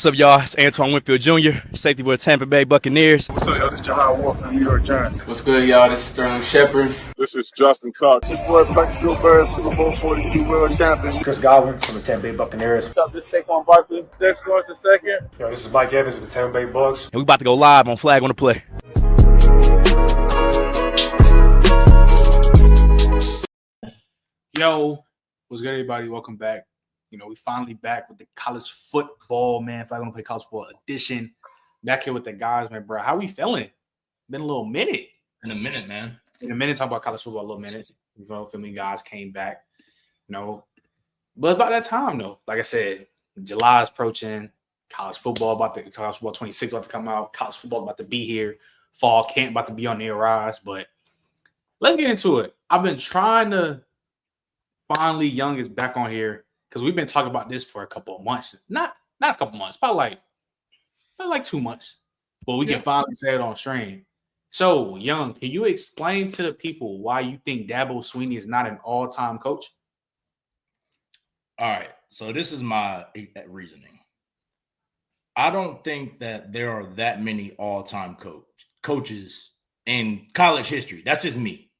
What's up, y'all? It's Antoine Winfield Jr., safety for the Tampa Bay Buccaneers. What's up, y'all? This is Jahad Wolf from the New York Giants. What's good, y'all? This is Sterling Shepard. This is Justin Tuck. This boy Plexico Bird, Super Bowl 42 world champion. Chris Godwin from the Tampa Bay Buccaneers. What's up? This is Saquon Barkley. Dex Lawrence II. Yo, this is Mike Evans with the Tampa Bay Bucks. And we about to go live on Flag on the Play. Yo, what's good, everybody? Welcome back. We finally back with the college football, man. Flag on the Play college football edition. Back here with the guys, man, bro. How we feeling? Been a little minute. In a minute, man. In a minute, talking about college football a little minute. Filming guys came back. But about that time, though. Like I said, July is approaching. College football 26 about to come out. College football about to be here. Fall camp about to be on the rise. But let's get into it. I've been trying to finally Young is back on here because we've been talking about this for a couple of months. Not a couple months, probably like 2 months. But we can finally say it on stream. So, Young, can you explain to the people why you think Dabo Swinney is not an all-time coach? All right. So this is my reasoning. I don't think that there are that many all-time coaches in college history. That's just me.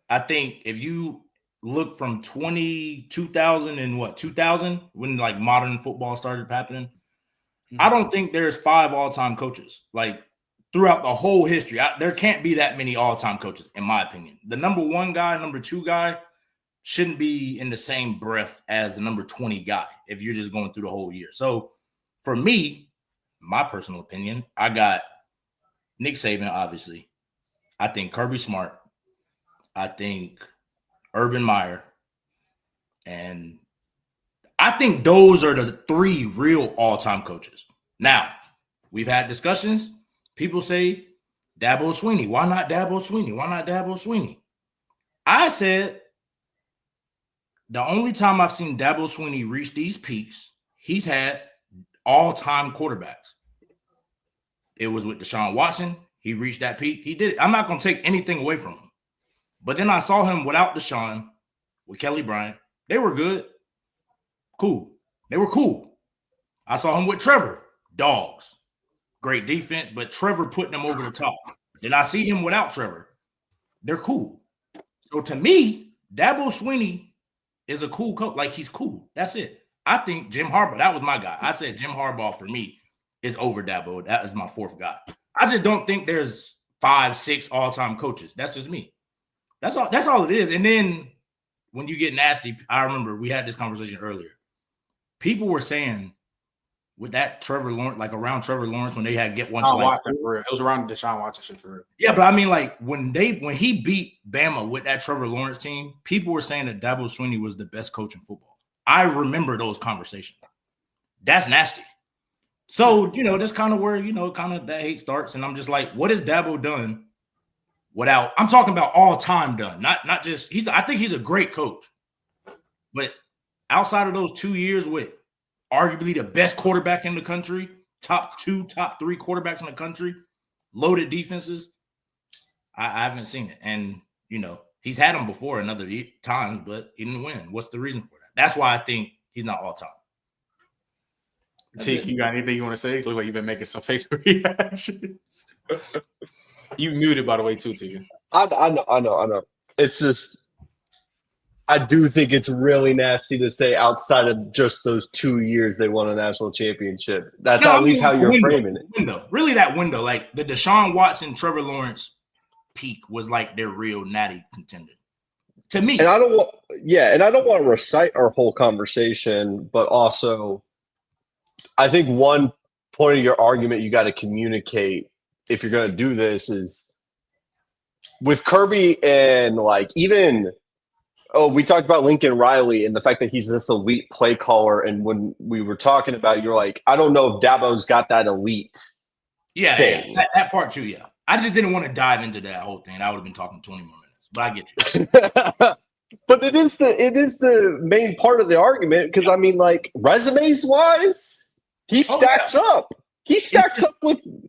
I think if you look from 2000 and 2000, when like modern football started happening, I don't think there's 5 all-time coaches. Like throughout the whole history, there can't be that many all-time coaches, in my opinion. The number 1 guy, number 2 guy shouldn't be in the same breath as the number 20 guy if you're just going through the whole year. So for me, my personal opinion, I got Nick Saban, obviously. I think Kirby Smart. I think Urban Meyer. And I think those are the 3 real all-time coaches. Now, we've had discussions. People say Dabo Swinney. Why not Dabo Swinney? Why not Dabo Swinney? I said the only time I've seen Dabo Swinney reach these peaks, he's had all-time quarterbacks. It was with Deshaun Watson. He reached that peak. He did it. I'm not going to take anything away from him. But then I saw him without Deshaun, with Kelly Bryant. They were good. Cool. They were cool. I saw him with Trevor. Dogs. Great defense, but Trevor putting them over the top. Then I see him without Trevor. They're cool. So to me, Dabo Swinney is a cool coach. Like, he's cool. That's it. I think Jim Harbaugh, that was my guy. I said Jim Harbaugh for me is over Dabo. That is my 4th guy. I just don't think there's 5, 6 all-time coaches. That's just me. That's all it is. And then when you get nasty, I remember we had this conversation earlier. People were saying with that Trevor Lawrence, like around Trevor Lawrence, when they had get one to like, it was around Deshaun Watson shit for real. Yeah, but I mean, like when he beat Bama with that Trevor Lawrence team, people were saying that Dabo Swinney was the best coach in football. I remember those conversations. That's nasty. So, that's kind of where, kind of that hate starts. And I'm just like, what has Dabo done without, I'm talking about all time done, not just, I think he's a great coach. But outside of those 2 years with arguably the best quarterback in the country, top 2, top 3 quarterbacks in the country, loaded defenses, I haven't seen it. And, he's had them before in other times, but he didn't win. What's the reason for that? That's why I think he's not all time. T, you got anything you want to say? Look like you've been making some face reactions. You muted, by the way, too, T. I know. It's just, I do think it's really nasty to say outside of just those 2 years they won a national championship. That's at least how you're framing it. Really that window. Like the Deshaun Watson, Trevor Lawrence peak was like their real natty contender. To me. And I don't want to recite our whole conversation, but also I think one point of your argument you got to communicate if you're going to do this is with Kirby and like even we talked about Lincoln Riley and the fact that he's this elite play caller. And when we were talking about it, you're like, I don't know if Dabo's got that elite thing. Yeah, that part too, yeah. I just didn't want to dive into that whole thing. I would have been talking 20 more minutes, but I get you. But it is the main part of the argument because I mean, like resumes wise, he stacks up. He stacks up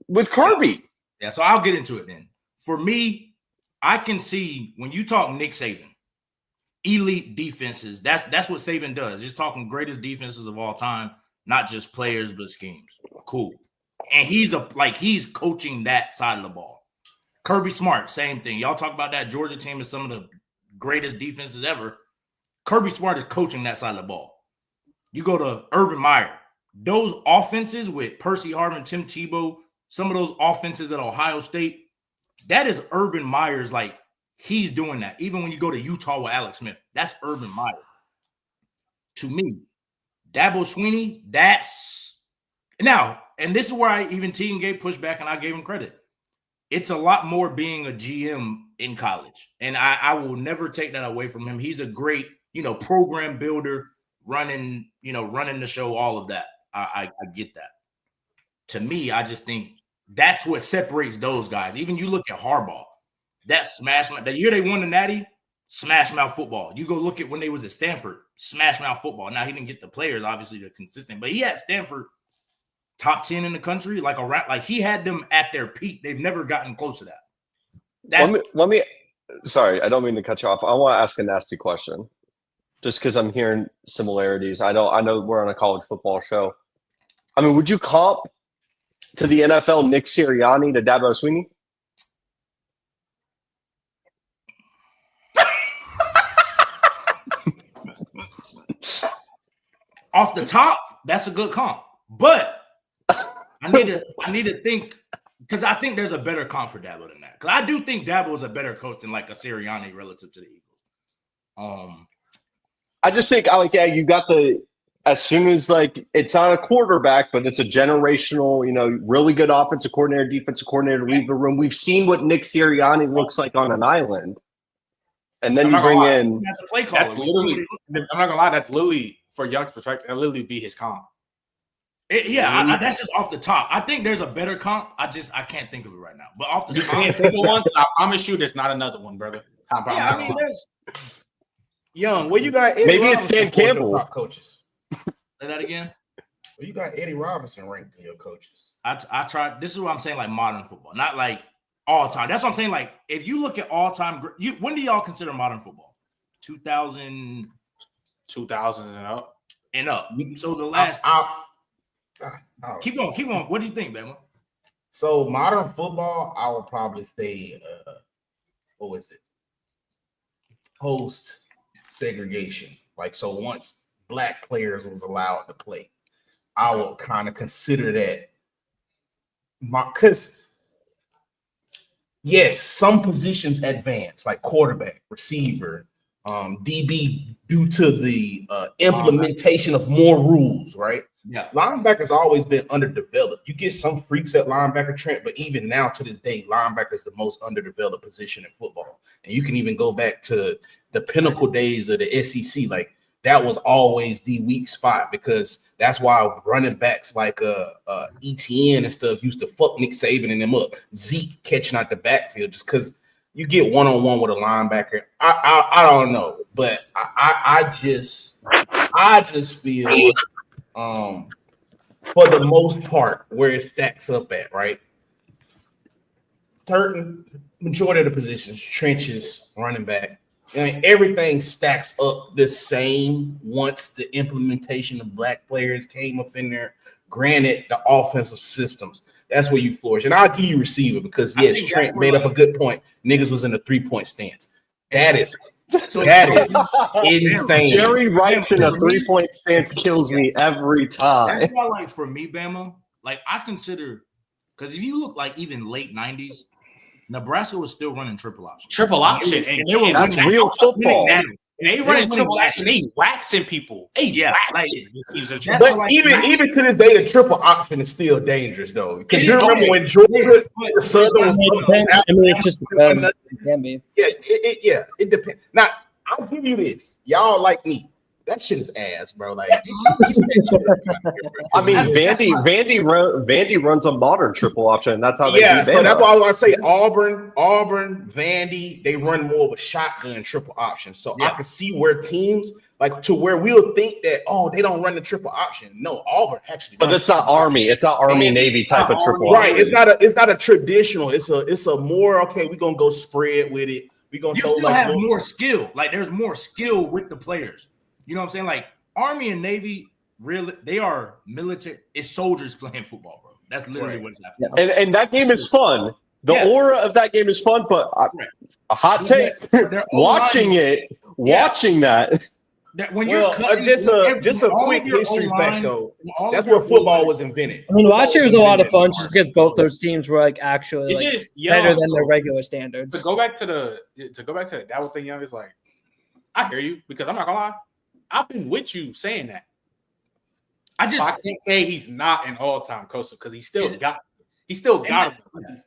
with Kirby. Yeah, so I'll get into it then. For me, I can see when you talk Nick Saban, elite defenses. That's what Saban does. Just talking greatest defenses of all time. not just players but schemes. Cool. And he's coaching that side of the ball. Kirby Smart, same thing. Y'all talk about that Georgia team is some of the greatest defenses ever. Kirby Smart is coaching that side of the ball. You go to Urban Meyer. Those offenses with Percy Harvin, Tim Tebow, some of those offenses at Ohio State, that is Urban Meyer's, like, he's doing that. Even when you go to Utah with Alex Smith, that's Urban Meyer. To me, Dabo Swinney, that's now, and this is where I even Teagan gave pushback and I gave him credit. It's a lot more being a GM in college. And I will never take that away from him. He's a great, program builder, running the show, all of that. I get that. To me, I just think that's what separates those guys. Even you look at Harbaugh, that smash mouth. The year they won the Natty, smash mouth football. You go look at when they was at Stanford, smash mouth football. Now he didn't get the players, obviously, they're consistent, but he had Stanford top 10 in the country, like he had them at their peak. They've never gotten close to that. Let me. Sorry, I don't mean to cut you off. I want to ask a nasty question, just because I'm hearing similarities. I know we're on a college football show. I mean, would you comp to the NFL Nick Sirianni to Dabo Swinney? Off the top, that's a good comp, but I need to think, because I think there's a better comp for Dabo than that. Because I do think Dabo is a better coach than like a Sirianni relative to the Eagles. I just think you got as soon as it's not a quarterback, but it's a generational, really good offensive coordinator, defensive coordinator, leave the room. We've seen what Nick Sirianni looks like on an island, and then you bring in. That's a play caller. I'm not gonna lie. That's literally, for Young's perspective, that literally be his comp. That's just off the top. I think there's a better comp. I can't think of it right now. But off the top, can't think of one. I promise you, there's not another one, brother. There's Young. Where you got Eddie Maybe it's Robinson Dan Campbell. top coaches? Say that again. Well, you got Eddie Robinson ranked in your coaches. I tried. This is what I'm saying, like modern football, not like all time. That's what I'm saying. Like if you look at all time, when do y'all consider modern football? 2000 and up. And up. So the last. Keep going. What do you think, Bama? So modern football, I would probably say, what was it? Post segregation. Like, so once black players was allowed to play, I would kind of consider that. Because yes, some positions advance, like quarterback, receiver, DB, due to the implementation of more rules, right? Yeah. Linebacker's always been underdeveloped. You get some freaks at linebacker, Trent, but even now to this day, linebacker is the most underdeveloped position in football. And you can even go back to the pinnacle days of the SEC. Like, that was always the weak spot, because that's why running backs like ETN and stuff used to fuck Nick Saban and them up. Zeke catching out the backfield, just because you get one-on-one with a linebacker. I don't know, but I just feel for the most part where it stacks up at, right? Certain majority of the positions, trenches, running back, and everything stacks up the same once the implementation of black players came up in there. Granted, the offensive systems, that's where you flourish. And I'll give you receiver, because yes, Trent made up a good point. Niggas was in a 3-point stance. That is insane. Jerry Rice in a 3-point stance kills me every time. That's why, like, for me, Bama, like, I consider, because if you look like even late 90s, Nebraska was still running triple option. And they were That's real football. They running triple action. They waxing people. But even to this day, the triple option is still dangerous, though. Because you remember when Georgia, the Southern was. It just depends. It can be. Yeah, it depends. Now, I'll give you this. Y'all like me. That shit is ass, bro. Like, I mean, Vandy runs a modern triple option. That's how they do so that's why I was going to say Auburn, Vandy, they run more of a shotgun triple option. So I can see where teams, like, to where we'll think that, they don't run the triple option. No, Auburn actually. But it's not Army. It's not Army-Navy type of triple option. Right. It's not a traditional. It's a more, okay, we're going to go spread with it. We're going to still have more skill. Like, there's more skill with the players. You know what I'm saying? Like, Army and Navy, They are military. It's soldiers playing football, bro. That's literally Right. what's happening. And that game is fun. The aura of that game is fun, but a hot take. Watching that. When you're just a quick history fact, though, that's where football was invented. I mean, last year was a lot of fun just because both those teams were like actually like, better than their regular standards. To go back to the Dabo thing, young, is like, I hear you because I'm not gonna lie, I've been with you saying that. I can't say he's not an all-time coach because he still got him.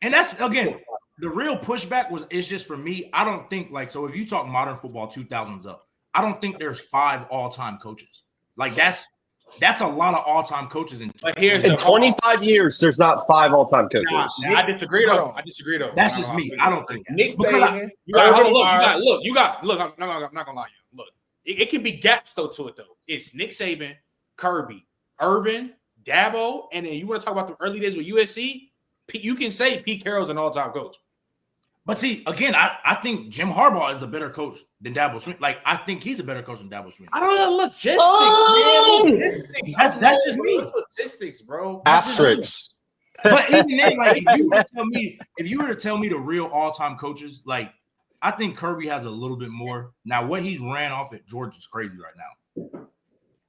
And that's again the real pushback is just for me. I don't think so. If you talk modern football, 2000s up, I don't think there's 5 all-time coaches. Like that's a lot of all-time coaches in 25 years. There's not 5 all-time coaches. I disagree though. That's just me. I don't think Nick Saban. You got look. I'm not gonna lie. Look, it can be gaps though to it though. It's Nick Saban, Kirby, Urban, Dabo, and then you want to talk about the early days with USC. You can say Pete Carroll's an all-time coach. But see, again, I think Jim Harbaugh is a better coach than Dabo Swinney. Like, I think he's a better coach than Dabo Swinney. I don't know logistics, man. That's just me. Logistics, bro. Asterisks. But even then, like, if you were to tell me the real all-time coaches, like, I think Kirby has a little bit more. Now, what he's ran off at Georgia is crazy right now.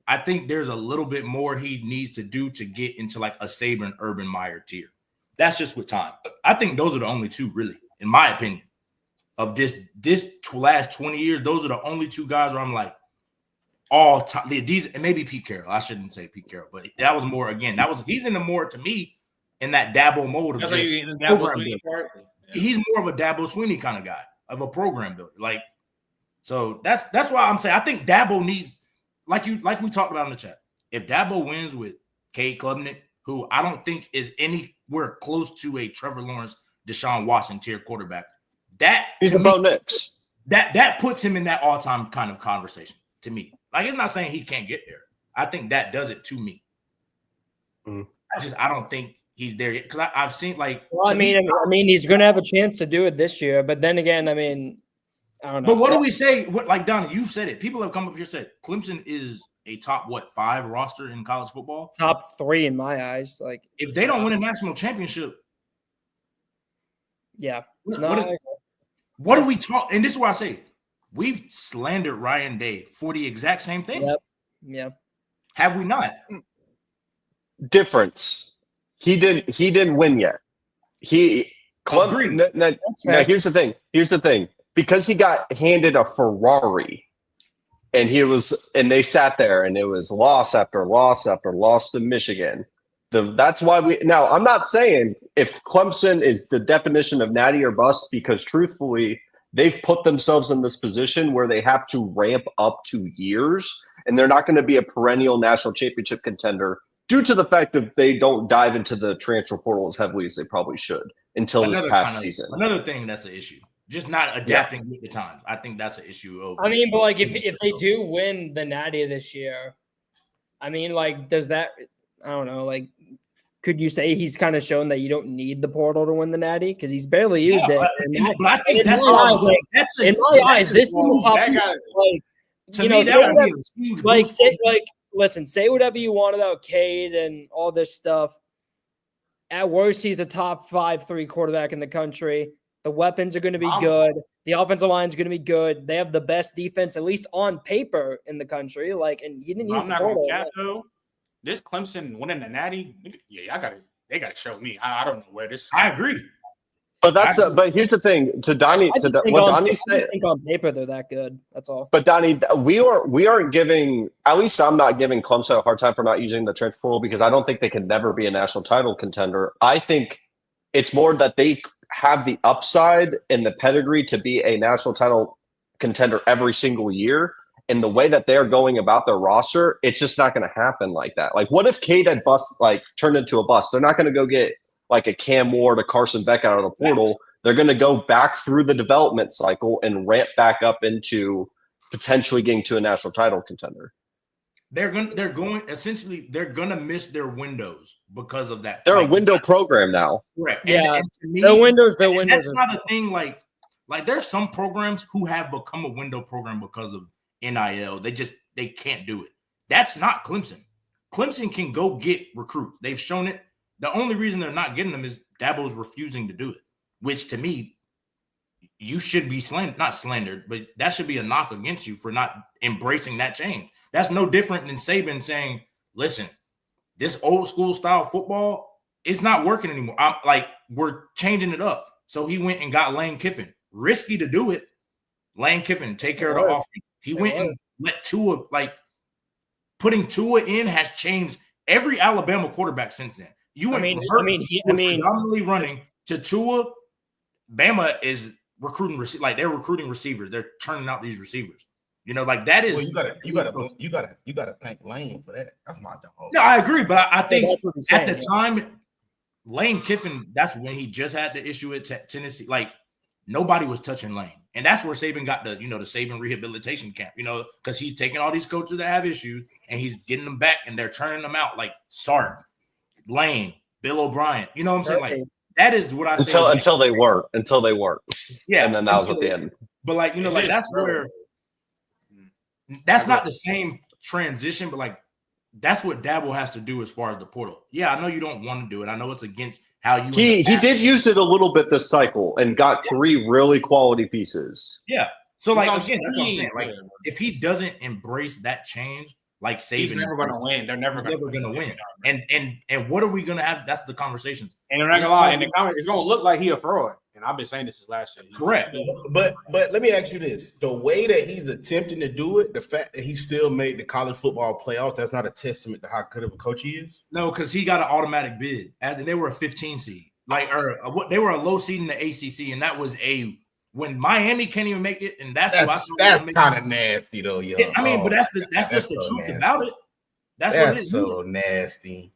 I think there's a little bit more he needs to do to get into like a Saban, Urban Meyer tier. That's just with time. I think those are the only 2, really, in my opinion, of this last 20 years. Those are the only 2 guys where I'm like, all time. These, and maybe Pete Carroll. I shouldn't say Pete Carroll, but that was more. Again, he's in the more to me in that Dabo mode of That's just the Dabo Swinney part. Yeah. He's more of a Dabo Swinney kind of guy, of a program builder. Like, so that's why I'm saying I think Dabo needs, like we talked about in the chat. If Dabo wins with Cade Klubnik, who I don't think is anywhere close to a Trevor Lawrence, Deshaun Watson tier quarterback, he's a Bo Nix. That puts him in that all-time kind of conversation to me. Like, it's not saying he can't get there. I think that does it to me. I don't think he's there yet because I've seen like. Well, I mean, he's going to have a chance to do it this year, but then again, I mean, I don't know. But what do we say? Like Donnie, you said it. People have come up here and said Clemson is a top 5 roster in college football. Top 3 in my eyes. Like, if they don't win a national championship, yeah. What do we talk? And this is why I say we've slandered Ryan Day for the exact same thing. Yep. Have we not? Difference. He didn't win yet. Now, here's the thing. Because he got handed a Ferrari, and they sat there, and it was loss after loss after loss to Michigan. That's why now I'm not saying if Clemson is the definition of natty or bust, because truthfully, they've put themselves in this position where they have to ramp up to years, and they're not going to be a perennial national championship contender due to the fact that they don't dive into the transfer portal as heavily as they probably should until this past season. Another thing that's an issue. Just not adapting with the times. I think that's an issue. I mean, but like if they do win the Natty this year, I mean, like, does that? I don't know. Like, could you say he's kind of shown that you don't need the portal to win the Natty because he's barely used it? But I think in my eyes, this is the top. Like, to me, that would be a huge boost. Listen, say whatever you want about Cade and all this stuff. At worst, he's a top 5-3 quarterback in the country. The weapons are going to be good. The offensive line is going to be good. They have the best defense, at least on paper, in the country. Like, and he didn't use the portal. This Clemson winning the Natty, they gotta show me. I don't know where this. I agree, but here's the thing. To Donnie, what Donnie said. I think on paper they're that good. That's all. But Donnie, we aren't giving. At least I'm not giving Clemson a hard time for not using the transfer portal because I don't think they can never be a national title contender. I think it's more that they have the upside and the pedigree to be a national title contender every single year. And the way that they're going about their roster, it's just not going to happen like that. Like, what if Cade had turned into a bust? They're not going to go get like a Cam Ward, a Carson Beck out of the portal. They're going to go back through the development cycle and ramp back up into potentially getting to a national title contender. They're gonna miss their windows because of that. They're a window program now. Correct. Yeah. And to me, their windows. That's not a thing. Like there's some programs who have become a window program because of NIL. They can't do it. That's not Clemson. Clemson can go get recruits. They've shown it. The only reason they're not getting them is Dabo's refusing to do it, which to me, you should be not slandered, but that should be a knock against you for not embracing that change. That's no different than Saban saying, listen, this old school style football, it's not working anymore. We're changing it up. So he went and got Lane Kiffin. Risky to do it. Lane Kiffin, take care of the offense. He went and let Tua, putting Tua in has changed every Alabama quarterback since then. You went from Hurts, predominantly running, to Tua. Bama is recruiting, they're recruiting receivers. They're turning out these receivers. That is. Well, you gotta thank Lane for that. That's my dog. No, I agree, but I think at the time, Lane Kiffin, that's when he just had the issue at Tennessee. Nobody was touching Lane, and that's where Saban got the Saban rehabilitation camp. Because he's taking all these coaches that have issues and he's getting them back, and they're turning them out like Sark, Lane, Bill O'Brien. You know what I'm saying? That is what I say. Until they work. Yeah, and then that was at the end. But that's where. That's not the same transition, but that's what Dabo has to do as far as the portal. Yeah, I know you don't want to do it. I know it's against how you. He did use it a little bit this cycle and got 3 really quality pieces. Yeah. So again, that's what I'm saying. If he doesn't embrace that change, Saban, he's never going to win. They're never going to win. And what are we going to have? That's the conversations. And I'm not gonna lie, in the comments, it's going to look like he a fraud. And I've been saying this since last year. Correct. But let me ask you this: the way that he's attempting to do it, the fact that he still made the college football playoffs, that's not a testament to how good of a coach he is. No, because he got an automatic bid. They were a 15 seed, they were a low seed in the ACC, and that was when Miami can't even make it, and that's kind of nasty though, yo. But that's just the truth nasty about it. That's what it is. So nasty.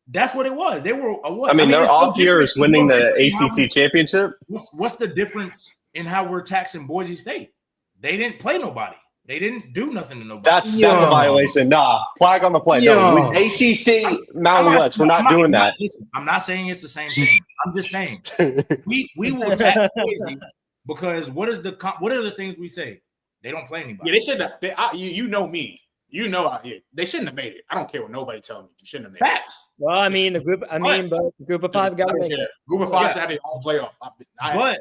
That's what it was. They were their off year is winning the ACC championship. What's the difference in how we're taxing Boise State? They didn't play nobody. They didn't do nothing to nobody. That's a violation. Nah, flag on the play. No, ACC Mountain West. We're not doing that. Listen, I'm not saying it's the same thing. I'm just saying we will tax Boise because what are the things we say? They don't play anybody. Yeah, they shouldn't have. You know me. They shouldn't have made it. I don't care what nobody tells me. You shouldn't have made Facts. it. Well, the group of 5 got to make it. Group of 5 should have their own playoff. But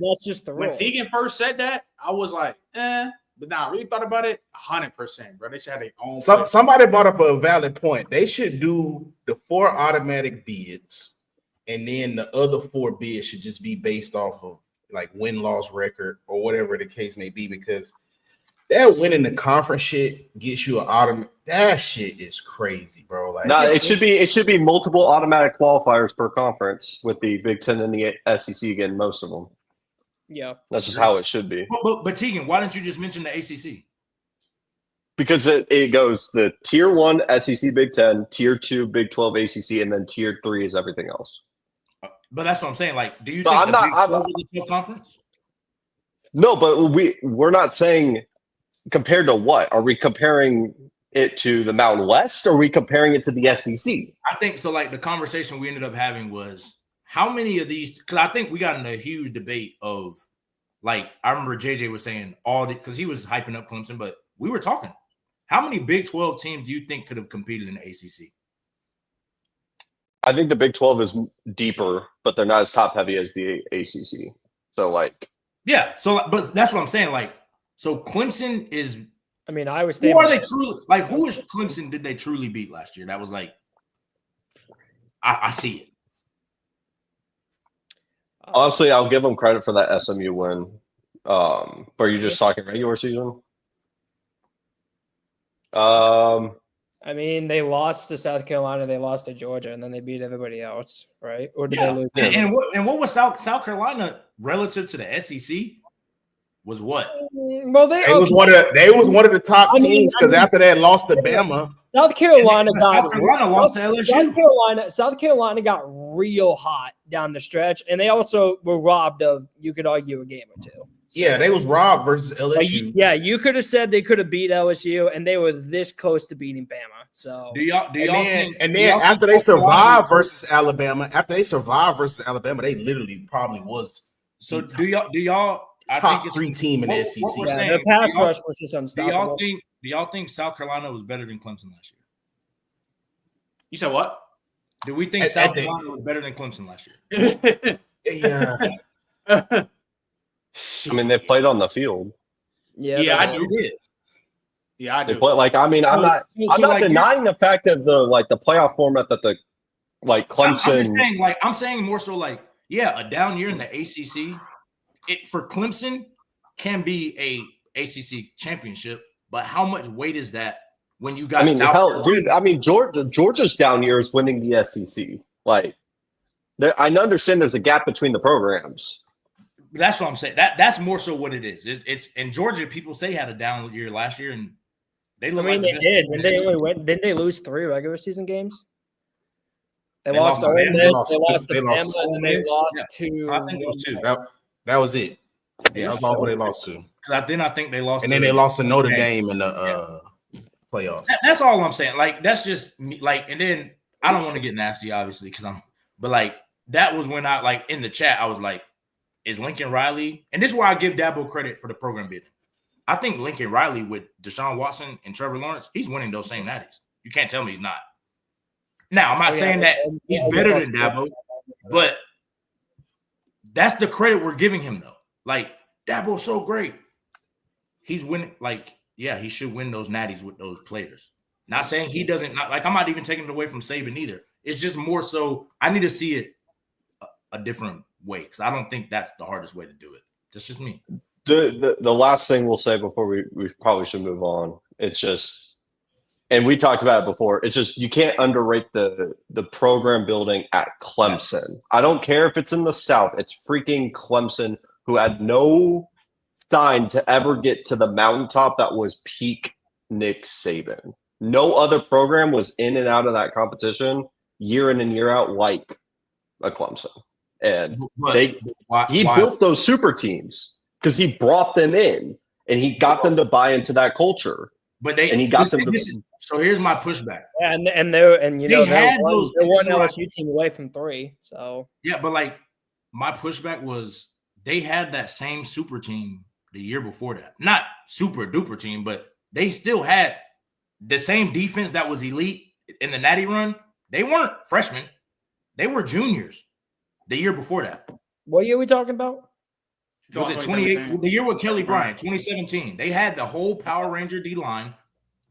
that's just the rule. When Teagan first said that, I was like, But now I really thought about it, 100%, bro. They should have their own. Somebody brought up a valid point. They should do the 4 automatic bids, and then the other 4 bids should just be based off of win-loss record or whatever the case may be, because that winning the conference shit gets you an automatic. That shit is crazy, bro. It should be multiple automatic qualifiers per conference, with the Big Ten and the SEC getting most of them. Yeah, that's just how it should be. But Teagan, why didn't you just mention the ACC? Because it goes the tier 1 SEC Big Ten, tier 2 Big 12 ACC, and then tier 3 is everything else. But that's what I'm saying. Do you think Big 12 is a tough conference? No, but we're not saying. Compared to what? Are we comparing it to the Mountain West, or are we comparing it to the SEC? I think so. The conversation we ended up having was how many of these, because I think we got in a huge debate of I remember JJ was saying because he was hyping up Clemson, but we were talking. How many Big 12 teams do you think could have competed in the ACC? I think the Big 12 is deeper, but they're not as top heavy as the ACC. So yeah. So, but that's what I'm saying. So Clemson is. Iowa State. Who are they truly? Who is Clemson? Did they truly beat last year? That was I see it. Honestly, I'll give them credit for that SMU win. Are you just talking regular season? They lost to South Carolina, they lost to Georgia, and then they beat everybody else, right? Or did they lose? And what was South Carolina relative to the SEC? Was what? Well, they was one of the top teams, because after that lost to Bama. South Carolina lost to LSU. South Carolina got real hot down the stretch, and they also were robbed of, you could argue, a game or 2. So, yeah, they was robbed versus LSU. You could have said they could have beat LSU, and they were this close to beating Bama. So do y'all think? And then after they survived versus Alabama, they literally probably was. So do y'all? I top think 3 team in the SEC. Their pass rush was just unstoppable. Do y'all think South Carolina was better than Clemson last year? You said what? Do we think I South think- Carolina was better than Clemson last year? Yeah. I mean, they played on the field. Yeah, Yeah, I they do. did. Yeah, I They do. play like I'm not like, denying the fact that the playoff format that the Clemson. I'm saying more so like, yeah, a down year in the ACC, it for Clemson can be a ACC championship, but how much weight is that when you got? I mean, South hell, Carolina? dude. I mean, Georgia's down year is winning the SEC. Like, I understand there's a gap between the programs. That's what I'm saying. That's more so what it is. It's in Georgia. People say had a down year last year, and they look like they the best did. team in Didn't they the only win? Didn't they lose 3 regular season games? They They lost lost to to Ole Bama. Miss. They lost to They Bama, lost- and then they lost Yeah. to. I think it was 2. That was it. Yeah, That was all what they lost to. Then I think they lost, And then they lost to Notre Dame in the playoffs. That's all I'm saying. Like that's just me. Like, and then I don't want to get nasty, obviously, but like that was when I like in the chat I was like, is Lincoln Riley? And this is where I give Dabo credit for the program bidding. I think Lincoln Riley with Deshaun Watson and Trevor Lawrence, he's winning those same natties. You can't tell me he's not. Now I'm not saying that he's better than Dabo, but that's the credit we're giving him though. Like Dabo's so great. He's winning. Like, yeah, he should win those natties with those players. Not saying he doesn't. I'm not even taking it away from Saban either. It's just more so I need to see it a different way because I don't think that's the hardest way to do it. That's just me. The last thing we'll say before we probably should move on. It's just, and we talked about it before. It's just you can't underrate the program building at Clemson. I don't care if it's in the South. It's freaking Clemson, who had no sign to ever get to the mountaintop that was peak Nick Saban. No other program was in and out of that competition year in and year out like a Clemson. And he built those super teams because he brought them in and he got them to buy into that culture. But he got them to. So here's my pushback. Yeah, they're one those- LSU team away from 3. So yeah, but like my pushback was they had that same super team the year before that. Not super duper team, but they still had the same defense that was elite in the Natty run. They weren't freshmen. They were juniors the year before that. what year are we talking about? Was it 28? The year with Kelly Bryant, 2017. They had the whole Power Ranger D line.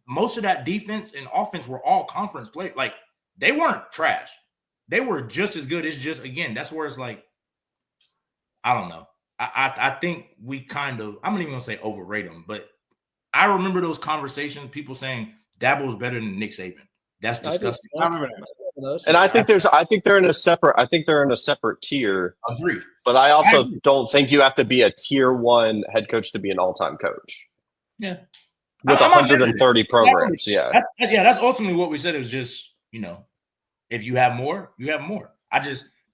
Most of that defense and offense were all conference play. Like they weren't trash. They were just as good. It's just again, that's where it's like, I don't know. I think we kind of, I'm not even gonna say overrate them, but I remember those conversations, people saying Dabo is better than Nick Saban. That's disgusting. I remember that. And I think they're in a separate tier. Agreed. But I also don't think you have to be a tier 1 head coach to be an all-time coach. Yeah. With 130 programs. Yeah. That's ultimately what we said. Is just, if you have more, you have more.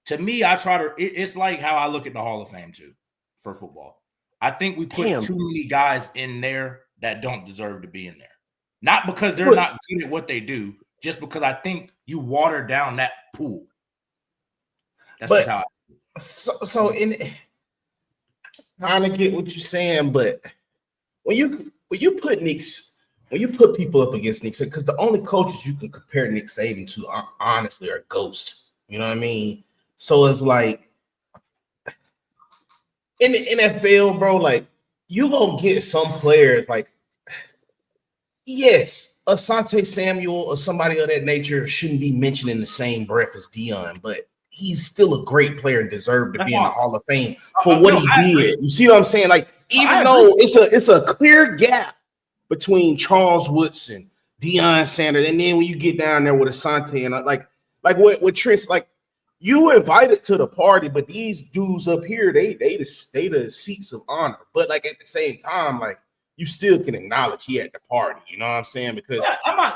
To me, I try to, it's like how I look at the Hall of Fame too for football. I think we put too many guys in there that don't deserve to be in there. Not because they're not good at what they do, just because I think you water down that pool. That's just how I feel. So in trying to get what you're saying, but when you put people up against Nick Saban, because the only coaches you can compare Nick Saban to honestly are ghosts. You know what I mean? So it's like in the NFL, bro, like you gonna get some players like, yes, Asante Samuel or somebody of that nature shouldn't be mentioned in the same breath as Deion, but he's still a great player and deserved to be in the Hall of Fame for what he did. You see what I'm saying? Like, even though it's a clear gap between Charles Woodson, Deion Sanders, and then when you get down there with Asante and like what Trent's like, you were invited to the party, but these dudes up here, they the seats of honor. But like at the same time, like you still can acknowledge he at the party. You know what I'm saying? Because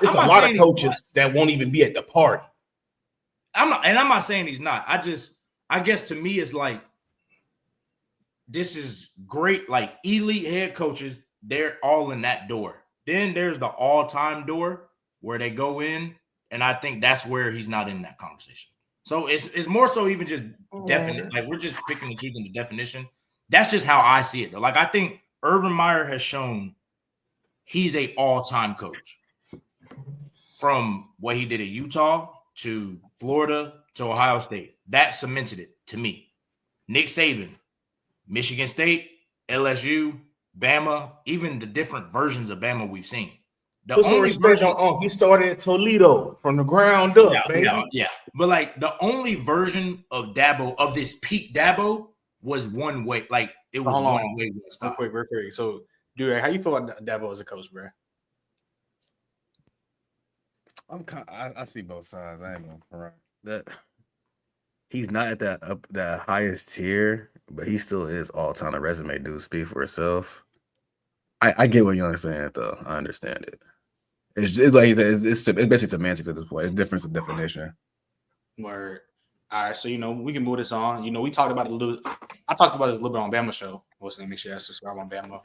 it's a lot of coaches that won't even be at the party. I'm not saying he's not. I guess to me, it's like this is great. Like elite head coaches, they're all in that door. Then there's the all-time door where they go in, and I think that's where he's not in that conversation. So it's more so even just definite. Like we're just picking and choosing the definition. That's just how I see it, though. Like I think Urban Meyer has shown he's a all-time coach from what he did at Utah to Florida to Ohio State. That cemented it to me. Nick Saban, Michigan State, LSU, Bama, even the different versions of Bama we've seen. The Put some only respect version on he started at Toledo from the ground up, baby. yeah. But like the only version of Dabo, of this peak Dabo, was one way. Like it was Hold one on. way. Real quick. So, dude, how you feel about Dabo as a coach, bro? I see both sides. I ain't gonna that he's not at that highest tier, but he still is all time. The resume do speak for itself. I get what you're saying, though. I understand it. It's like it's basically semantics at this point. It's difference of definition. Word. All right, so we can move this on. We talked about it a little. I talked about this a little bit on Bama show. Make sure you subscribe on Bama.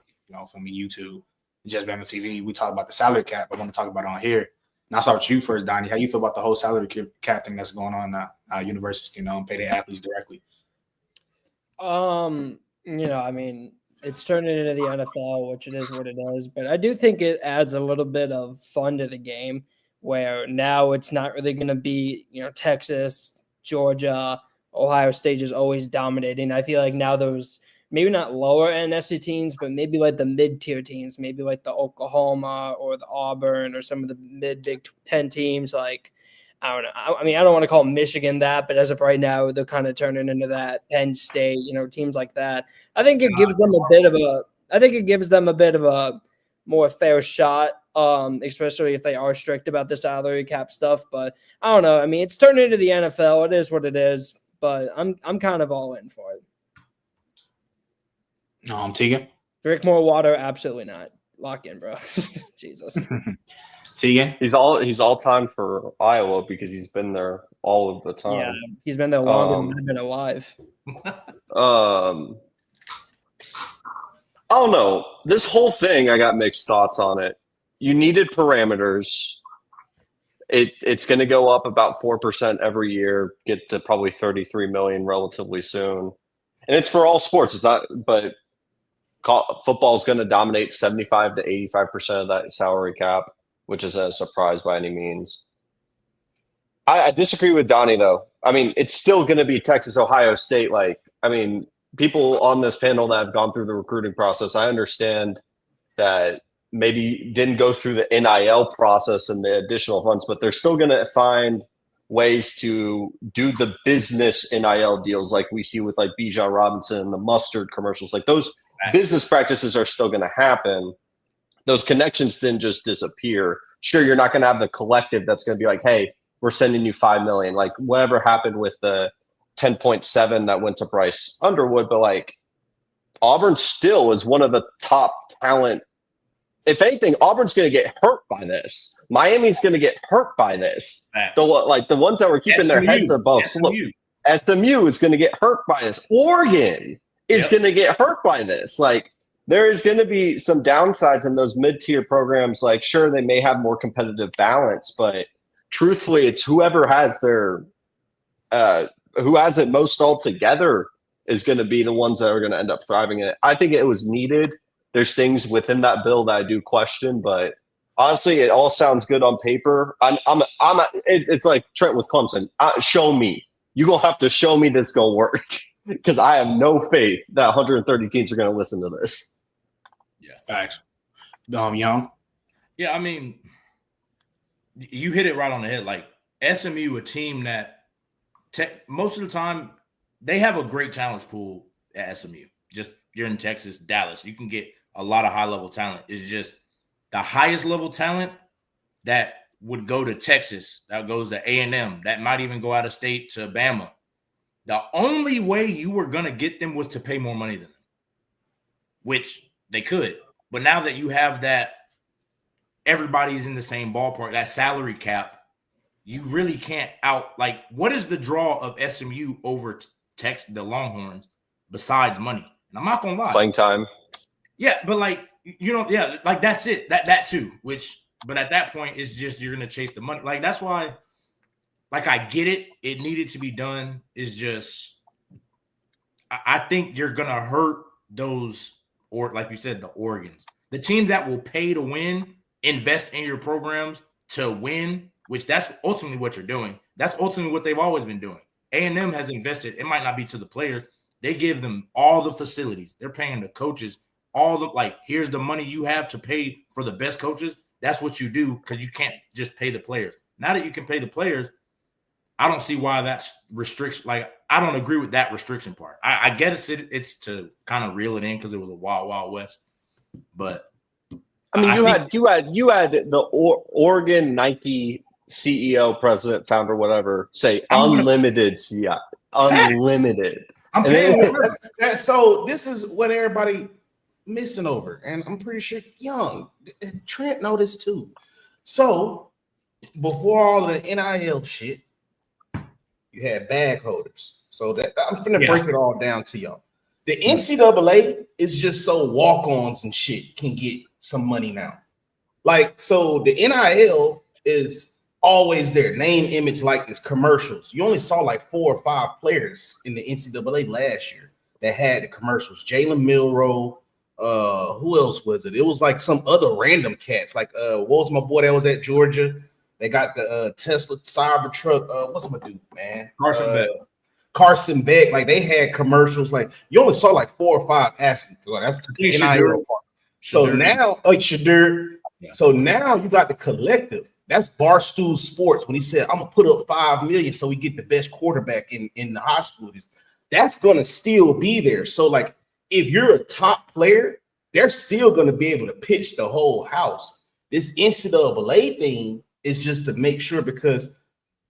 From YouTube, Just Bama TV. We talked about the salary cap. I want to talk about it on here. And I'll start with you first, Donnie. How you feel about the whole salary cap thing that's going on now? Universities can pay their athletes directly. I mean, it's turning into the NFL, which it is what it is. But I do think it adds a little bit of fun to the game, where now it's not really going to be, Texas, Georgia, Ohio State is always dominating. I feel like now those maybe not lower end SEC teams, but maybe like the mid-tier teams, maybe like the Oklahoma or the Auburn or some of the mid-Big Ten teams. Like, I don't know. I mean, I don't want to call Michigan that, but as of right now, they're kind of turning into that. Penn State, teams like that. I think it gives them a bit of a more fair shot, especially if they are strict about the salary cap stuff. But I don't know. I mean, it's turned into the NFL. It is what it is. But I'm kind of all in for it. Tegan? Drink more water? Absolutely not. Lock in, bro. Jesus. Tegan? He's all time for Iowa because he's been there all of the time. Yeah, he's been there longer than I've been alive. I don't know. This whole thing, I got mixed thoughts on it. You needed parameters. It's going to go up about 4% every year, get to probably 33 million relatively soon. And it's for all sports. It's not, but football is going to dominate 75 to 85% of that salary cap, which is a surprise by any means. I disagree with Donnie, though. I mean, it's still going to be Texas, Ohio State. People on this panel that have gone through the recruiting process, I understand that maybe didn't go through the NIL process and the additional funds, but they're still going to find ways to do the business NIL deals like we see with like Bijan Robinson and the mustard commercials. Like those business practices are still going to happen. Those connections didn't just disappear. Sure, you're not going to have the collective that's going to be like, hey, we're sending you $5 million. Like whatever happened with the 10.7 that went to Bryce Underwood, but like Auburn still is one of the top talent. If anything, Auburn's going to get hurt by this. Miami's going to get hurt by this. The ones that were keeping their heads above. SMU is going to get hurt by this. Oregon is going to get hurt by this. Like there is going to be some downsides in those mid-tier programs. Like sure, they may have more competitive balance, but truthfully, it's whoever has their who has it most all together is going to be the ones that are going to end up thriving in it. I think it was needed. There's things within that bill that I do question, but honestly, it all sounds good on paper. It's like Trent with Clemson. Show me. You're going to have to show me this going to work because I have no faith that 130 teams are going to listen to this. Yeah, facts. Young? Yeah, I mean, you hit it right on the head. Like SMU, a team that most of the time, they have a great talent pool at SMU. Just you're in Texas, Dallas. You can get a lot of high-level talent. It's just the highest level talent that would go to Texas, that goes to A&M, that might even go out of state to Bama. The only way you were going to get them was to pay more money than them, which they could. But now that you have that, everybody's in the same ballpark, that salary cap, you really can't what is the draw of SMU over the Longhorns besides money? And I'm not going to lie. Playing time. Yeah, but that's it. That too, but at that point, it's just you're going to chase the money. Like, that's why, I get it. It needed to be done. It's just, I think you're going to hurt those, or like you said, the Oregons. The teams that will pay to win, invest in your programs to win, which that's ultimately what you're doing. That's ultimately what they've always been doing. A&M has invested. It might not be to the players. They give them all the facilities. They're paying the coaches all the, like, here's the money you have to pay for the best coaches. That's what you do because you can't just pay the players. Now that you can pay the players, I don't see why that's restriction. Like, I don't agree with that restriction part. I guess it's to kind of reel it in because it was a wild, wild west. But I mean, you had the Oregon Nike CEO, president, founder, whatever, say unlimited CI, unlimited. I'm paying so this is what everybody missing over, and I'm pretty sure Trent noticed too. So before all of the NIL shit, you had bag holders. So that I'm gonna break it all down to y'all. The NCAA is just so walk-ons and shit can get some money now. Like, so the NIL is always there. Name, image, likeness, commercials. You only saw like 4 or 5 players in the NCAA last year that had the commercials. Jalen Milroe. Who else was it? It was like some other random cats. Like, what was my boy that was at Georgia? They got the Tesla Cybertruck. What's my dude, man? Carson Beck. Like, they had commercials. Like, you only saw like 4 or 5 athletes. Like, that's the NIL part. So now, Shadur. Yeah. So now you got the collective. That's Barstool Sports when he said, "I'm gonna put up $5 million so we get the best quarterback in the high school." That's gonna still be there. So, like, if you're a top player, they're still gonna be able to pitch the whole house. This NCAA thing is just to make sure, because,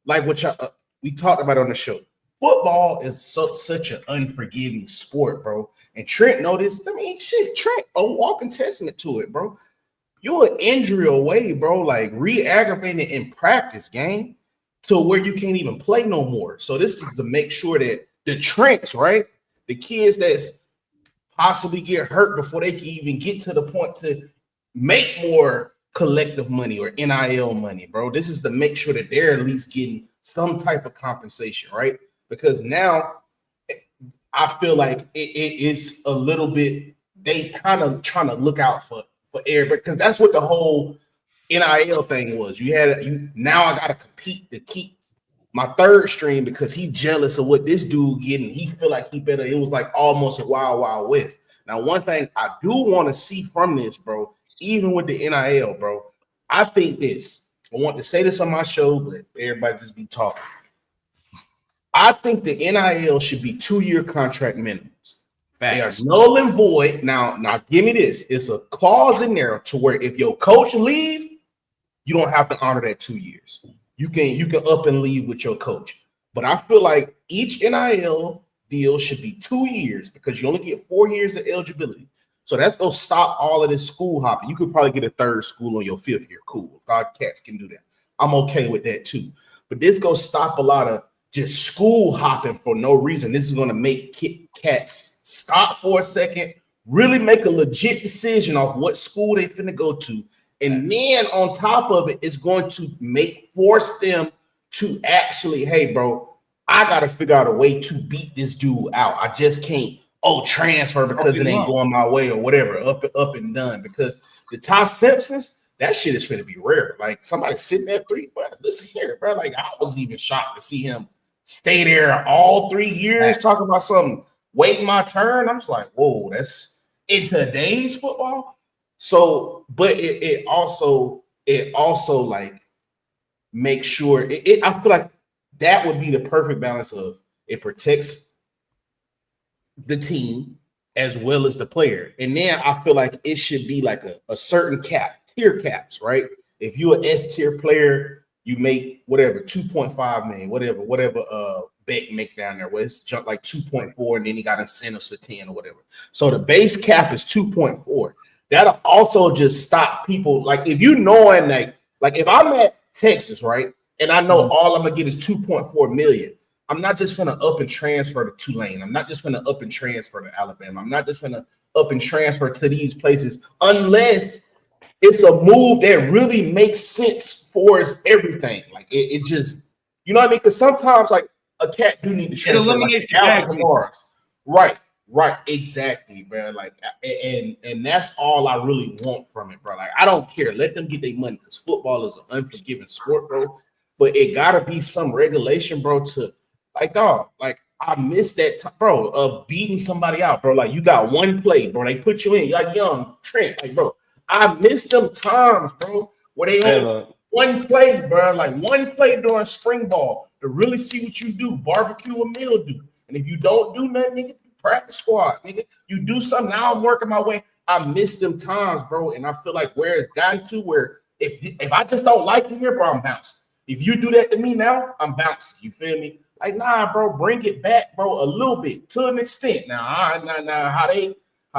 like what we talked about on the show, football is such an unforgiving sport, bro. And Trent noticed. I mean, shit, Trent a walking testament to it, bro. You're an injury away, bro. Like, re-aggravating in practice, game, to where you can't even play no more. So this is to make sure that the Trents, right, the kids that's possibly get hurt before they can even get to the point to make more collective money or NIL money, bro. This is to make sure that they're at least getting some type of compensation, right? Because now I feel like it is a little bit, they kind of trying to look out for everybody, because that's what the whole NIL thing was. Now I gotta compete to keep my third string because he's jealous of what this dude getting. He feel like he better. It was like almost a wild, wild west. Now, one thing I do want to see from this, bro, even with the NIL, bro, I think this. I want to say this on my show, but everybody just be talking. I think the NIL should be 2-year contract minimums. They are null and void. Now give me this. It's a clause in there to where if your coach leave, you don't have to honor that 2 years. You can up and leave with your coach. But I feel like each NIL deal should be 2 years because you only get 4 years of eligibility. So that's gonna stop all of this school hopping. You could probably get a third school on your 5th year. Cool. God, cats can do that. I'm okay with that too. But this gonna stop a lot of just school hopping for no reason. This is gonna make cats stop for a second, really make a legit decision off what school they finna go to. And then on top of it, it's going to force them to actually, hey, bro, I got to figure out a way to beat this dude out. I just can't, transfer because it ain't going my way or whatever, up and done. Because the Ty Simpsons, that shit is finna be rare. Like, somebody sitting at 3, but listen here, bro. Like, I was even shocked to see him stay there all 3 years talking about something. Waiting my turn. I'm just like, whoa, that's in today's football. So, but it also like make sure I feel like that would be the perfect balance of it protects the team as well as the player. And then I feel like it should be like a certain tier caps, right? If you're an S tier player, you make whatever 2.5 million, whatever Beck make down there, where it's jump like 2.4, and then he got incentives for 10 or whatever. So the base cap is 2.4. That'll also just stop people. Like, if you knowing like if I'm at Texas, right, and I know all I'm gonna get is 2.4 million, I'm not just gonna up and transfer to Tulane. I'm not just gonna up and transfer to Alabama. I'm not just gonna up and transfer to these places unless it's a move that really makes sense for us everything. Like, it just, you know what I mean? Because sometimes, like, a cat do need to transfer. It eliminates like right, exactly, bro. Like, and that's all I really want from it, bro. Like, I don't care. Let them get their money because football is an unforgiving sport, bro. but it gotta be some regulation, bro. To like, dog, like I missed that, bro, of beating somebody out, bro. Like you got one play, bro. They put you in, you like young Trent, like, bro. I missed them times, bro, where they only one play, bro. Like one play during spring ball to really see what you do, barbecue a meal do. And if you don't do nothing, nigga, practice squad, nigga. You do something. Now I'm working my way. I missed them times, bro. And I feel like where it's gotten to where if I just don't like it here, bro, I'm bouncing. If you do that to me now, I'm bouncing. You feel me? Like, nah, bro, bring it back, bro, a little bit to an extent. Now, how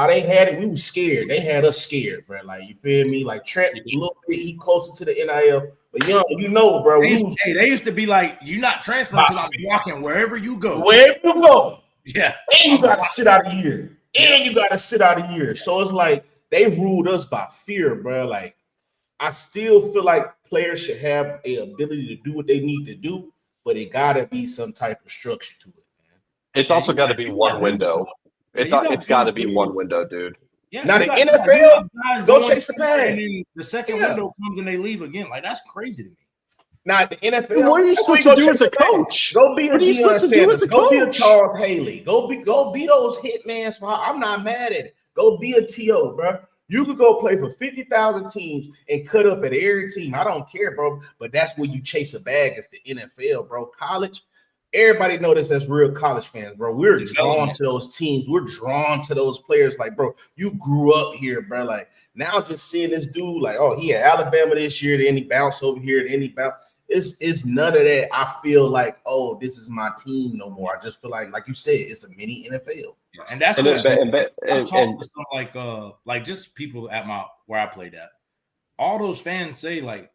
they had it, we was scared. They had us scared, bro. Like, you feel me? Like Trent, a little bit, he closer to the NIL. But young, you know, bro. They used to be like, you're not transferring because I'm walking wherever you go. Wherever you go. Yeah. And you gotta sit out a year. And you gotta sit out a year. So it's like they ruled us by fear, bro. Like, I still feel like players should have a ability to do what they need to do, but it gotta be some type of structure to it, man. It's also got to be one window. It's got to be one window, dude. Yeah, now the NFL, go chase the bag. And then the second window comes and they leave again. Like, that's crazy to me. Now the NFL, what are you supposed to do as a coach? Go be a Deion Sanders. Go be a Charles Haley. Go be those hitmans. I'm not mad at it. Go be a TO, bro. You could go play for 50,000 teams and cut up at every team. I don't care, bro. But that's where you chase a bag. It's the NFL, bro. College, everybody know this as real college fans, bro. We're drawn to those teams. We're drawn to those players. Like, bro, you grew up here, bro. Like, now just seeing this dude, like, oh, he had Alabama this year, then he bounced over here, then he bounced. It's none of that. I feel like, oh, this is my team no more. I just feel like you said, it's a mini NFL. Yeah, and that's I'm talking to some like just people at where I played at. All those fans say, like,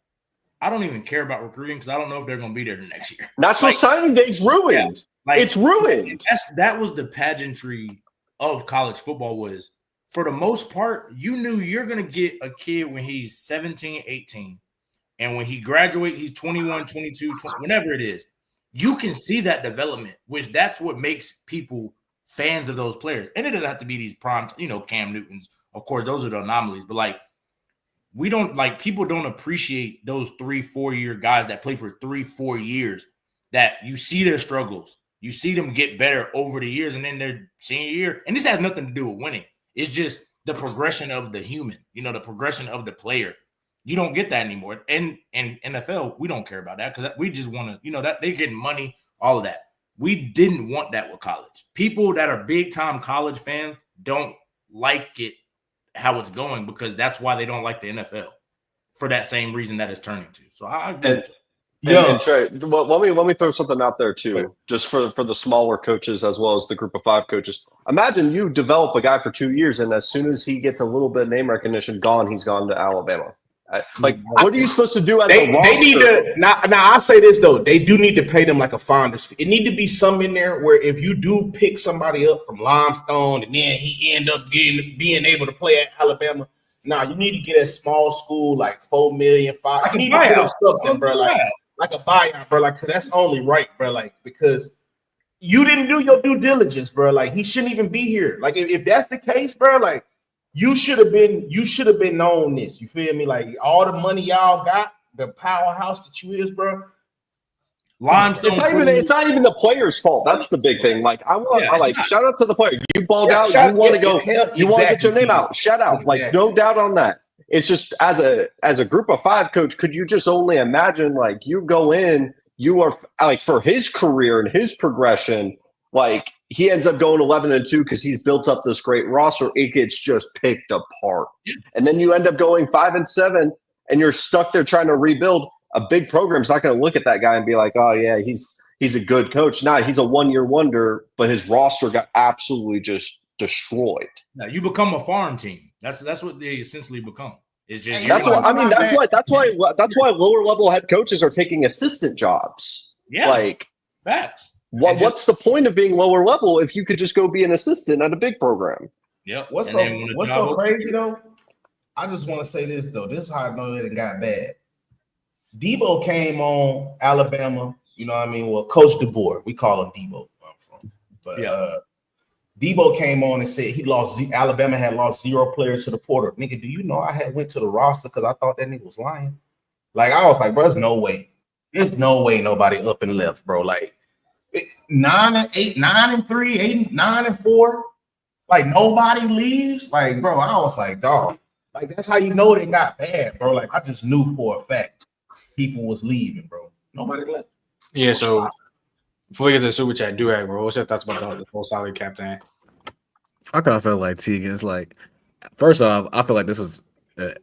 I don't even care about recruiting because I don't know if they're going to be there the next year. That's what signing day's ruined. Yeah, like, it's ruined. That was the pageantry of college football was, for the most part, you knew you're going to get a kid when he's 17, 18. And when he graduates, he's 21, 22, 20, whenever it is. You can see that development, which that's what makes people fans of those players. And it doesn't have to be these prime, Cam Newtons. Of course, those are the anomalies. But, like, people don't appreciate those 3-4 year guys that play for 3-4 years, that you see their struggles. You see them get better over the years, and then their senior year. And this has nothing to do with winning. It's just the progression of the human, the progression of the player. You don't get that anymore. And NFL, we don't care about that because we just want to, that they're getting money, all of that. We didn't want that with college. People that are big-time college fans don't like it, how it's going, because that's why they don't like the NFL, for that same reason that it's turning to. So I agree. And Trey, well, let me throw something out there too, just for the smaller coaches as well as the group of 5 coaches. Imagine you develop a guy for 2 years, and as soon as he gets a little bit of name recognition, he's gone to Alabama. Like, what are you supposed to do as a roster? They need to now. I say this though, they do need to pay them like a founder's fee. It need to be some in there where if you do pick somebody up from Limestone and then he end up being able to play at Alabama, you need to get a small school like $4 million, $5 million. You need to get them something, bro, like a buyout, bro. Like, cause that's only right, bro. Like, because you didn't do your due diligence, bro. Like, he shouldn't even be here. Like, if that's the case, bro, like. You should have been known this. You feel me? Like, all the money y'all got, the powerhouse that you is, bro. It's not even the player's fault. That's the big thing. Like, shout out to the player. You balled out. You want to go. You want to get your name out. Shout out. Exactly. Like, no doubt on that. It's just as a group of 5 coach, could you just only imagine, like, you go in, you are like, for his career and his progression, like, he ends up going 11-2 because he's built up this great roster. It gets just picked apart. Yeah. And then you end up going 5-7 and you're stuck there trying to rebuild. A big program's not going to look at that guy and be like, oh, yeah, he's a good coach. Nah, he's a one-year wonder, but his roster got absolutely just destroyed. Now, you become a farm team. That's what they essentially become. It's just that's why lower level head coaches are taking assistant jobs. Yeah. Like, facts. What's the point of being lower level if you could just go be an assistant at a big program? Yeah. What's so crazy though? I just want to say this though. This is how I know it got bad. Dabo came on Alabama. You know what I mean? Well, Coach DeBoer, we call him Dabo. But Dabo came on and said Alabama had lost 0 players to the portal. Nigga, do you know I had went to the roster because I thought that nigga was lying? Like, I was like, bro, there's no way. There's no way nobody up and left, bro. Like 9-8, 9-3, 8, 9-4. Like nobody leaves. Like, bro, I was like, dog. Like that's how you know they got bad, bro. Like I just knew for a fact people was leaving, bro. Nobody left. Yeah, so before we get to the super chat, Durag, bro, what's your thoughts about the whole salary cap thing? I kind of felt like Tegan. It's like, first off, I feel like this was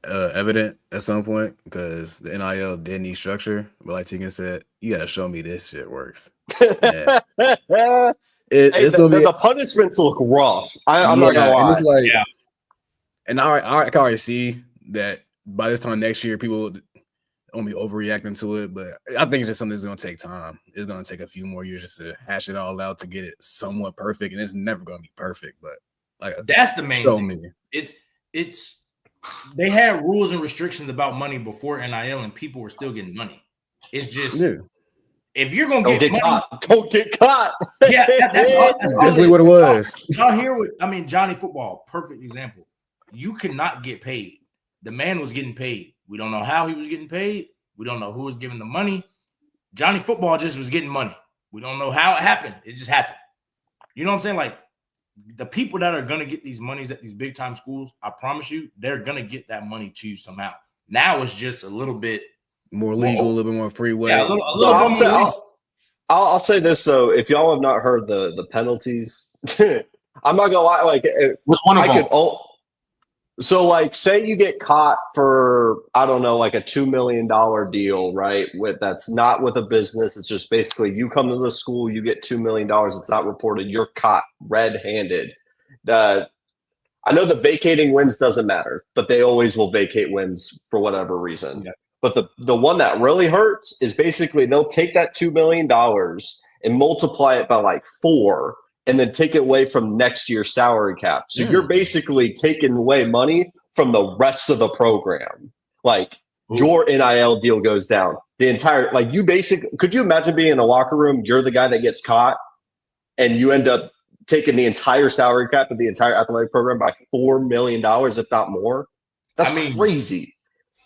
evident at some point because the NIL did need structure. But like Tegan said, you got to show me this shit works. Yeah. The punishments look rough. I'm not gonna lie. And it's like, and I can already see that by this time next year, people won't be overreacting to it. But I think it's just something that's gonna take time. It's gonna take a few more years just to hash it all out to get it somewhat perfect. And it's never gonna be perfect, but like that's the main thing. Me. It's they had rules and restrictions about money before NIL, and people were still getting money. It's just. Yeah. If you're gonna get money, caught. Don't get caught. Yeah, that's exactly what it was. Y'all hear what I mean? Johnny Football, perfect example. You could not get paid. The man was getting paid. We don't know how he was getting paid. We don't know who was giving the money. Johnny Football just was getting money. We don't know how it happened. It just happened. You know what I'm saying? Like the people that are gonna get these monies at these big time schools, I promise you, they're gonna get that money to you somehow. Now it's just a little bit. More legal, a little bit more freeway. Yeah, I'll say this though: if y'all have not heard the penalties, I'm not gonna lie. Like, what's one of them? So, like, say you get caught for I don't know, like a $2 million deal, right? That's not with a business. It's just basically you come to the school, you get $2 million. It's not reported. You're caught red-handed. I know the vacating wins doesn't matter, but they always will vacate wins for whatever reason. Yeah. But the one that really hurts is basically they'll take that $2 million and multiply it by like 4 and then take it away from next year's salary cap. So you're basically taking away money from the rest of the program. Like your NIL deal goes down. The entire, like you basically, could you imagine being in a locker room, you're the guy that gets caught and you end up taking the entire salary cap of the entire athletic program by $4 million, if not more? That's crazy.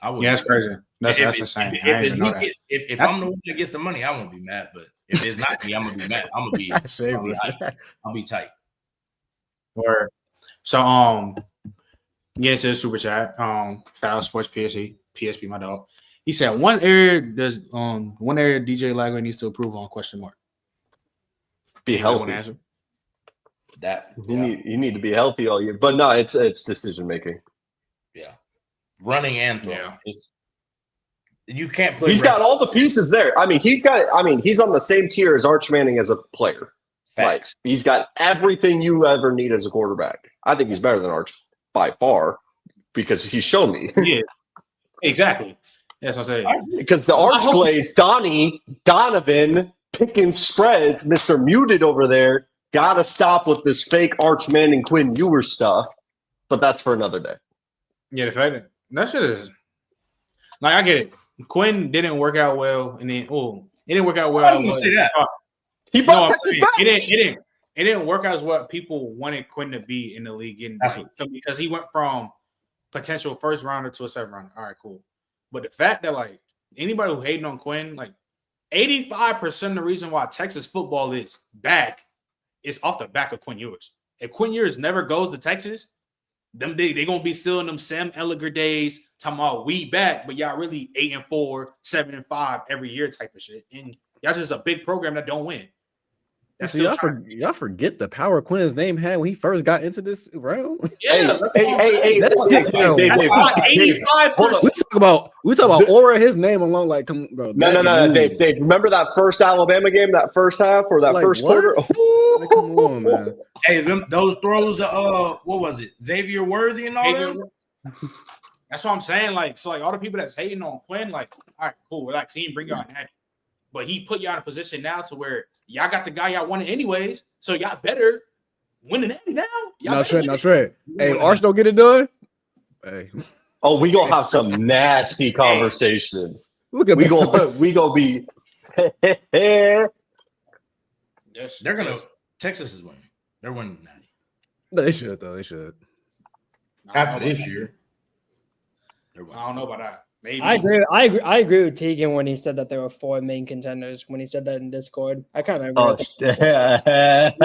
Yeah, that's crazy. That's insane. If I'm the one that gets the money, I won't be mad. But if it's not me, I'm gonna be mad. I'm gonna be I'll be tight. So get into the super chat. Foul Sports PSP, my dog. He said one area DJ Lagway needs to improve on ? Be healthy. Answer? You need to be healthy all year. But no, it's decision making. Yeah. Running and throwing. Yeah. You can't play. He's got all the pieces there. I mean, he's on the same tier as Arch Manning as a player. Facts. Like he's got everything you ever need as a quarterback. I think he's better than Arch by far because he's shown me. Yeah, exactly. That's what I'm saying. Because the Arch plays Donovan picking spreads, Mr. Muted over there. Gotta stop with this fake Arch Manning Quinn Ewers stuff. But that's for another day. Yeah, the fact that shit is like I get it. Quinn didn't work out well, and then it didn't work out well. Why do you say that? He brought Texas back. It didn't work out as what people wanted Quinn to be in the league, because he went from potential first rounder to a 7th rounder. All right, cool. But the fact that like anybody who hating on Quinn, like 85% of the reason why Texas football is back is off the back of Quinn Ewers. If Quinn Ewers never goes to Texas, they gonna be still in them Sam Ellinger days talking about we back, but y'all really 8-4, 7-5 every year type of shit, and y'all just a big program that don't win. That's y'all forget the power Quinn's name had when he first got into this round. Yeah, hey, that's 85%. We talk about aura. His name alone, like, come, bro. No. Dave, remember that first Alabama game, that first half or that first quarter? Like, come on, man. Hey, those throws to what was it? Xavier Worthy and all them. That's what I'm saying. Like, so like all the people that's hating on Quinn, like, all right, cool. We're like, see him bring y'all an Natty. But he put y'all in a position now to where y'all got the guy y'all wanted anyways. So y'all better win the Natty now. Not true. Hey, Arch don't get it done. Hey. Oh, we gonna have some nasty conversations. Look at we gonna be. They're gonna. Texas is winning. They're winning the Natty. No, they should though. They should. After this year. I don't know about that. Maybe. I agree with Tegan when he said that there were 4 main contenders. When he said that in Discord, I kind of agree. Oh, with that.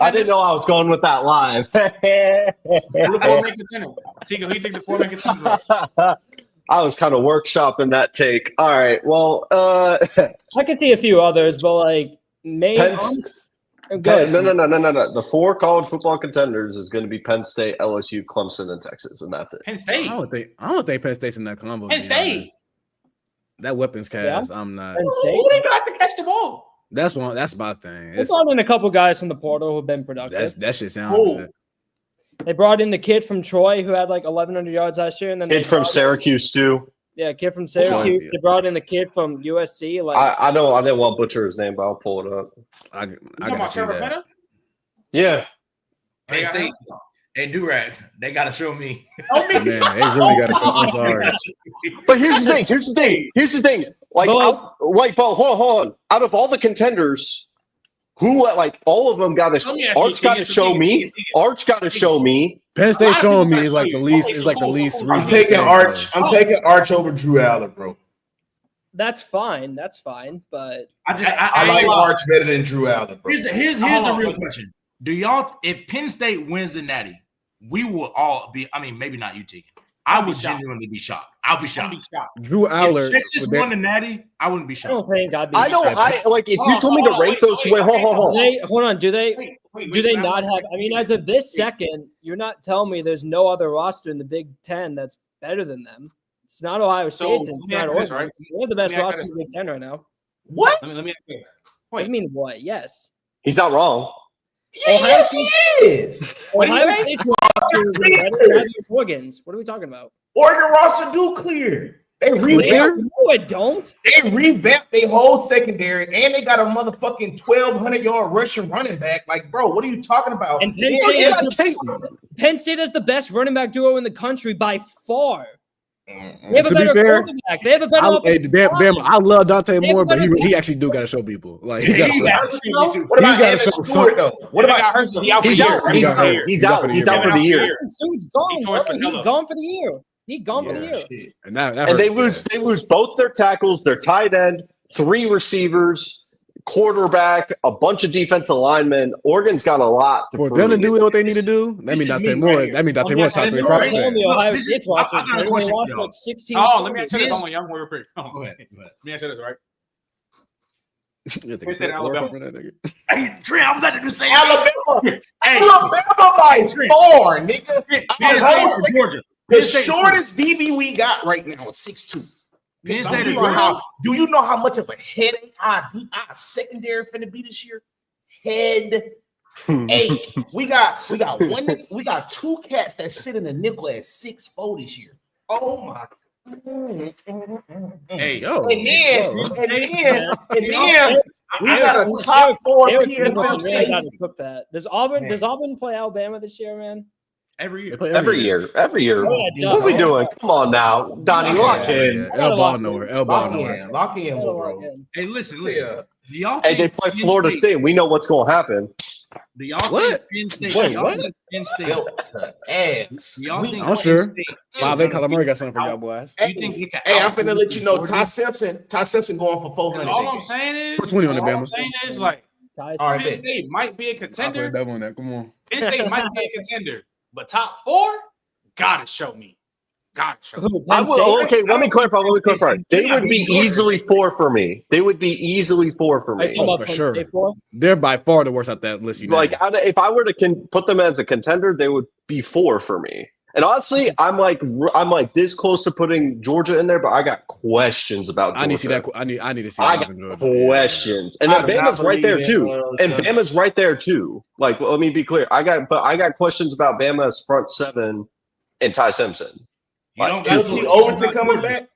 I didn't know I was going with that live. Who the 4 main contender? Tegan, who you think the 4 main contender are? I was kind of workshopping that take. All right. Well, I can see a few others, but like main. No. The 4 college football contenders is going to be Penn State, LSU, Clemson, and Texas, and that's it. Penn State. I don't think Penn State's in that combo. Penn State. That weapons cast, I'm not. Penn State. Who they got to catch the ball? That's my thing. They brought in a couple guys from the portal who've been productive. That shit sounds good. They brought in the kid from Troy who had like 1,100 yards last year, and then Kid from Syracuse too. Yeah, kid from Syracuse. They brought in the kid from USC. Like I know I didn't want to butcher his name, but I'll pull it up. I talking about Trevor? Yeah. Penn State. Hey, Durag, they got to show me. Man, they really got to show. I'm sorry. But here's the thing. Like, hold on. Out of all the contenders, who like all of them got to? Arch got to show me. Arch got to show me. Penn State showing me is like the least. Is like the least. I'm taking Arch. I'm taking Arch over Drew Allen, bro. that's fine. But I like Arch better than Drew Allen, bro. Here's the real question. Do y'all, if Penn State wins the Natty, we will all be, I mean, maybe not you, Tegan. I would genuinely be shocked. I'll be shocked. Drew Allen. If Texas won the Natty, I wouldn't be shocked. I don't think I'd be I don't. shocked. Like if you told me to rank those. Wait, hold on. Hold on. Do they not have? I mean, as of this second, you're not telling me there's no other roster in the Big Ten that's better than them. It's not Ohio State. It's not Oregon. Right? They're the best roster in the Big Ten right now. What? Let me ask you. What do you mean what? Yes. He's not wrong. Yes, he is. Ohio State's roster is better than Oregon's. What are we talking about? Oregon roster do clear. They revamped. No, it don't. They revamped their whole secondary, and they got a motherfucking 1,200-yard rushing running back. Like, bro, what are you talking about? And Penn State has the best running back duo in the country by far. They have a better quarterback. They have a better. I love Dante Moore, but he actually do got to show people. Like what about Evan Stewart though? What about Hurst? He's out. He's out. He's out for the year. Stewart's gone. He's gone for the year. He's gone for the year. And they lose both their tackles, their tight end, 3 receivers, quarterback, a bunch of defensive linemen. Oregon's got a lot for them to do what they need to do. That means Dante Moore. That means Dante Moore's top 3 prospect. Ohio State's roster. They lost like 16. Oh, let me answer this. I'm young real quick. Go ahead. Let me answer this, right? Alabama. Hey, Trey, I'm about to say Alabama. Alabama by 4, nigga. Georgia. The shortest DB we got right now is 6'2". Do you know how much of a headache our secondary finna be this year? Headache. we got 2 cats that sit in the nickel at 6'4" this year. Oh my. Hey, and then we got a top 4 PFL safety. Does Auburn play Alabama this year, man? Every year. What are we doing? Come on now, Donnie, lock in. Elbow nowhere. Lock in, bro. Hey, listen. Hey, they play Florida State. We know what's going to happen. Do y'all think Penn State? Wait, what? Penn State. I'm sure. Bob A. Calamari got something for y'all boys. Hey, I'm finna let you know Ty Simpson going for 400. All I'm saying is, $20 on the Bama. All I'm saying is, like, Penn State might be a contender. Come on. Penn State might be a contender, but top 4, gotta show me. I will. Okay, let me clarify. They would be easily 4 for me. Oh, for sure. They're by far the worst at that list. Like, if I were to put them as a contender, they would be 4 for me. And honestly, I'm like this close to putting Georgia in there, but I got questions about Georgia. I need to see that. I need to see. I got questions, and then Bama's right there too. And Bama's right there too. Like, let me be clear. I got questions about Bama's front 7 and Ty Simpson. You don't got to see Overton coming back.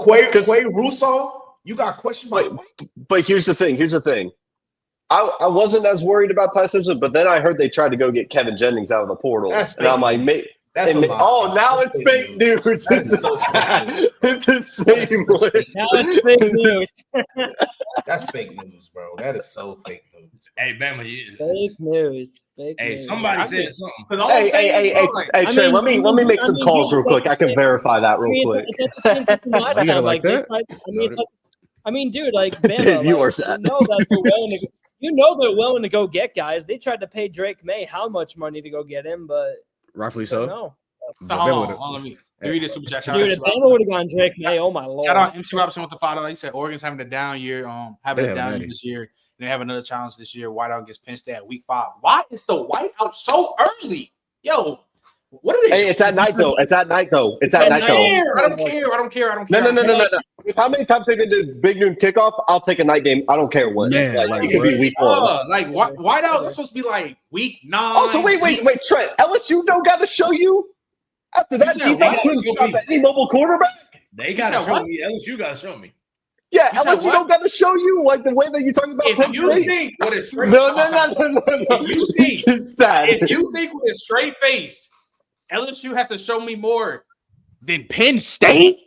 Quay Russo, you got questions about. But here's the thing. I wasn't as worried about Ty Simpson, but then I heard they tried to go get Kevin Jennings out of the portal, and I'm like, now it's fake news. It's the same way. Now it's fake news. That's fake news, bro. That is so fake news. Hey, Bama, Fake news. Fake hey, news. somebody said something. Hey, Trey, let me make some calls real quick. I can verify that real quick. It's like the same thing last You got it time. like They that? tried, dude, like Bama, You like, are sad. you know that they're willing to. You know they're willing to go get guys. They tried to pay Drake May how much money to go get him, but Rightfully so so. no. So hold on, let me read this super chat. Shout out Dude, to if MC Bama would have gone Drake May, oh my lord. Shout out MC Robinson with the $5. He said Oregon's having a down year. Having They a down have year a this year. And they have another challenge this year. Whiteout against Penn State at week 5. Why is the whiteout so early? Yo, what are they? Hey, it's at night though. It's at night though. I don't care. No. How many times they can do big noon kickoff? I'll take a night game. I don't care when. Man, like, like, it could be week 1. Like whiteout, that's supposed to be like week 9. Oh, so wait, Trent. LSU don't got to show you after that You said defense what? couldn't stop any mobile quarterback. They got to show me. LSU got to show me. Yeah, You said LSU what? don't got to show you like the way that you're talking about Penn If you State. think with a straight No. If you think It's that. if you think with a straight face, LSU has to show me more than Penn State.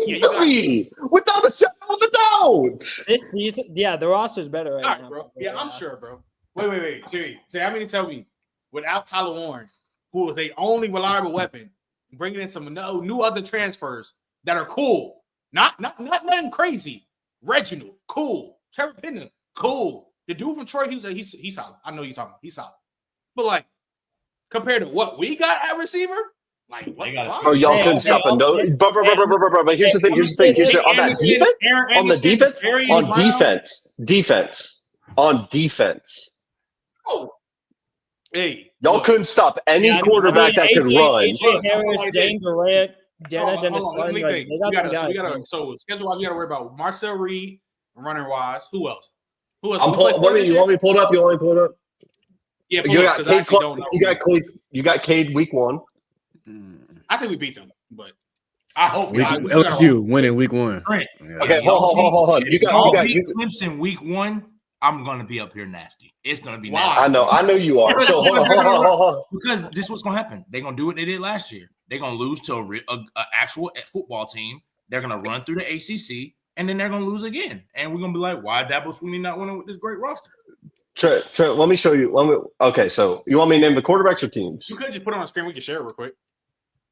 Easily, without a shadow of a doubt. This season, yeah, the roster's better right now. Bro. Yeah, I'm sure, bro. Wait. Jerry, how many tell me without Tyler Warren, who is their only reliable weapon, bringing in some new other transfers that are cool, not nothing crazy. Reginald, cool. Trevor Penner, cool. The dude from Troy, he's solid. I know you're talking about. He's solid. But like compared to what we got at receiver, like what? Oh, y'all couldn't stop a no. But here's the thing. On defense. Oh, hey, y'all couldn't stop any quarterback that could run. AJ Harris, Zane Durant, Dennis. So schedule-wise, we got to worry about Marcel Reed, running-wise. Who else? You want me pulled up? Yeah, you got Cade week 1. I think we beat them, but I hope LSU winning week 1. Right. Okay, hold on. You got Clemson week 1. I'm gonna be up here nasty. It's gonna be nasty. I know you are. So hold on. Because this is what's gonna happen. They're gonna do what they did last year. They're gonna lose to a actual football team. They're gonna run through the ACC, and then they're gonna lose again. And we're gonna be like, why Dabo Swinney not winning with this great roster? Trent, let me show you. Okay, so you want me to name the quarterbacks or teams? You could just put it on the screen. We can share it real quick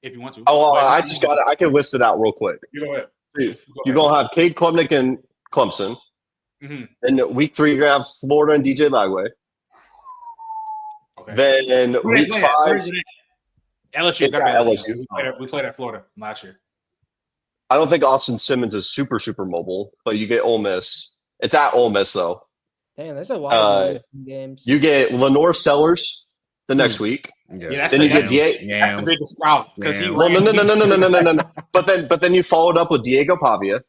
if you want to. Oh, I just got it. I can list it out real quick. You go ahead. You're gonna have Cade Klubnik and Clemson. Mm-hmm. And week 3, you're gonna have Florida and DJ Lagway. Okay. Then week 5, LSU. It's at LSU. We played at Florida last year. I don't think Austin Simmons is super mobile, but you get Ole Miss. It's at Ole Miss though. Damn, there's a lot of games. You get Lenore Sellers the next week. Yeah, then you get that's the biggest sprout because he. No. But then you followed up with Diego Pavia.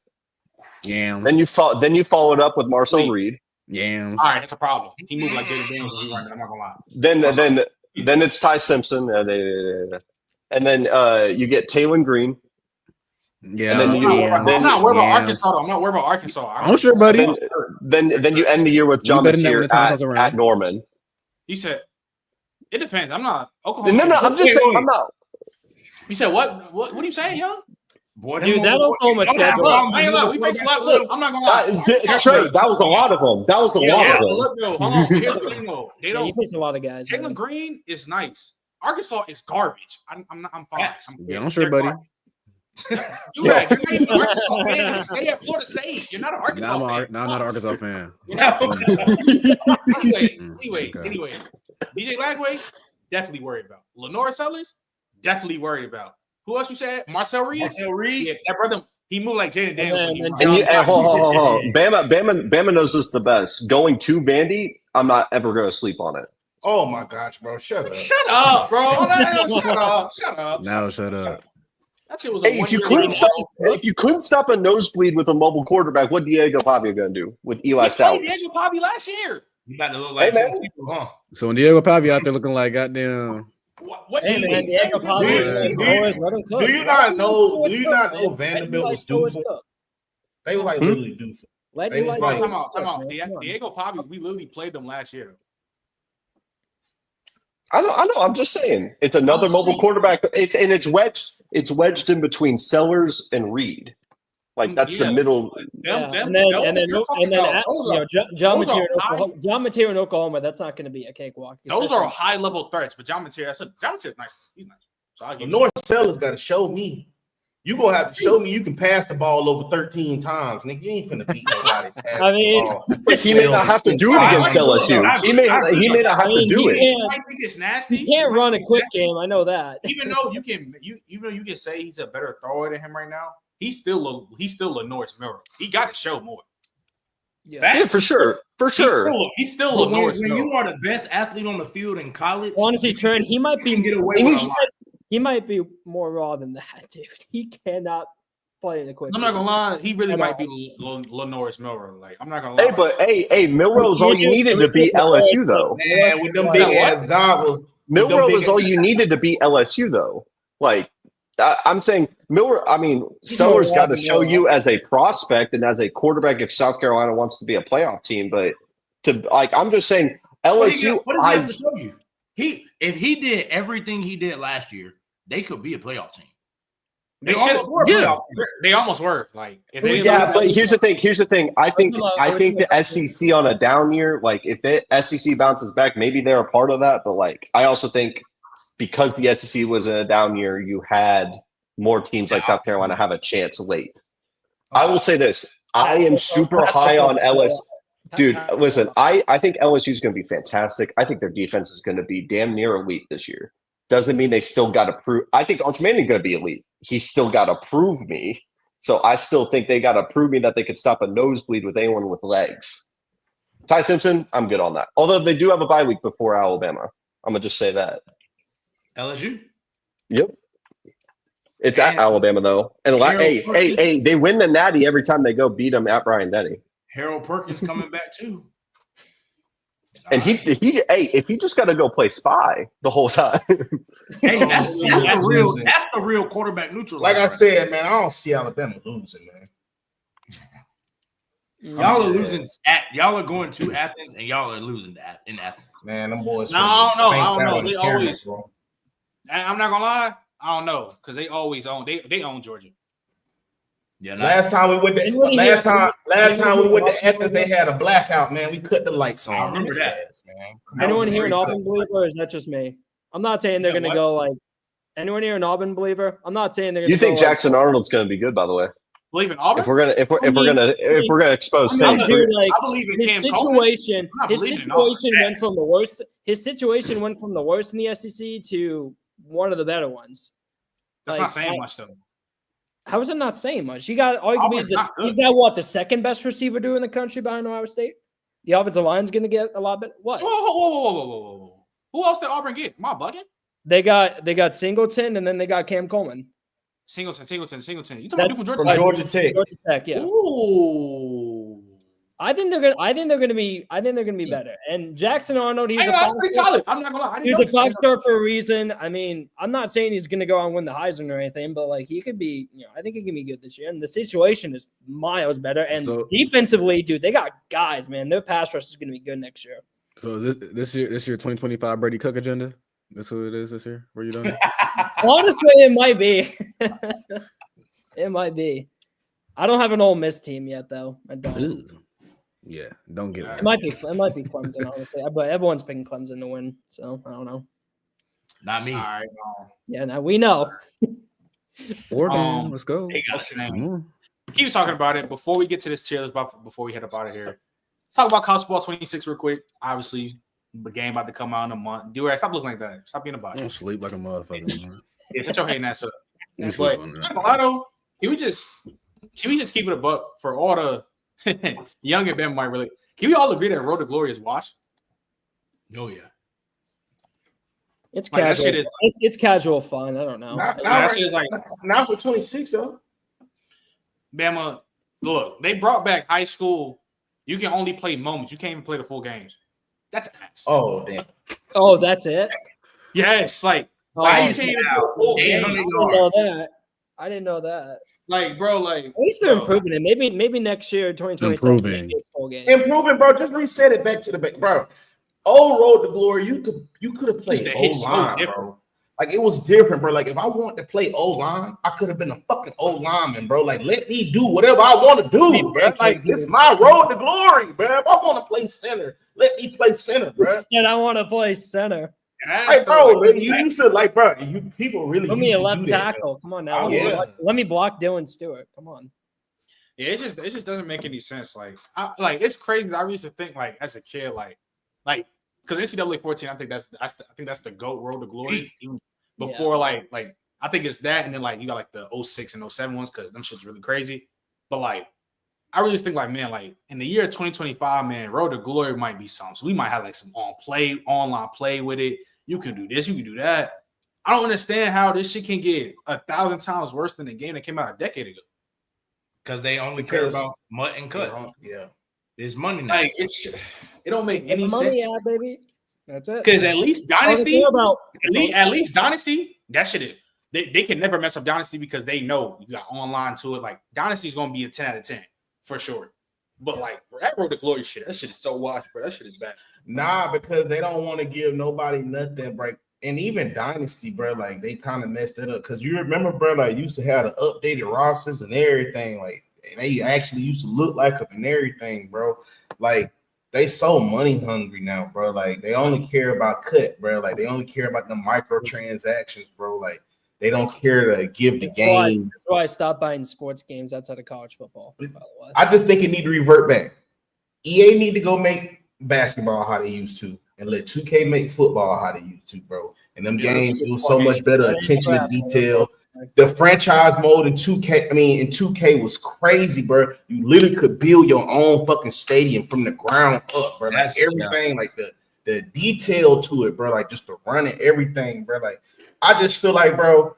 Yams. Then you followed up with Marcel Reed. Yams. All right, that's a problem. He moved like Jaden Daniels when he running. I'm not gonna lie. Then it's Ty Simpson, and then you get Taylon Green. Yeah. And then I'm not worried about Arkansas. I'm not worried about Arkansas. I'm sure, buddy. Then you end the year with John Mateer at Norman. He said, "It depends. I'm not Oklahoma." No. I'm just saying. I'm not. He said, "What? What are you saying, young?" Boy, dude, that Oklahoma schedule. We faced a lot. Look, I'm not gonna lie. Trey, that was a lot of them. Look, hold on. Here's the thing, though. You faced a lot of guys. Taylon Green is nice. Arkansas is garbage. I'm fine. I'm sure, buddy. You're right. You're not even Arkansas fan. Stay at Florida State. You're not an Arkansas fan. No, I'm not an Arkansas fan. Anyways. DJ Lagway, definitely worried about. Lenore Sellers, definitely worried about. Who else you said? Marcel Reed? Yeah, that brother, he moved like Jaden Daniels. Hold. Bama knows this the best. Going to Vandy, I'm not ever going to sleep on it. Oh my gosh, bro! Shut up! Shut up, bro! Shut up! Now shut up. That shit was. Hey, if you couldn't stop a nosebleed with a mobile quarterback, what Diego Pavia going to do with Eli Stout? Diego Pavia last year. You got to look like two people, huh? So when Diego Pavia out there looking like goddamn. What hey, man, Diego Pavia do you not know Vanderbilt was due for? They were like literally due for. Time out. Diego Pavia, we literally played them last year. I know. I'm just saying, it's another mobile quarterback. It's wedged in between Sellers and Reed. Like that's the middle. John Material in Oklahoma, that's not going to be a cakewalk. Those are high level threats, but John Material, John Material's nice. He's nice. So North Sellers got to show me. You gonna have to show me you can pass the ball over 13 times, nigga. You ain't finna beat nobody. I mean, he may not have to do it against LSU. He may not have to do it. I think it's nasty. You can't run a quick game. I know that. Even though you can say he's a better thrower than him right now, he's still a Norris Miller. He got to show more. Yeah, for sure. He's still a Norris Miller. When you are the best athlete on the field in college, honestly, Trent, he might be get away with a lot. He might be more raw than that, dude. He cannot play in a quick. I'm not gonna lie. He really might be Norris Miller. Like I'm not gonna lie. Hey, but Milroe's all you needed to beat LSU though. Man, with them big ass goggles. Milroe was all you needed to beat LSU though. Like I'm saying, Sellers got to show you as a prospect and as a quarterback if South Carolina wants to be a playoff team. But I'm just saying LSU. What does he have to show you? If he did everything he did last year, they could be a playoff team. They almost were. Yeah. They almost were. Like, if they but here's the thing. I think the SEC on a down year, like if the SEC bounces back, maybe they're a part of that. But like, I also think because the SEC was in a down year, you had more teams like South Carolina have a chance late. I will say this: I am super high on LSU. Dude, listen, I think LSU is going to be fantastic. I think their defense is going to be damn near elite this year. Doesn't mean they still got to prove. I think Arch Manning's going to be elite. He's still got to prove me. So I still think they got to prove me that they could stop a nosebleed with anyone with legs. Ty Simpson, I'm good on that. Although they do have a bye week before Alabama. I'm going to just say that. LSU? Yep. It's at Alabama, though. And they win the Natty every time they go beat them at Bryant-Denny. Harold Perkins coming back, too. And if he just got to go play spy the whole time. Hey, that's the real quarterback neutral. Like I said, man, I don't see Alabama losing, man. Y'all are losing y'all are going to Athens and y'all are losing in Athens. Man, them boys. I don't know. They always. I'm not gonna lie. I don't know because they always own. They own Georgia. Yeah. Last time we went to Athens, they had a blackout. Man, we cut the lights on. I remember that. Man. Anyone here an Auburn believer, or is that just me? I'm not saying they're going to go like. Anyone here an Auburn believer? I'm not saying they're going to. You think Jackson Arnold's going to be good? By the way, believe in Auburn. If we're gonna expose things, I believe in his Cam situation. Coleman. His situation went from the worst. His situation went from the worst in the SEC to one of the better ones. That's not saying much though. How is it not saying much? He got arguably he's got what, the second best receiver do in the country behind Ohio State? The offensive line's going to get a lot better. What? Whoa. Who else did Auburn get? Am I bugging? They got Singleton and then they got Cam Coleman. Singleton. You talking about from Georgia Tech? Georgia Tech, yeah. Ooh. I think they're gonna be better. And Jackson Arnold, he's pretty solid. I'm not gonna lie. He's a 5-star for a reason. I mean, I'm not saying he's gonna go out and win the Heisman or anything, but like he could be, I think he can be good this year. And the situation is miles better. And defensively, dude, they got guys, man. Their pass rush is gonna be good next year. So this year 2025 Brady Cook agenda. That's who it is this year. Where you done? Honestly, it might be. It might be. I don't have an Ole Miss team yet, though. I don't. Ooh. Yeah, don't get it. Might be Clemson, honestly. But everyone's picking Clemson to win, so I don't know. Not me. All right. Yeah, now we know. Oregon, let's go. Keep talking about it before we get to this tier. Before we head up out of here, let's talk about college football 26 real quick. Obviously, the game about to come out in a month. Stop looking like that. Stop being about it. Don't sleep like a motherfucker. Yeah, shut your hating ass up. But can we just keep it a buck for all the young and Ben might really. Can we all agree that Road to Glory is watched? Oh yeah, it's casual. It's casual fun. I don't know. Not for 26 though. Bama, look, they brought back high school. You can only play moments. You can't even play the full games. That's ass. Oh damn. Oh, that's it. Yes, like. I didn't know that. I didn't know that. Like, bro, like at least they're improving it. Maybe next year, 2027, it's full game. Improving, bro. Just reset it back to the back, bro. Old Road to Glory, you could have played O line, bro. Like, it was different, bro. Like, if I wanted to play O-line, I could have been a fucking O-lineman, bro. Like, let me do whatever I want to do, bro. Like, it's my road to glory, bro. If I want to play center, let me play center, bro. And I want to play center. Hey, bro, you used to, like, bro, people really Put me used a to left do that, tackle. Come on Oh, now. yeah. Let me block Dylan Stewart. Come on. Yeah, it just doesn't make any sense. Like, it's crazy. I used to think, like, as a kid, like because NCAA 14, I think that's the GOAT road to glory. Even before, like I think it's that, and then like you got like the 06 and 07 ones because them shit's really crazy. But like, I really just think like, man, like in the year 2025, man, road to glory might be something. So we might have like some online play with it. You can do this, you can do that. I don't understand how this shit can get 1,000 times worse than the game that came out a decade ago. Because they only care about mutt and cut. Yeah. There's money now. Like, it don't make any money sense. out, baby. That's it. Because at least Dynasty, about at least Dynasty, that shit is. They can never mess up Dynasty because they know you got online to it. Like, Dynasty's going to be a 10 out of 10 for sure. But like, that road to glory shit, that shit is so washed, bro. That shit is bad. Nah, because they don't want to give nobody nothing, bro. And even Dynasty, bro, like they kind of messed it up. Because you remember, bro, like used to have the updated rosters and everything. Like, and they actually used to look like them and everything, bro. Like, they so money hungry now, bro. Like, they only care about cut, bro. Like, they only care about the microtransactions, bro. Like, they don't care to give the game. That's why I stopped buying sports games outside of college football, by the way. I just think it need to revert back. EA need to go make basketball how they used to and let 2K make football how they used to, bro. And them games do so much better attention to detail. The franchise mode in 2K was crazy, bro. You literally could build your own fucking stadium from the ground up, bro. Like everything, like the detail to it, bro. Like just the running, everything, bro. Like I just feel like, bro,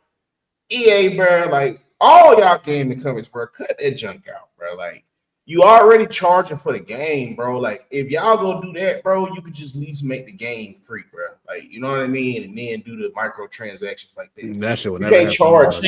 EA, bro, like all y'all gaming companies, bro, cut that junk out, bro. Like you already charging for the game, bro. Like if y'all go do that, bro, you could just at least make the game free, bro. Like you know what I mean, and then do the microtransactions like that. That shit would you never can't charge.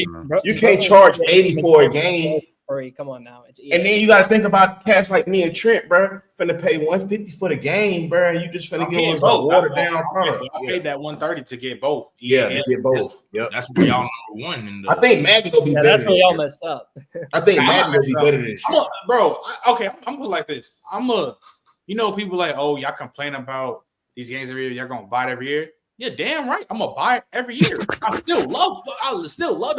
You can't charge 80 for a game. Free. Come on now, it's EA. And then you got to think about cats like me and Trent, bro. Finna pay $150 for the game, bro. And you just finna give us a watered down product. I paid that $130 to get both. Yeah, to get both. Yep. That's where y'all number one. In the, I think Madden gonna be better. That's where y'all messed up. I think Madden gonna be better than shit. Bro, I'm gonna put it like this. People like, oh, y'all complain about these games every year. Y'all gonna buy it every year. Yeah, damn right. I'm gonna buy it every year. I still love to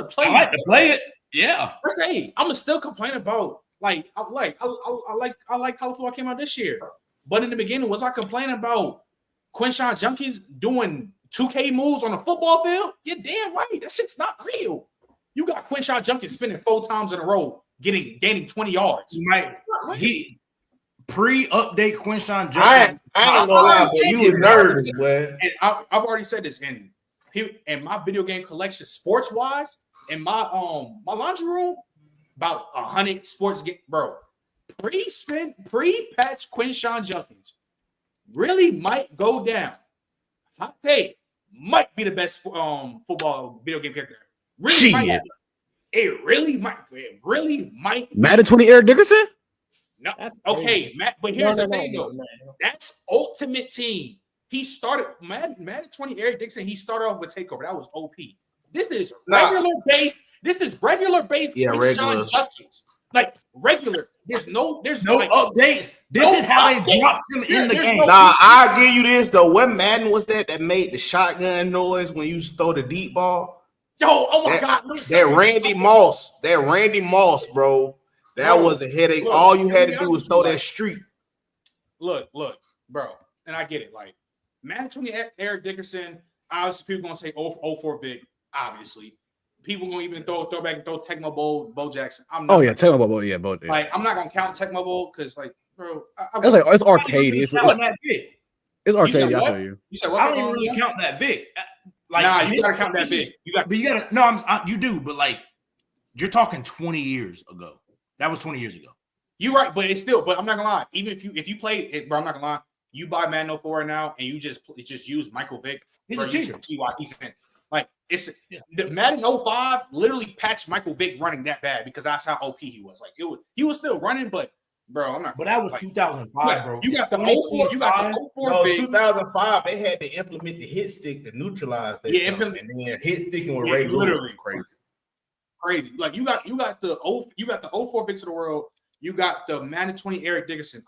play. I like to play it. Yeah. Let's say I'm gonna still complain about I like college football came out this year. But in the beginning, was I complaining about Quinshawn Junkies doing 2K moves on the football field? You're damn right. That shit's not real. You got Quinshawn Junkies spinning 4 times in a row, gaining 20 yards. He pre-update Quinshawn Junkies. I ain't gonna lie, but you was nervous, boy. And I've already said this in my video game collection, sports wise, in my laundry room, about 100 sports game, bro. Pre-patch Quinshawn Junkins really might go down. Hot take, might be the best football video game character. Really might. It really might. It really might. Madden 20 Eric Dickerson? No, okay, Matt. But here's the thing, though. That's Ultimate Team. He started Madden 20 Eric Dixon. He started off with Takeover. That was OP. This is regular base. This is regular base. Yeah, regular. Junkins. Like regular. There's no updates. This is how they dropped him in the game. I'll give you this though. What Madden was that made the shotgun noise when you throw the deep ball? Yo, oh my God. That Randy Moss, bro. That was a headache. All you had to do was throw that streak. Look, bro. And I get it. Like Madden 20 Eric Dickerson, obviously people gonna say 04 Vic, obviously. People gonna even throw back and throw Tecmo Bowl, Bo Jackson. Tecmo Bowl, yeah, both. Yeah. Like I'm not gonna count Tecmo Bowl because, like, bro, it's arcade. It's arcade. I tell you. You said what? I don't even really count that Vic. You gotta count that Vic. You do, but like you're talking 20 years ago. That was 20 years ago. You're right, but it's still. But I'm not gonna lie. Even if you play it, bro, I'm not gonna lie. You buy Madden 04 now, and you just use Michael Vick. He's a cheater. Like the Madden 05 literally patched Michael Vick running that bad because that's how OP he was. Like he was still running, but Bro, I'm not. But that was 2005, bro. You got the 04. You got the 04. No, big. 2005. They had to implement the hit stick to neutralize that. Yeah, jump. And then hit sticking with Yeah, Ray Lewis literally. was crazy. Crazy. Like you got the 04 Vicks of the world. You got the Madden 20 Eric Dickerson.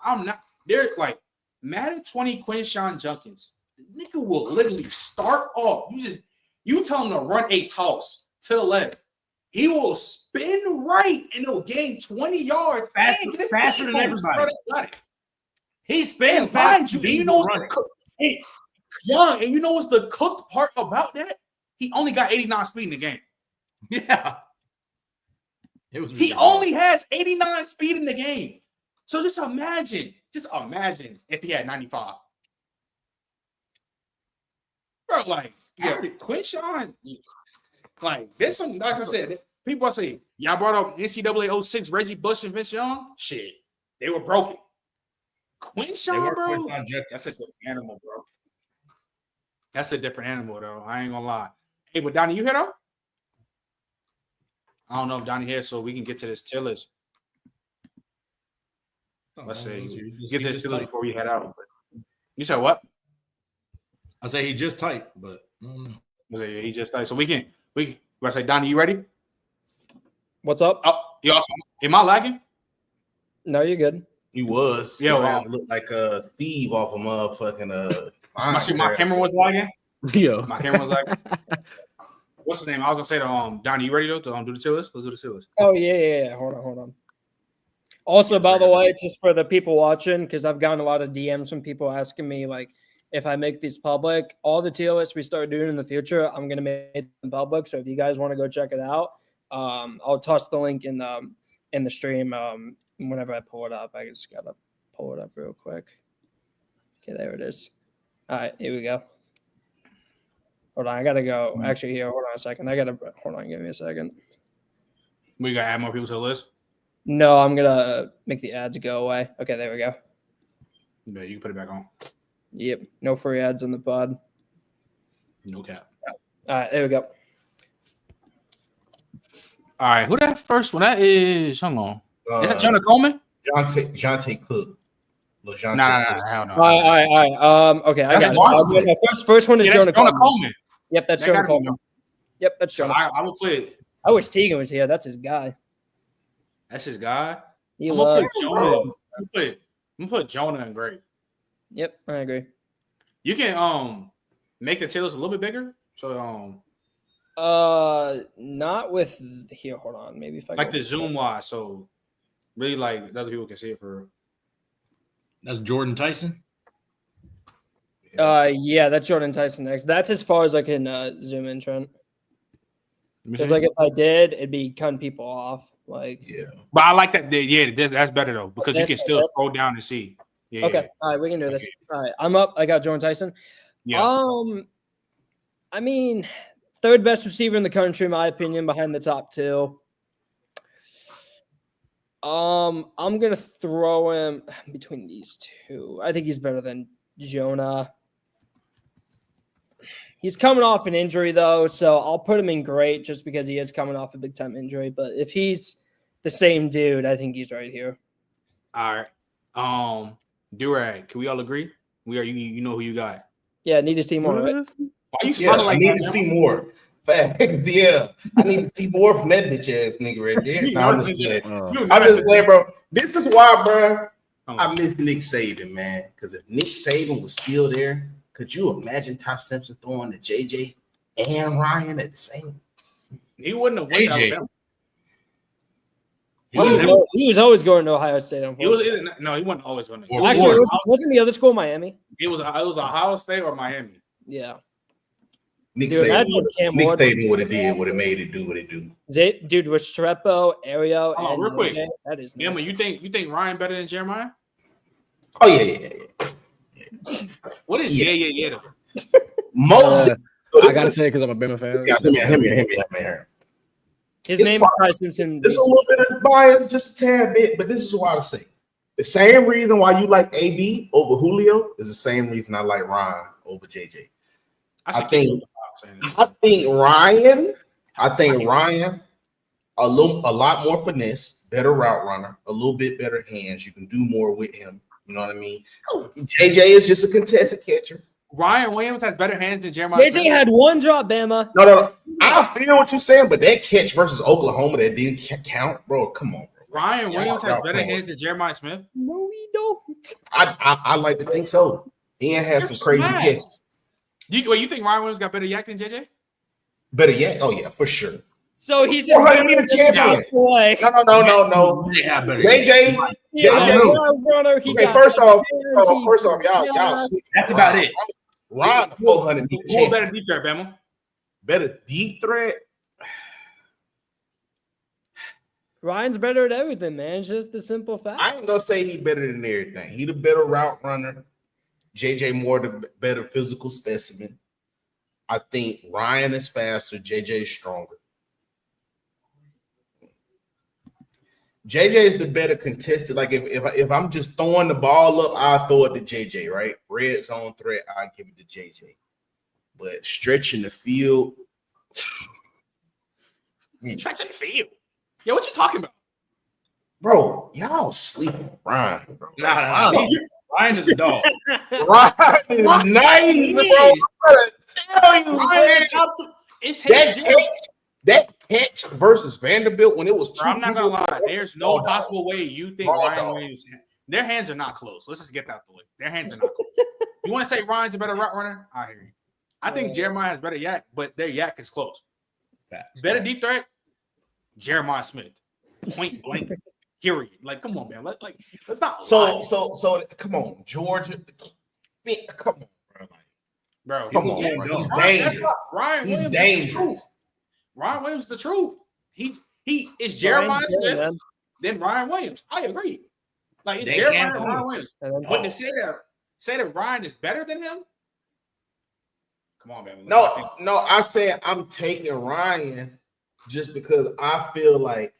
They're like Madden 20 Quinshawn Junkins. The nigga will literally start off. You tell him to run a toss to the left. He will spin right and he'll gain 20 yards faster than everybody. He's spinning fast. And you know what's the cooked part about that? He only got 89 speed in the game. Yeah. He only has 89 speed in the game. So just imagine if he had 95. Bro, like, Quinshawn, like, there's some, like I said, people say, y'all brought up NCAA 06, Reggie Bush and Vince Young. Shit, they were broken. Quinshawn, bro, that's a different animal, bro. That's a different animal, though. I ain't gonna lie. Hey, but Donnie, you here, though? I don't know if Donnie here, so we can get to this tier list. Let's say get to this tier list before we head out. You said what? I say he just tight, but I don't know. He just tight. So we can. I say, Donnie, you ready? What's up? Oh, you also, am I lagging? No, you're good. He was. Yeah, well, looked like a thief off of motherfucking my camera was lagging. Yo, my camera was lagging. What's his name? I was gonna say to Donnie, you ready though to do the tier list? Let's do the tier list. Oh yeah. Hold on. Also, by the way, just for the people watching, because I've gotten a lot of DMs from people asking me like if I make these public, all the tier lists we start doing in the future, I'm gonna make them public. So if you guys want to go check it out, I'll toss the link in the stream whenever I pull it up. I just gotta pull it up real quick. Okay, there it is. All right, here we go. Hold on, I gotta go. Actually, here, hold on a second. Hold on, give me a second. We gotta add more people to the list. No, I'm gonna make the ads go away. Okay, there we go. Yeah, you can put it back on. Yep, no free ads on the pod. No cap. All right, there we go. All right, who that first one? That is, hold on. Is that Jonah Coleman? Jonte Cook. No, hell no. All right. Okay, I got it. My first one is Jonah Coleman. Yep, that's Jonah Coleman. Yep, that's Jonah. So I will put. I wish Tegan was here. That's his guy. That's his guy. I'm gonna put Jonah. I'm gonna put Jonah in great. Yep, I agree. You can make the tails a little bit bigger. So not with here. Hold on, maybe if I like the zoom wise, so really like other people can see it for. That's Jordan Tyson. Yeah, that's Jordan Tyson next. That's as far as I can zoom in, Trent. Because like if I did, it'd be cutting people off. Like but I like that. Yeah, that's better though because you can still scroll down and see. Yeah. Okay. All right, we can do this. All right, I'm up. I got Jordan Tyson. Yeah. I mean, third best receiver in the country, in my opinion, behind the top two. I'm gonna throw him between these two. I think he's better than Jonah. He's coming off an injury though, so I'll put him in great just because he is coming off a big time injury. But if he's the same dude, I think he's right here. All right. Durag, can we all agree? You know who you got? Yeah, need to see more. Right? Why you smiling like I need that? to see more. Fact. Yeah, I need to see more from that bitch ass nigga right there. No, I'm just saying, bro. This is why, bro. I miss Nick Saban, man. Because if Nick Saban was still there, could you imagine Ty Simpson throwing to JJ and Ryan at the same? He wouldn't have went to Alabama. He was always going to Ohio State. He wasn't always going to. Actually, wasn't the other school Miami? It was Ohio State or Miami. Yeah. Nick Saban would have did, would have made it do what it do. Dude, with Strepo, Ario, and real quick. That is nice. You think Ryan better than Jeremiah? Oh yeah. What is yeah though? Most I gotta say because I'm a Bama fan. Yeah, hear me. His name is Ty Simpson. It's a little bit of bias, just a tad bit, but this is what I say. The same reason why you like AB over Julio is the same reason I like Ryan over JJ. I think Ryan a lot more finesse, better route runner, a little bit better hands. You can do more with him. You know what I mean? JJ is just a contested catcher. Ryan Williams has better hands than Jeremiah JJ Smith. had one drop, Bama. No. I feel what you're saying, but that catch versus Oklahoma that didn't count, bro. Come on, bro. Ryan Williams has better hands than Jeremiah Smith. No, we don't. I like to think so. Ian has some crazy catches. You think Ryan Williams got better yak than JJ? Better yet? Oh yeah, for sure. So he's just 400 meter champion. No. They have better. JJ. Runner, Okay, first off, y'all. That's about it. Ryan, 400 meter Who champion. better deep threat, Bama? Better deep threat. Ryan's better at everything, man. It's just the simple fact. I ain't gonna say he better than everything. He the better route runner. JJ more the better physical specimen. I think Ryan is faster. JJ is stronger. JJ is the better contested. Like if I'm just throwing the ball up, I'll throw it to JJ, right? Red zone threat, I'll give it to JJ. But stretching the field. Stretching the field. Yo, what you talking about? Bro, y'all sleep on Ryan, bro. Nah. Ryan's just a dog. Ryan is nice, bro. I'm gonna tell you, man. It's that catch versus Vanderbilt when it was two. Bro, I'm not gonna lie. There's no possible way you think Ryan Williams. Their hands are not close. Let's just get that out the way. Their hands are not close. You want to say Ryan's a better route runner? I hear you. I think Jeremiah has better yak, but their yak is close. Better deep threat, Jeremiah Smith. Point blank. Period. Like, come on, man. Let's not. So come on, Georgia. Come on, bro. Bro, come on, bro. He's dangerous. He's dangerous. Ryan Williams is the truth. He is Jeremiah Smith, then Ryan Williams. I agree. Like it's Jeremiah and Ryan Williams. But to say that Ryan is better than him. Come on, man. No. I said I'm taking Ryan just because I feel like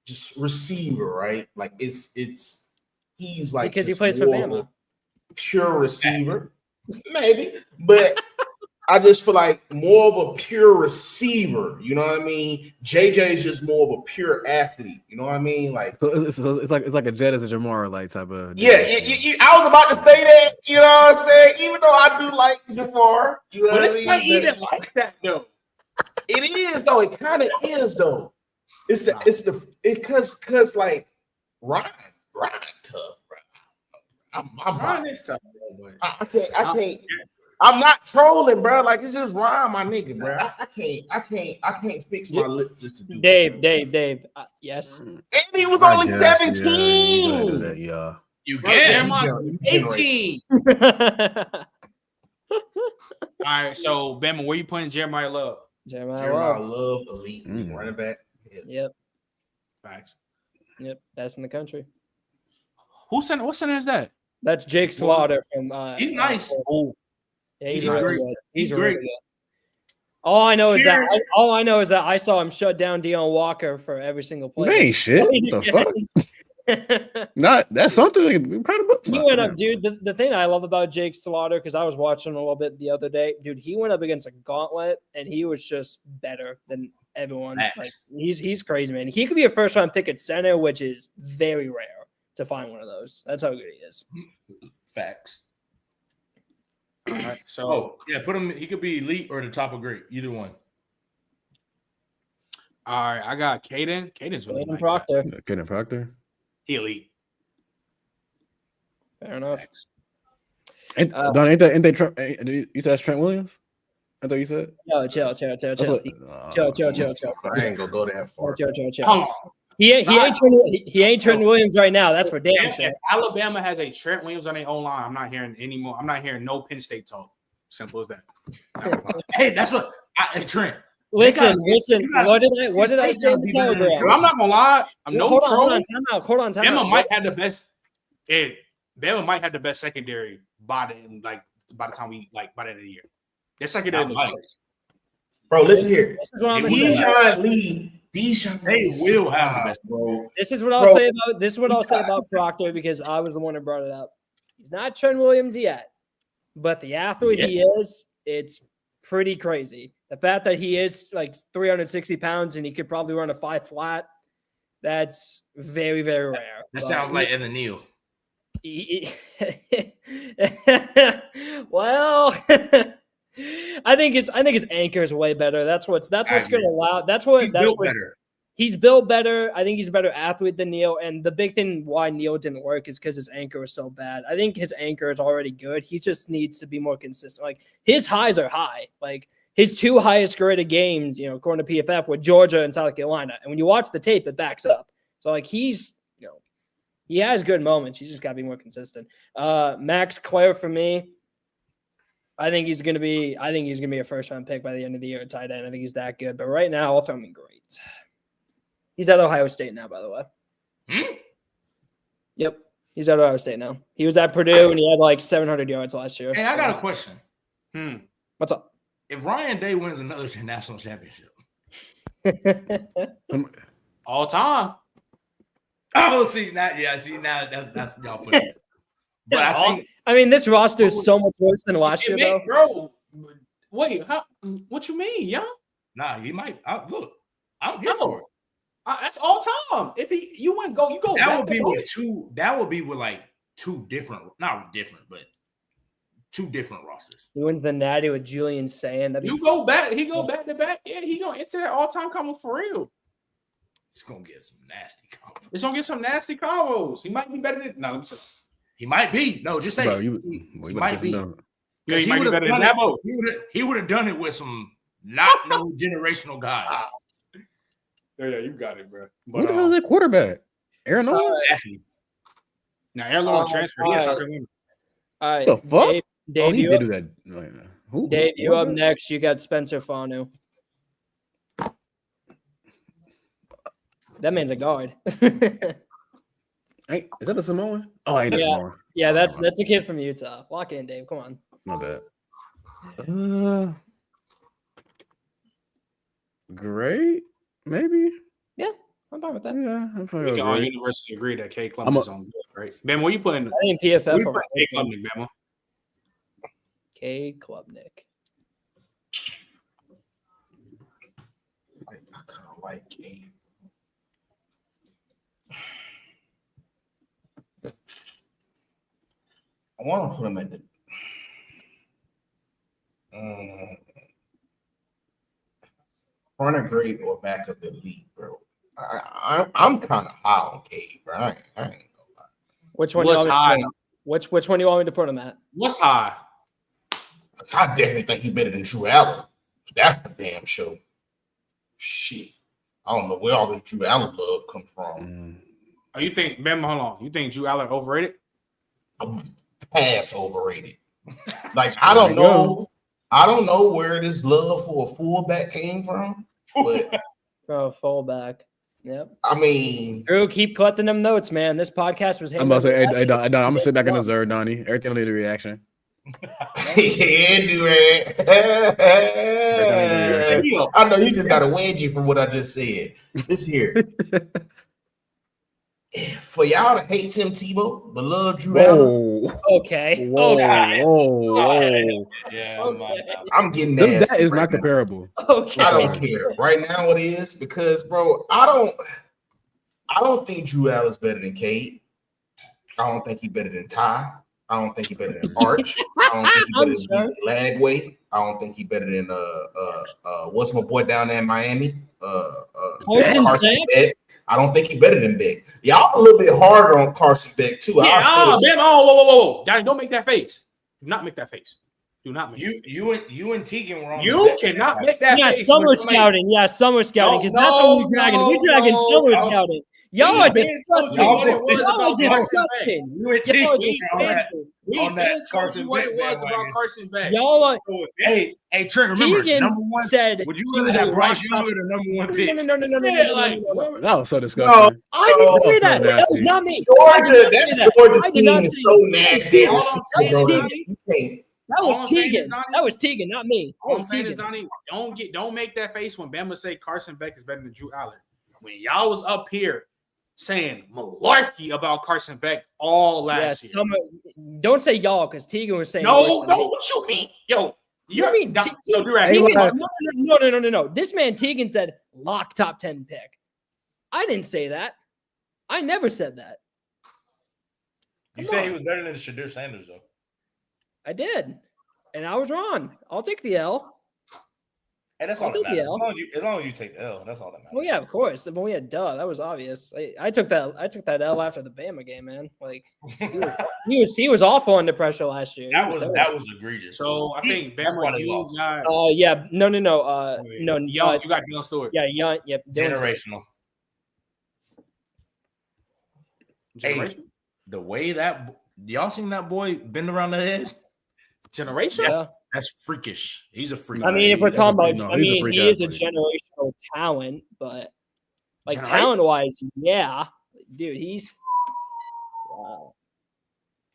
just receiver, right? Like he's like because he plays for Bama. Pure receiver, maybe, but I just feel like more of a pure receiver. You know what I mean? JJ is just more of a pure athlete. You know what I mean? Like so it's like a Jet as a Jamar like type of. Yeah. I was about to say that. You know what I'm saying? Even though I do like Jamar, you know but what I it's mean? not even like that though. It is though. It kind of is though. Because like Ryan tough, bro. I'm Ryan is tough. I can't. I'm not trolling, bro. Like it's just Ryan, my nigga, bro. I can't fix my lips just to do. Dave. Yes. And he was only 17. Yeah. You guess. 18. All right, so Bama, where you putting Jeremiah Love? Jeremiah Love, elite running back. Yep. Facts. Yep. Best in the country. What center is that? That's Jake Slaughter from. He's nice. Yeah, He's really great. good. He's really great. good. All I know is that I saw him shut down Deion Walker for every single play. That ain't shit. What the fuck? That's something incredible. He went up, dude. The thing I love about Jake Slaughter, because I was watching him a little bit the other day, dude. He went up against a gauntlet, and he was just better than everyone. Like, he's crazy, man. He could be a first-round pick at center, which is very rare to find one of those. That's how good he is. Facts. All right, so put him. He could be elite or the top of great. Either one. All right, I got Caden. Caden's really Caden Proctor. Caden Proctor. He elite. Fair enough. Ain't they? You said that's Trent Williams? I thought you said. No, chill. Chill. I ain't gonna go that far. Chill. He ain't Trent Williams right now. That's for damn sure. Alabama has a Trent Williams on their own line. I'm not hearing anymore. I'm not hearing no Penn State talk. Simple as that. Hey, that's what Trent. Listen. What did I say in the Telegram? I'm not gonna lie. Hold on. Time out. Bama might have the best. Bama might have the best secondary by the end of the year. Their secondary looks bro. Listen here. This is what I'm saying. They will have the best, bro. This is what I'll say about Proctor, because I was the one who brought it up. He's not Trent Williams yet, but the athlete he is, it's pretty crazy. The fact that he is like 360 pounds and he could probably run a 5 flat, That's very, very rare. That sounds like Evan Neal. Well, I think his anchor is way better. That's what's going to allow. He's built better. I think he's a better athlete than Neal. And the big thing why Neal didn't work is because his anchor was so bad. I think his anchor is already good. He just needs to be more consistent. Like his highs are high. Like his 2 highest graded games, according to PFF, were Georgia and South Carolina. And when you watch the tape, it backs up. So like he has good moments. He's just got to be more consistent. Max Clare for me. I think he's gonna be a first round pick by the end of the year at tight end. I think he's that good. But right now, I'll throw him in great. He's at Ohio State now, by the way. Yep. He's at Ohio State now. He was at Purdue and he had like 700 yards last year. Hey, I got a question. What's up? If Ryan Day wins another national championship, all time. Oh, see now that's y'all put it. But I mean, this roster is so much worse than last year, though. Bro, wait, what you mean, yeah? Nah, he might. Look, I'm here for it. That's all time. If you go. That would be with two. That would be with like two different, not different, but two different rosters. He wins the Natty with Julian saying that you go back. He go back to back. Yeah, he gonna enter that all time combo for real. It's gonna get some nasty combos. It's gonna get some nasty combos. He might be better than he might be. No, just say he might be. Yeah, he might be better than Dabo. He would have done it with some not no generational guys. Yeah, you got it, bro. But, who the hell is that quarterback? Aaron Nolan? Now Aaron Nolan transferred. Yes, I can remember. All right. The fuck? Dave, he did do that. Who? Dave, you up next. You got Spencer Fanu. That man's a guard. Hey, is that the Samoan? Oh, ain't that Samoan? Yeah, that's the kid from Utah. Walk in, Dave. Come on. My bad. Great, maybe. Yeah, I'm fine with that. Yeah, I'm fine. We with can all great. universally agree that K Klubnik is on good, right? Ben, what you putting? I think PFF. What you putting K Klubnik, Bama? K Klubnik. I kind of like K. I want to put him at the front of grade or back of the league, bro. I'm kind of high on K, bro. I ain't gonna lie. Which one? What's high? Which one do you want me to put him at? What's high? I definitely think he's better than Drew Allen. That's the damn show. Shit. I don't know where all this Drew Allen love come from. Oh, you think, Ben, hold on. You think Drew Allen overrated? Pass overrated. Like, I don't know. I don't know where this love for a fullback came from. But fullback. Yep. I mean, Drew, keep collecting them notes, man. This podcast was. I'm about to say, hey, Don, I'm gonna sit back and observe, Donnie. Everything will need a reaction. Yeah, do it. I know you just got a wedgie from what I just said. This here. For y'all to hate Tim Tebow, but love Drew Allen. Okay. Whoa. Yeah. Okay. I'm getting that. That is not comparable. Okay. I don't care. Right now it is because, bro, I don't think Drew Allen's better than Cade. I don't think he's better than Ty. I don't think he's better than Arch. I don't think he's better than Lagway. I don't think he's better than what's my boy down there in Miami? Carson Beck. I don't think he's better than Beck. Y'all a little bit harder on Carson Beck too. Yeah, whoa. Donnie, don't make that face. Do not make that face. Do not make you and Tegan were on. You cannot make that face. Summer scouting. Yeah, summer scouting. Because that's what we're dragging. We're dragging summer scouting. Y'all are disgusting. Y'all are disgusting. You and Tegan on that Carson what Beck. It was about Carson Beck. Y'all are. Hey, Trent, remember, Tegan number one said, would you rather have Bryce Young or the number one pick? No. That was so disgusting. I didn't say that. That was not me. Georgia team is so nasty. That was Tegan. That was Tegan, not me. All I'm saying is, Donnie, don't make that face when Bama say Carson Beck is better than Drew Allen. When y'all was up here saying malarkey about Carson Beck all last year. Don't say y'all because Tegan was saying. No, what you mean? Yo, you mean no. No. This man Tegan said lock top 10 pick. I didn't say that. I never said that. You Come said he on. was better than Shadir Sanders, though. I did. And I was wrong. I'll take the L. Hey, that's I'll all that take the matters. L. As long as you take the L, that's all that matters. Well, yeah, of course. But yeah, duh. That was obvious. I took that L after the Bama game, man. Like he was awful under pressure last year. That was egregious. So I think that's why Bama, they you lost. got yeah, no. Young, you got Dylan Stewart. Yeah, Young. Yep. Generational. Generation? Hey, the way that y'all seen that boy bend around the head? Generation? Yeah. That's freakish. He's a freak. I mean, if we're talking about, he is a athlete. generational talent, but like Generation? talent-wise, yeah, dude, he's wow.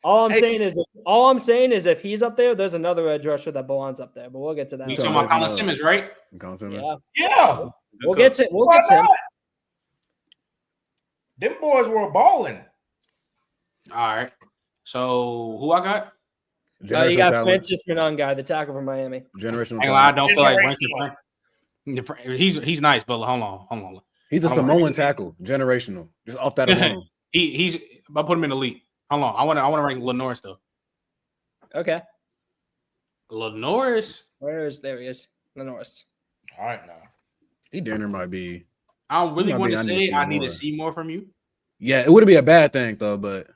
All I'm saying is if he's up there, there's another edge rusher that belongs up there, but we'll get to that. You talking about Colin Simmons, right? Colin Simmons. Yeah. Yeah. We'll get to him. Them boys were balling. All right. So who I got? You got Francis Minongai, the tackle from Miami. Generational. I don't feel like he's nice, but hold on. He's a Samoan tackle. Generational. Just off that alone. he's. I put him in elite. Hold on. I want to rank Lenoris though. Okay. Lenoris. There he is. Lenoris. All right, now. He dinner might be. I don't really want to say I need to see more from you. Yeah, it wouldn't be a bad thing though, but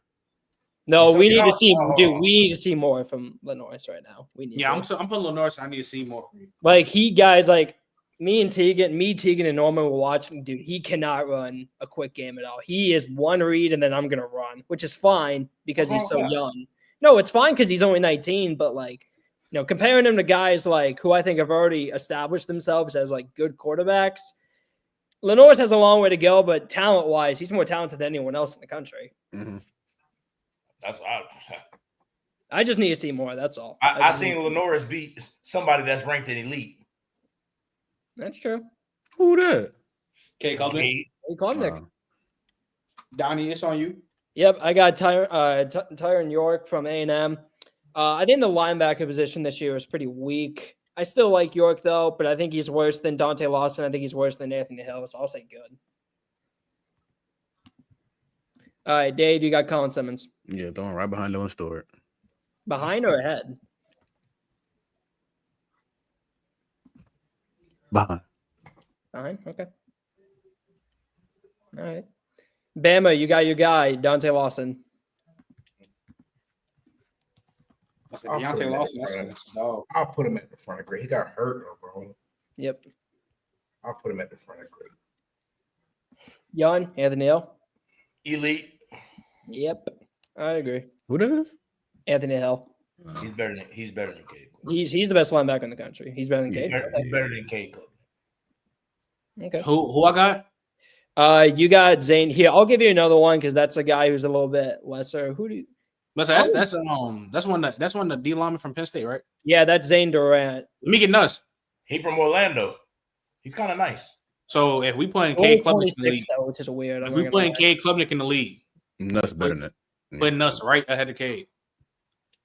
no, we need to see, dude. We need to see more from Lenoris right now. We need. I'm putting Lenoris. I need to see more from you. Like guys like me, Tegan, and Norman were watching. Dude, he cannot run a quick game at all. He is one read, and then I'm gonna run, which is fine because he's so young. No, it's fine because he's only 19. But like, comparing him to guys like who I think have already established themselves as like good quarterbacks. Lenoris has a long way to go, but talent-wise, he's more talented than anyone else in the country. Mm-hmm. That's I just need to see more. That's all. I seen Lenoris beat somebody that's ranked in elite. That's true. Who that? K. Klubnik. Donnie, it's on you. Yep, I got Tyron York from A&M. I think the linebacker position this year is pretty weak. I still like York, though, but I think he's worse than Dante Lawson. I think he's worse than Anthony Hill, so I'll say good. All right, Dave, you got Colin Simmons. Yeah, throwing right behind Dylan Stewart. Behind or ahead? Behind. Okay. All right. Bama, you got your guy, Dante Lawson. Deontay Lawson. I'll put him at the front of grade. He got hurt, bro. Yep. I'll put him at the front of grade. Jan, Anthony Hill. Elite. Yep. I agree. Who that is? Anthony Hill. He's better than Cade. He's the best linebacker in the country. He's better than Cade. He's better than Cade. Okay. Who I got? You got Zane here. I'll give you another one because that's a guy who's a little bit lesser. Who do you? That's one the D lineman from Penn State, right? Yeah, that's Zane Durant. Let me get nuts. He from Orlando. He's kind of nice. So if we playing Cade Klubnik in the league, which is weird. If we playing Cade Klubnik in the league, Nuts better than it. Putting Nuts right ahead of Cade.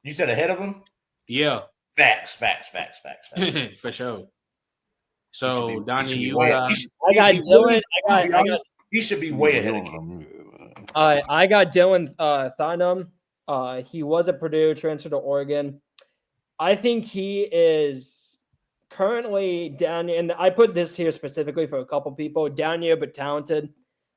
You said ahead of him? Yeah. Facts. For sure. So Donnie, I got Dylan. He should be way ahead of Cade. I got Dylan Thynum. He was at Purdue, transferred to Oregon. I think he is currently down, and I put this here specifically for a couple people, down here but talented.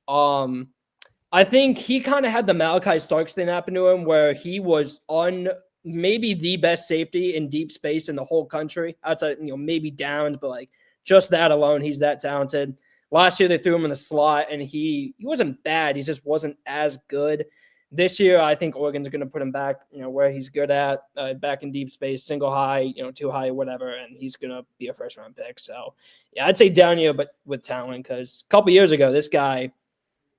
I think he kind of had the Malachi Starks thing happen to him where he was on maybe the best safety in deep space in the whole country. Outside, maybe Downs, but like just that alone, he's that talented. Last year they threw him in the slot and he wasn't bad. He just wasn't as good. This year, I think Oregon's going to put him back, where he's good at, back in deep space, single high, too high, whatever, and he's going to be a first-round pick. So, yeah, I'd say down here, but with talent, because a couple years ago, this guy,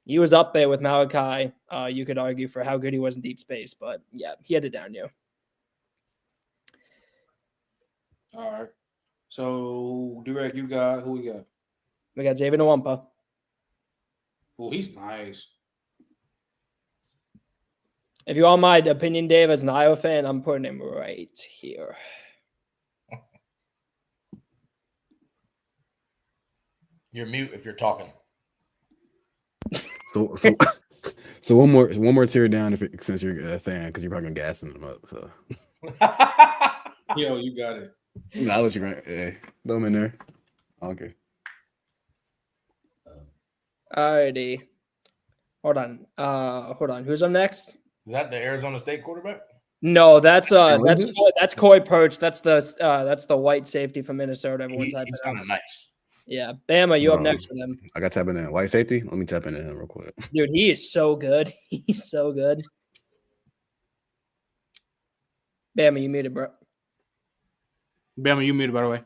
he was up there with Malachi. You could argue for how good he was in deep space, but, yeah, he had it down here. All right. So, Durek, you got who we got? We got Xavier Nwampa. Oh, he's nice. If you want my opinion, Dave, as an Iowa fan, I'm putting him right here. You're mute if you're talking. So one more tier down since you're a fan because you're probably gonna gassing them up. So Yo, you got it. I'll let you go. Hey, throw them in there. Okay. Alrighty. Hold on. Who's up next? Is that the Arizona State quarterback? No, that's Coy Perch. That's the white safety from Minnesota. Everyone's He's kind of nice. Yeah, Bama, you up next with him. I got tapping in white safety. Let me tap into him real quick. Dude, he is so good. He's so good. Bama, you muted, bro. Bama, you muted, by the way.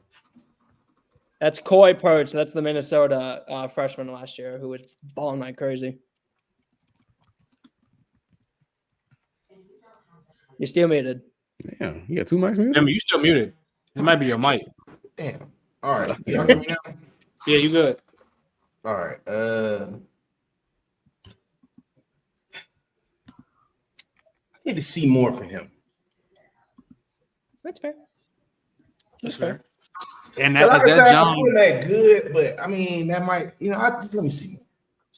That's Coy Perch. That's the Minnesota freshman last year who was balling like crazy. You're still muted. Yeah, you got 2 mics muted? Bama, you still muted. It might be your mic. Damn. All right. Y'all hear me now? Yeah, you good. All right. I need to see more from him. That's fair. That's fair. And that like is I that said, John. I'm that good, but I mean that might, let me see.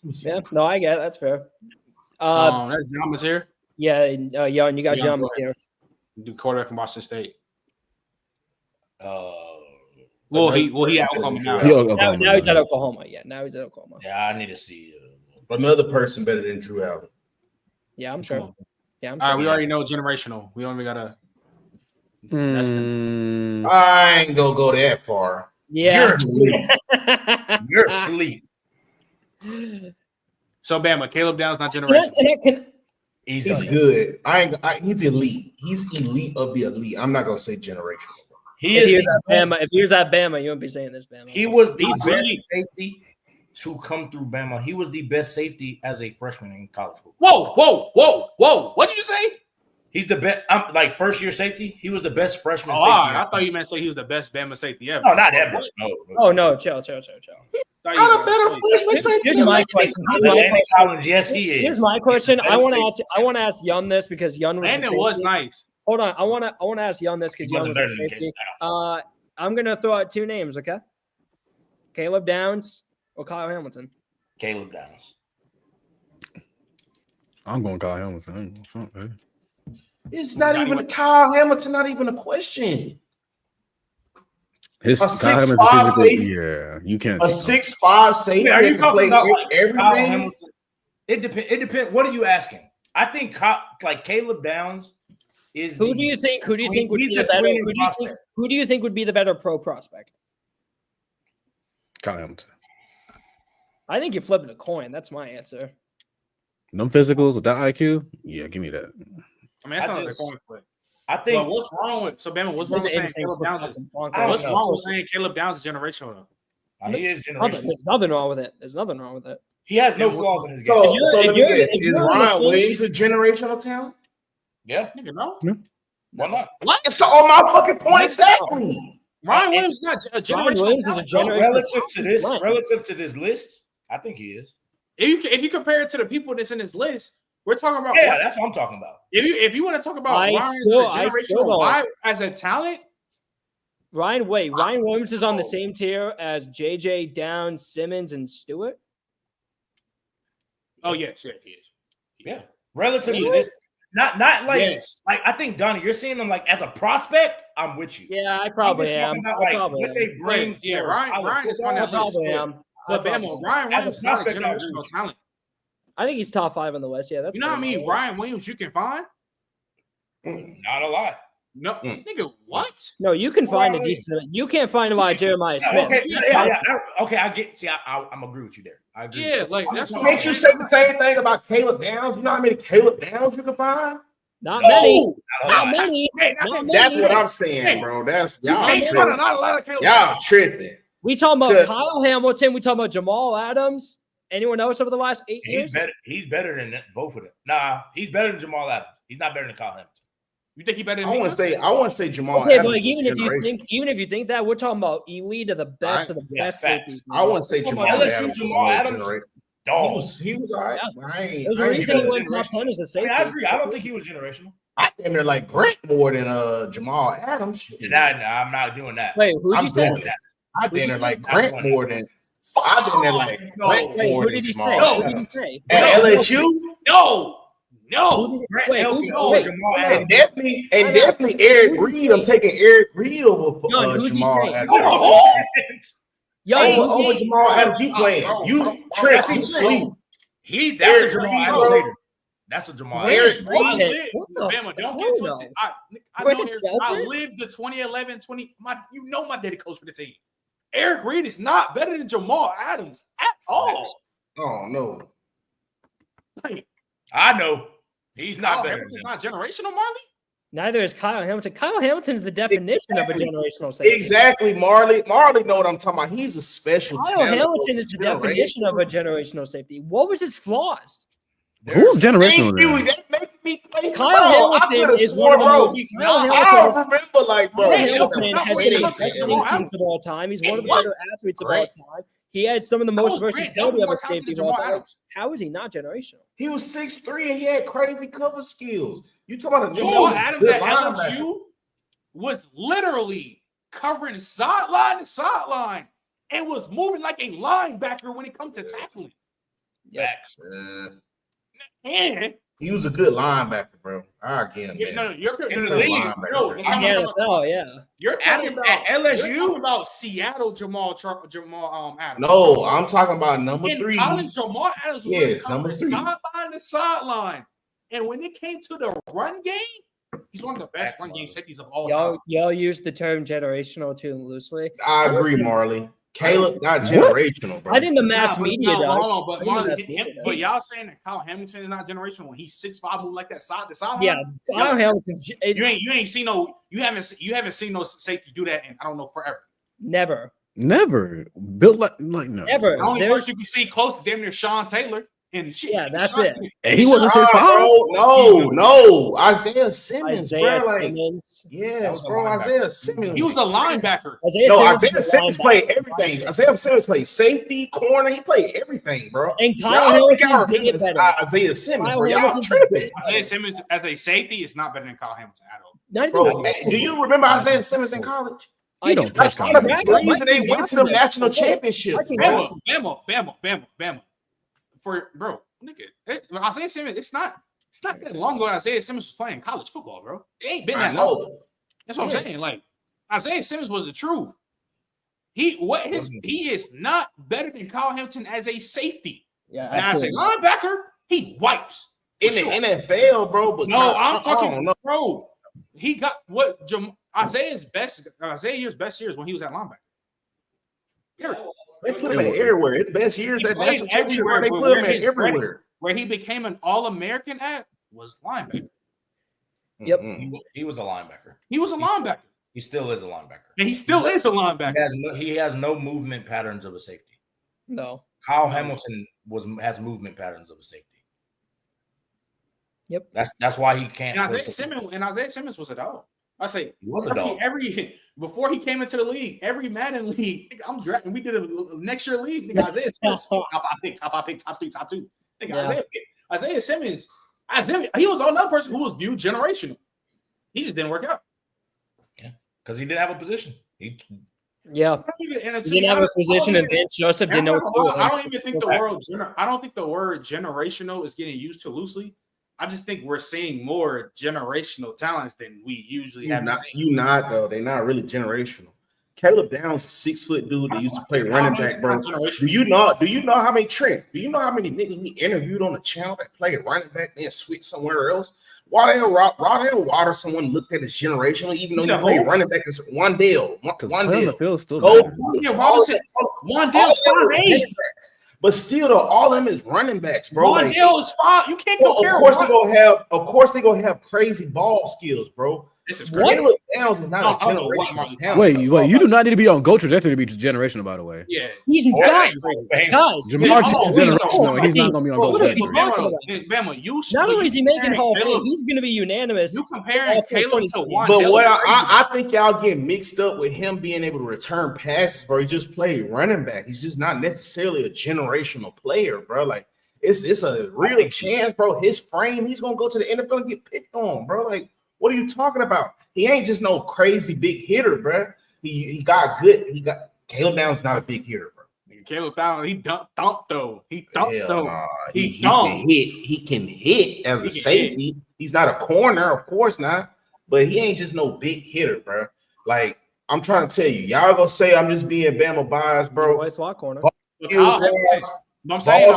Yeah, no, I get it. That's fair. That's John here. Yeah, Young, you got Yeah, John go ahead. here. The quarterback from Boston State. Well, he at Oklahoma now. Now he's at Oklahoma. Yeah, now he's at Oklahoma. Yeah, I need to see another person better than Drew Allen. Yeah, I'm sure. Yeah, I'm All sure. right, we already know generational. We only gotta. I ain't gonna go that far. Yeah, You're asleep. You're asleep. So Bama, Caleb Downs not generational. He's good. He's elite. He's elite of the elite. I'm not gonna say generational. If he was at Bama, you wouldn't be saying this, Bama. He was the best safety to come through Bama. He was the best safety as a freshman in college football. Whoa! What did you say? He's the best. Like first year safety. He was the best freshman Oh, safety. I thought you meant say he was the best Bama safety ever. No, not ever. No. Oh no, chill. Not a better freshman safety. Here's my question. Yes, he is. Here's my question. I want to ask Yun this because Yun was. Landon was nice. Hold on, I want to ask Yun this because Yun was a safety. I'm gonna throw out 2 names, okay? Caleb Downs or Kyle Hamilton. Caleb Downs. I'm going Kyle Hamilton. It's not even a Kyle Hamilton. Not even a question. His a Kyle 6'5" safety. Yeah, you can't. A 6'5" safety. Are you talking about everything? Kyle Hamilton? It depends. What are you asking? I think Caleb Downs is. Who do you think would be the better? Who do you think would be the better pro prospect? Kyle Hamilton. I think you're flipping a coin. That's my answer. No physicals with that IQ? Yeah, give me that. I mean, that's not the coin flip. I think. But what's wrong with Bama? What's wrong with saying Caleb Downs? What's wrong with saying Caleb Downs is generational though? He is generational. There's nothing wrong with it. He has no flaws in his game. So let me guess. Is Ryan Williams a generational talent? Yeah. Nigga, no. Why not? What? It's on my fucking point exactly. Ryan Williams is not a generational talent. Relative to this list, I think he is. If you compare it to the people that's in this list, we're talking about. Yeah, that's what I'm talking about. If you want to talk about Ryan as a talent, Ryan Williams is on the same tier as JJ, Downs, Simmons, and Stewart. Oh yes, yeah, he is. Yeah, relative to this, not like like I think Donnie, you're seeing them like as a prospect. I'm with you. Yeah, I probably am. About, like, what they bring. Yeah, Ryan is on that list. But Bama, Ryan Williams is not a generational talent. I think he's top 5 on the West. Yeah, that's you know what I mean. Ryan Williams, you can find not a lot. No, nigga, what? No, you can find a decent. You can't find a Jeremiah Smith. Okay, yeah. Okay, I get. See, I'm agree with you there. I agree. Yeah, like that's what makes you say the same thing about Caleb Downs. You know how many Caleb Downs you can find? Not many. Not many. That's what I'm saying, bro. That's y'all tripping. Not a lot of Caleb y'all tripping. We talking about Kyle Hamilton. We talking about Jamal Adams. Anyone else over the last 8 years? He's better than both of them. Nah, he's better than Jamal Adams. He's not better than Kyle Hamilton. You think he better than I want to say Jamal okay, Adams. But even if you think that, we're talking about elite of the best of the best safeties. I want to say Jamal Adams. He was all right. Yeah. There's a reason he went top 10 as a safety. I agree. I don't think he was generational. I think they're like Grant more than Jamal Adams. Nah, I'm not doing that. Wait, who'd you say? I think they're like Grant more than I've been there like Wait, who did he say? Jamal Who did he Adams. say? At LSU? No. Wait, Elke who's- over wait. Jamal And Adams. definitely Eric Who's he Reed. I'm saying? taking Eric Reed over John, who's he Jamal saying? Adams. Yo, Over Jamal Adams, you playing. Trent, you sleep. That's Eric a Jamal Reed, Adams bro. hater. That's a Jamal Eric Adams. Reed. What the Bama, don't get hell twisted. no? I Wait, know Eric, I Delpit? lived the 2011, my daddy coach for the team. Eric Reed is not better than Jamal Adams at all. Oh no. Like, I know. He's not Kyle better Hamilton's than him. not generational, Marley. Neither is Kyle Hamilton. Kyle Hamilton's the definition of a generational safety. Exactly, Marley. Marley know what I'm talking about. He's a special Kyle talent. Hamilton is the definition of a generational safety. What was his flaws? Who's generational? Thank you. then? That makes me think. Kyle I Hamilton could've is swore, one of the bro. most. Kyle I Hamilton, don't remember, like, bro. Kyle Hey, Hamilton stop has waiting. some of the best Jamal Adams. instincts of all time. He's one of the What? better athletes of all Right. time. He has some of the That most was Grant versatility Delpit of more a talented safety than of all Jamal time. Adams. How is he not generational? He was 6'3" and he had crazy cover skills. You talking about a Jamal dude Adams good at linebacker. LSU was literally covering sideline to sideline and was moving like a linebacker when it comes to tackling. Facts. And He was a good linebacker, bro. I get him. you're In the no, league, no, In the NFL, yeah. you're talking Adams about at LSU? You're talking about Seattle Jamal Adams. No, I'm talking about number In 3. college, Jamal Adams was Yes, covering number 3. sideline to sideline, and when it came to the run game, he's one of the best run game safeties of all time. Y'all use the term generational too loosely. I agree, Marley. Caleb, not generational, bro. I think the mass media does. Hold on, but I think the Marlon, mass media does. but y'all saying that Kyle Hamilton is not generational when he's 6'5", moving like that side to side. Yeah, Kyle Hamilton's You ain't seen no. You haven't seen no safety do that in I don't know forever. never, Never built like no. ever. The only There's- person you can see close to damn near Sean Taylor and shit. Yeah, that's Sean it. Taylor. And he wasn't 6'5". No. Isaiah Simmons, Isaiah bro. Like, Simmons. yes, bro. Isaiah Simmons. He was a linebacker. Isaiah Simmons played everything. Isaiah Simmons played safety, corner. He played everything, bro. And Y'all Kyle think y'all Hamilton did it remember better. Isaiah Simmons, Kyle bro. Y'all Hamilton's tripping. Isaiah Simmons as a safety is not better than Kyle Hamilton at all. Not even Bro, close. do you remember Isaiah Simmons in college? He don't touch That's one of the Bradley reasons they went to the Bradley. national championship. Bama. For bro, nigga, Isaiah Simmons. It's not that long ago. Isaiah Simmons was playing college football, bro. It ain't been I that long. know. That's what I'm saying. Like Isaiah Simmons was the truth. He is not better than Kyle Hamilton as a safety. Yeah, Now, as a absolutely. linebacker, he wipes. In the NFL, bro. But No, I'm I talking, don't know. bro. He got what Isaiah year's best years when he was at linebacker. Period. They put him in everywhere. His best years He that played national championship, everywhere, they but put him where in his everywhere. Where he became an All-American at was linebacker. Yep. He was a linebacker. He was a linebacker. He still is a linebacker. And he still is a linebacker. He has no movement patterns of a safety. No. Kyle Hamilton has movement patterns of a safety. Yep. That's why he can't. And play Isaiah Simmons was a dog. I say He was a dog. Before he came into the league, every Madden league, nigga, I'm drafting. We did a next year league. Nigga, Isaiah Simmons, top 2. Nigga, Yeah. Isaiah Simmons, he was another person who was viewed generational. He just didn't work out. Yeah, because he didn't have a position. Yeah. He He didn't have a position, and Vince Joseph didn't know what to do with him. I don't even think the word generational is getting used too loosely. I just think we're seeing more generational talents than we usually have. Though. They're not really generational. Caleb Downs, a 6-foot dude that used to play running back, bro. Do you know how many niggas we interviewed on the channel that played running back and switched somewhere else? Waddell Water, someone looked at his generational, even though he played running back as Wandale. Wandale's 5'8". But still, though, all of them is running backs, bro. Wandale is 5. You can't compare. Of course, they gonna have crazy ball skills, bro. This is crazy. Caleb Downs is not a generational talent. Wait, you do not need to be on GOAT trajectory to be generational, by the way. Yeah. He's guys. Jamar Chase is generational. He's not going to be on GOAT trajectory. Bama, not only is he making Hall of Fame, he's going to be unanimous. You comparing Caleb to Wandale. But what I think y'all get mixed up with him being able to return passes, bro. He just played running back. He's just not necessarily a generational player, bro. Like it's a real chance, bro. His frame, he's gonna go to the NFL and get picked on, bro. Like, what are you talking about? He ain't just no crazy big hitter, bro. He got good. Caleb Downs not a big hitter, bro. Caleb Downs, he thumped though. He thumped Hell though. nah. He He can hit. He can hit as He a can safety. He's not a corner, of course not. But he ain't just no big hitter, bro. Like I'm trying to tell you, y'all gonna say I'm just being Bama biased, bro. Boy, slot corner. I'm saying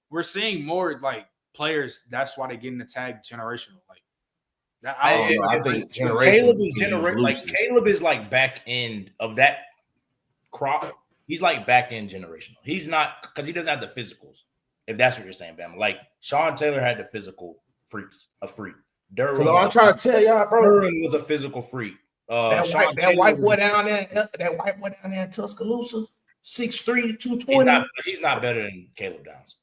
we're seeing more like players. That's why they're getting the tag generational. Like that, I think Caleb is like Caleb is like back end of that crop. He's like back end generational. He's not because he doesn't have the physicals. If that's what you're saying, Bama. Like Sean Taylor had the physical a freak. Duran, I'm trying to tell y'all, bro. Duran was a physical freak. That white boy down there in Tuscaloosa, 6'3", 220. He's not better than Caleb Downs.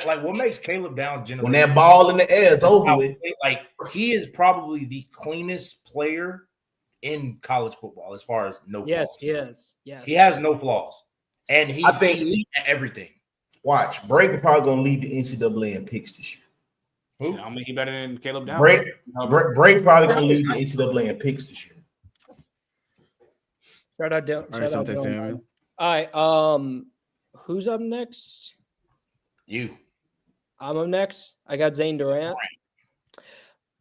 Like what makes Caleb Downs generational? When that ball in the air is over with. Like he is probably the cleanest player in college football as far as no flaws. Yes. He has no flaws. And he's elite at everything. Watch, Brake probably gonna lead the NCAA in picks this year. Who? I mean, he better than Caleb Downs. Brake probably gonna lead the NCAA in picks this year. Shout out Dylan. All right. Who's up next? You. I'm up next. I got Zane Durant.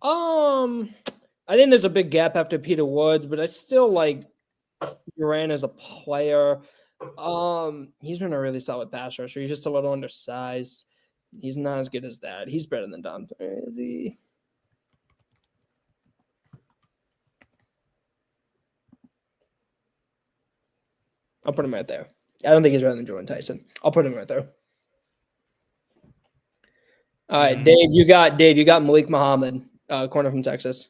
I think there's a big gap after Peter Woods, but I still like Durant as a player. He's been a really solid pass rusher. He's just a little undersized. He's not as good as that. He's better than Dom. Is he? I'll put him right there. I don't think he's better than Jordan Tyson. I'll put him right there. All right, Dave, you got Malik Muhammad, corner from Texas.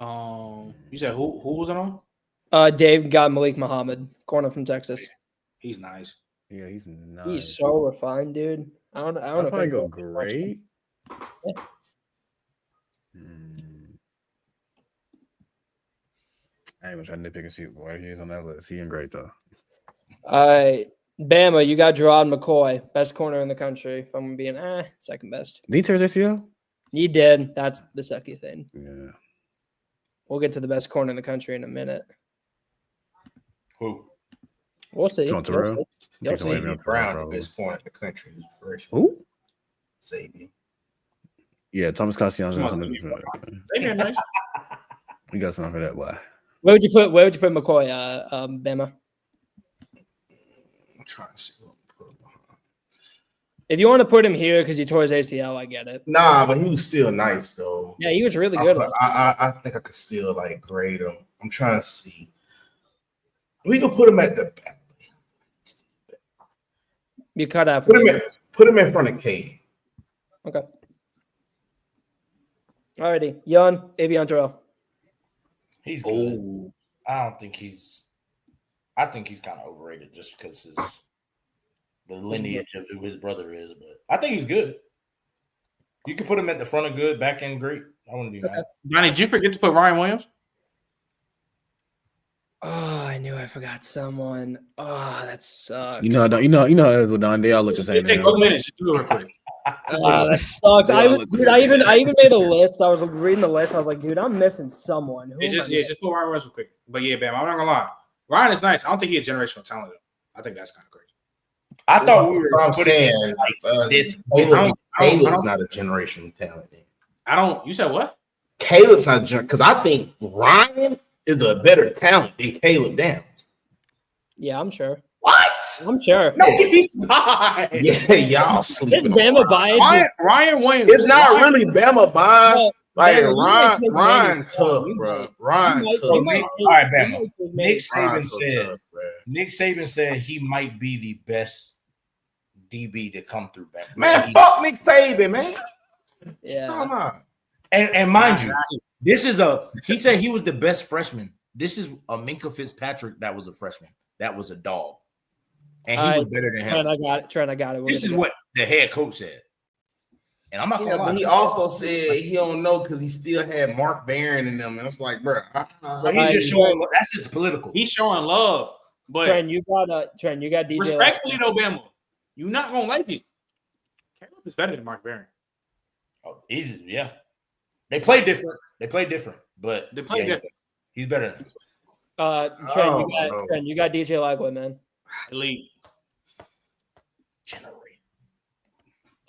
You said who was it on? Dave got Malik Muhammad, corner from Texas. He's nice. Yeah, he's nice. He's so refined, dude. I don't know if I go great. Yeah. I ain't even trying to nitpick and see why he's on that list. He ain't great though. All right, Bama, you got Gerard McCoy, best corner in the country. If I'm being second best. Did he tear his ACL? He did. That's the sucky thing. Yeah. We'll get to the best corner in the country in a minute. Who? We'll see. You'll see. You'll see. Brown, the best corner in the country, is fresh. Who? Sabian. Yeah, Thomas Castellanos. Nice. We got something for that. Why? Where would you put McCoy, Bama? I'm trying to see what to put him behind. If you want to put him here because he tore his ACL, I get it. Nah, but he was still nice though. Yeah, he was really good. I think I could still like grade him. I'm trying to see. We can put him at the back. You cut out. Put him in front of Cade. Okay. Alrighty, Yon Avion Terrell. He's good. I think he's kind of overrated just because the lineage of who his brother is. But I think he's good. You can put him at the front of good, back end great. I wouldn't be mad. Johnny, did you forget to put Ryan Williams? Oh, I knew I forgot someone. Oh, that sucks. You know, Don. They all look the same. Take 2 minutes. Just do it real quick. That sucks. I even made a list. I was reading the list. I was like, dude, I'm missing someone. Just put Ryan Williams real quick. But yeah, Bam, I'm not gonna lie. Ryan is nice. I don't think he's a generational talent. I think that's kind of crazy. I thought we were. I'm saying this. Caleb's not a generational talent. You said what? Caleb's not because I think Ryan is a better talent than Caleb Downs. Yeah, I'm sure. What? I'm sure. No, he's not. Yeah, y'all sleeping. It's Bama bias. Ryan Williams. It's not really Bama bias. Like Bama, Ryan tough, bro. Ryan tough. All right, Bama. Nick Saban said he might be the best DB to come through back. Man, fuck Nick Saban, man. Yeah. And mind you, he said he was the best freshman. This is a Minkah Fitzpatrick that was a freshman. That was a dog. And he was better than him. Trent, I got it. This is what the head coach said. And I'm not gonna lie. But he also said he don't know because he still had Mark Barron in them. And it's like, bro. But he's just showing that's just political. He's showing love. But Trent, you got DJ. Respectfully though, Bama, you're not gonna like it. Caleb is better than Mark Barron. Oh, easy, yeah. They play different. But they play different. He's better than him. Trent, you got DJ Lagway, man. Elite. Generate.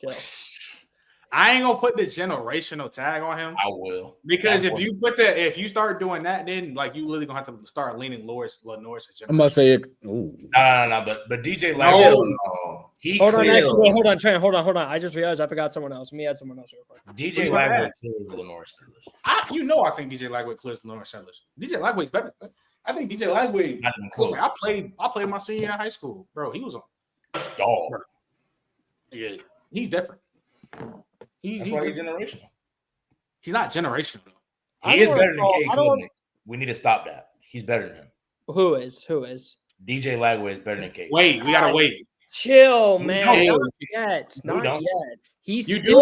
Chill. I ain't gonna put the generational tag on him. I will. Because if you start doing that, then like you literally gonna have to start leaning Norris. I'm gonna say it. No. But DJ Lagway, Hold on, Trent. Hold on. I just realized I forgot someone else. Let me add someone else real quick. DJ Lagway clears Lenore Sellers. I think DJ Lagway clears Lenore Sellers. DJ Lagway's better. I think DJ Lagway. Listen, I played my senior year in high school, bro. He was a dog. Yeah, he's different. That's why he's generational. He's not generational though. He is better than Cade Klubnik. We need to stop that. He's better than him. Who is? DJ Lagway is better than Cade. Wait, we gotta wait. Chill, man. Not yet. He's still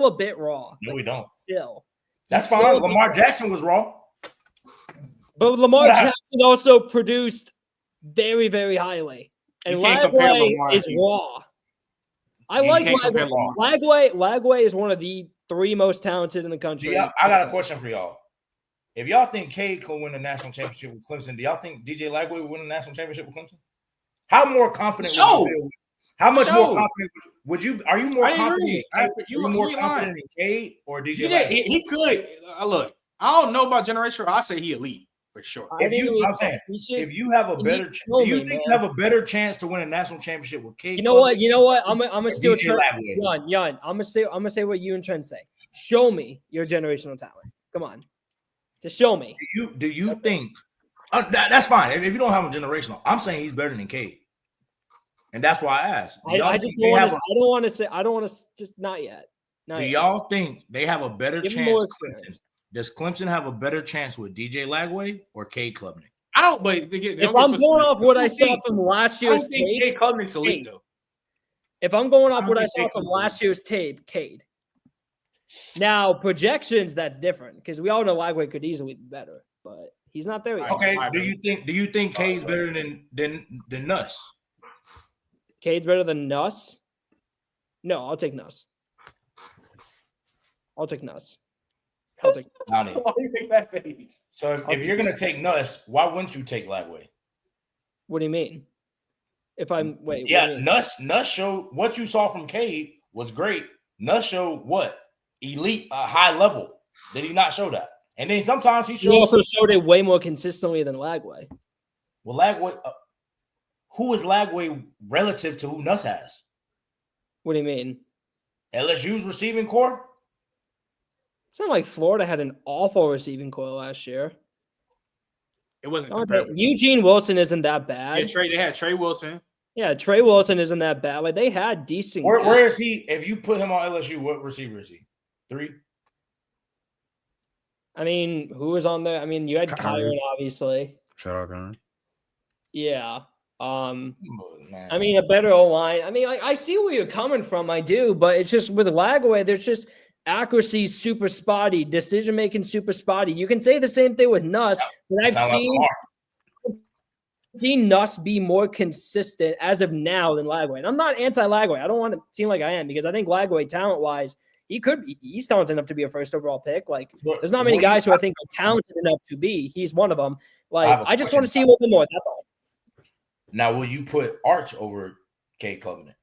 a bit raw. No, we don't. Still. That's fine. Lamar Jackson was raw. But Lamar Jackson also produced very, very highly. And Lagway is raw. I like Lagway. Lagway is one of the 3 most talented in the country. I got a question for y'all. If y'all think Cade could win the national championship with Clemson, do y'all think DJ Lagway would win the national championship with Clemson? How more confident would you feel? How much more confident would you? Are you more confident? Are you more confident in Cade or DJ Lagway? He could. Look, I don't know about generational. I say he elite. For sure. If you have a better, do you think you have a better chance to win a national championship with Cade? You know what? I'm gonna steal Trent. Yon. I'm gonna say what you and Trent say. Show me your generational talent. Come on, just show me. Do you think that's fine? If you don't have a generational, I'm saying he's better than Cade, and that's why I asked. I don't want to. Just not yet. Do y'all think they have a better chance? Does Clemson have a better chance with DJ Lagway or Cade Klubnik? I don't. But if I'm going off what I saw from last year's tape, Cade Klubnik's elite though. If I'm going off what I saw from last year's tape, Cade. Now projections, that's different because we all know Lagway could easily be better, but he's not there yet. Okay. Do you think Cade's better than Nuss? Cade's better than Nuss? No, I'll take Nuss. Why do you think that face? So if you're gonna take Nuss, why wouldn't you take Lagway? What do you mean? Nuss showed what you saw from Cade was great. Nuss showed what? Elite, high level. Did he not show that? And then sometimes he also showed it way more consistently than Lagway. Well, Lagway, who is Lagway relative to who Nuss has? What do you mean? LSU's receiving core? It's not like Florida had an awful receiving core last year. It wasn't. Eugene Wilson isn't that bad. Yeah, they had Trey Wilson. Yeah, Trey Wilson isn't that bad. Like they had decent. Where is he? If you put him on LSU, what receiver is he? 3? I mean, who was on there? I mean, you had Kyron, obviously. Shout out Kyron. Yeah. I mean, a better O-line. I mean, like, I see where you're coming from. I do, but it's just with Lagway, there's just accuracy super spotty, decision making super spotty. You can say the same thing with Nuss, but I've seen Nuss be more consistent as of now than Lagway. And I'm not anti-Lagway. I don't want to seem like I am because I think Lagway, talent-wise, he's talented enough to be a first overall pick. Like, there's not many guys who I think are talented enough to be. He's one of them. Like, I just want to see a little bit more. That's all. Now, will you put Arch over Cade Klubnik?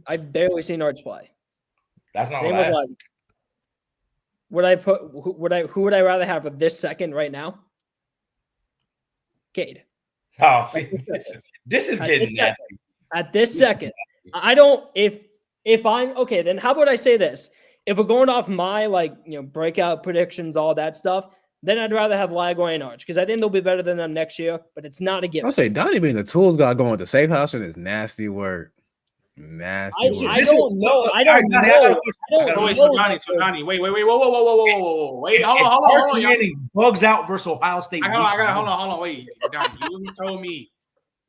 I've barely seen Arch play. That's not what I asked. Who would I rather have with this second right now? Cade. Oh, see, this is getting nasty. At this second, I don't. If I'm okay, then how about I say this? If we're going off my breakout predictions, all that stuff, then I'd rather have Lagway and Arch because I think they'll be better than them next year. But it's not a given. I'll say Donnie being the tools guy going with the safe house and his nasty work. I don't know. So Donnie, wait, whoa. Wait, hold on. Getting bugs out versus Ohio State. Hold on. Wait,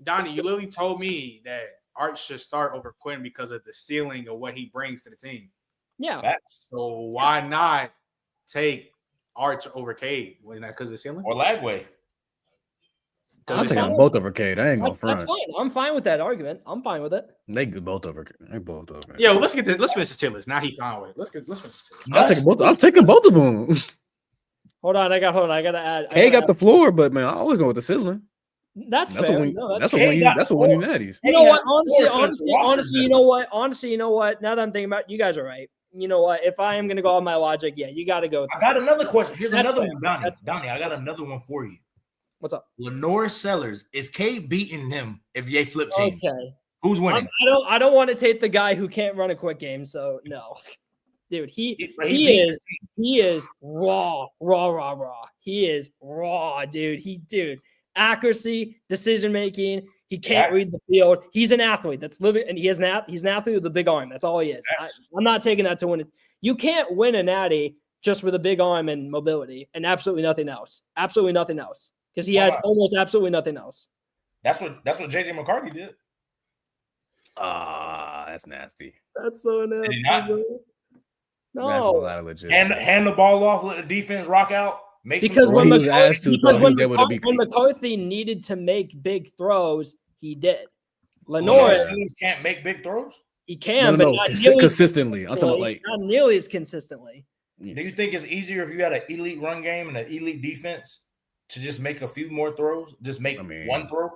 Donnie, you literally told me that Arch should start over Quinn because of the ceiling of what he brings to the team. Yeah. So why not take Arch over Cade? Wasn't that because of the ceiling? Or Lagway? I'll take them both over Cade. I ain't going front. That's fine. I'm fine with that argument. I'm fine with it. They both over. Yeah, well, let's finish this tier list. Now he fine with it. Let's finish this tier list. I'm taking both of them. Hold on, I gotta add. K got the floor, but man, I always go with the ceiling. That's That's fair. what win. No, That's fair. what win. That's what win you natties. You know what? Honestly, you know what? Now that I'm thinking about it, you guys are right. You know what? If I am gonna go on my logic, yeah, you got to go. With I got another question. Here's That's another fair. one, Donnie. That's Donnie, I got another one for you. What's up? Lenore Sellers, is K beating him if they flip teams? Okay. Who's winning? I don't want to take the guy who can't run a quick game, so no. Dude, he is raw. He is raw, dude. Accuracy, decision making. He can't read the field. He's an athlete. That's living, and he's an athlete with a big arm. That's all he is. I'm not taking that to win it. You can't win a natty just with a big arm and mobility, and absolutely nothing else. Absolutely nothing else, because he has almost absolutely nothing else. That's what JJ McCarthy did. That's nasty. That's so nasty. Did he not? Bro. That's a No, lot of legit. Hand the ball off, let the defense rock out. because when when McCarthy needed to make big throws, he did. Lenore Lenore, can't make big throws. he can, No, but not nearly consistently. I'm talking about like not nearly as consistently. Do you think it's easier if you had an elite run game and an elite defense to just make a few more throws? Just make one throw?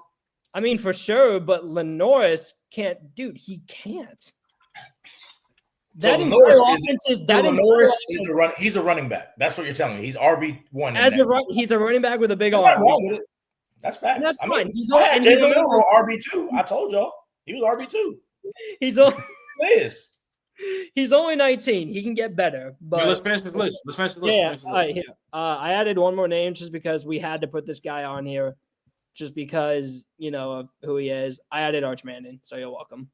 I mean, for sure, but Lenoris can't, dude. He can't. That entire offense is that. He's a running back. That's what you're telling me. He's RB1. He's a running back with a big arm. Wrong with it. That's fact. That's fine. He's RB2. I told y'all he was RB2. He's only 19. He can get better. But let's finish this list. Yeah. All right. Here. I added one more name just because we had to put this guy on here, just because of who he is. I added Arch Manning, so you're welcome.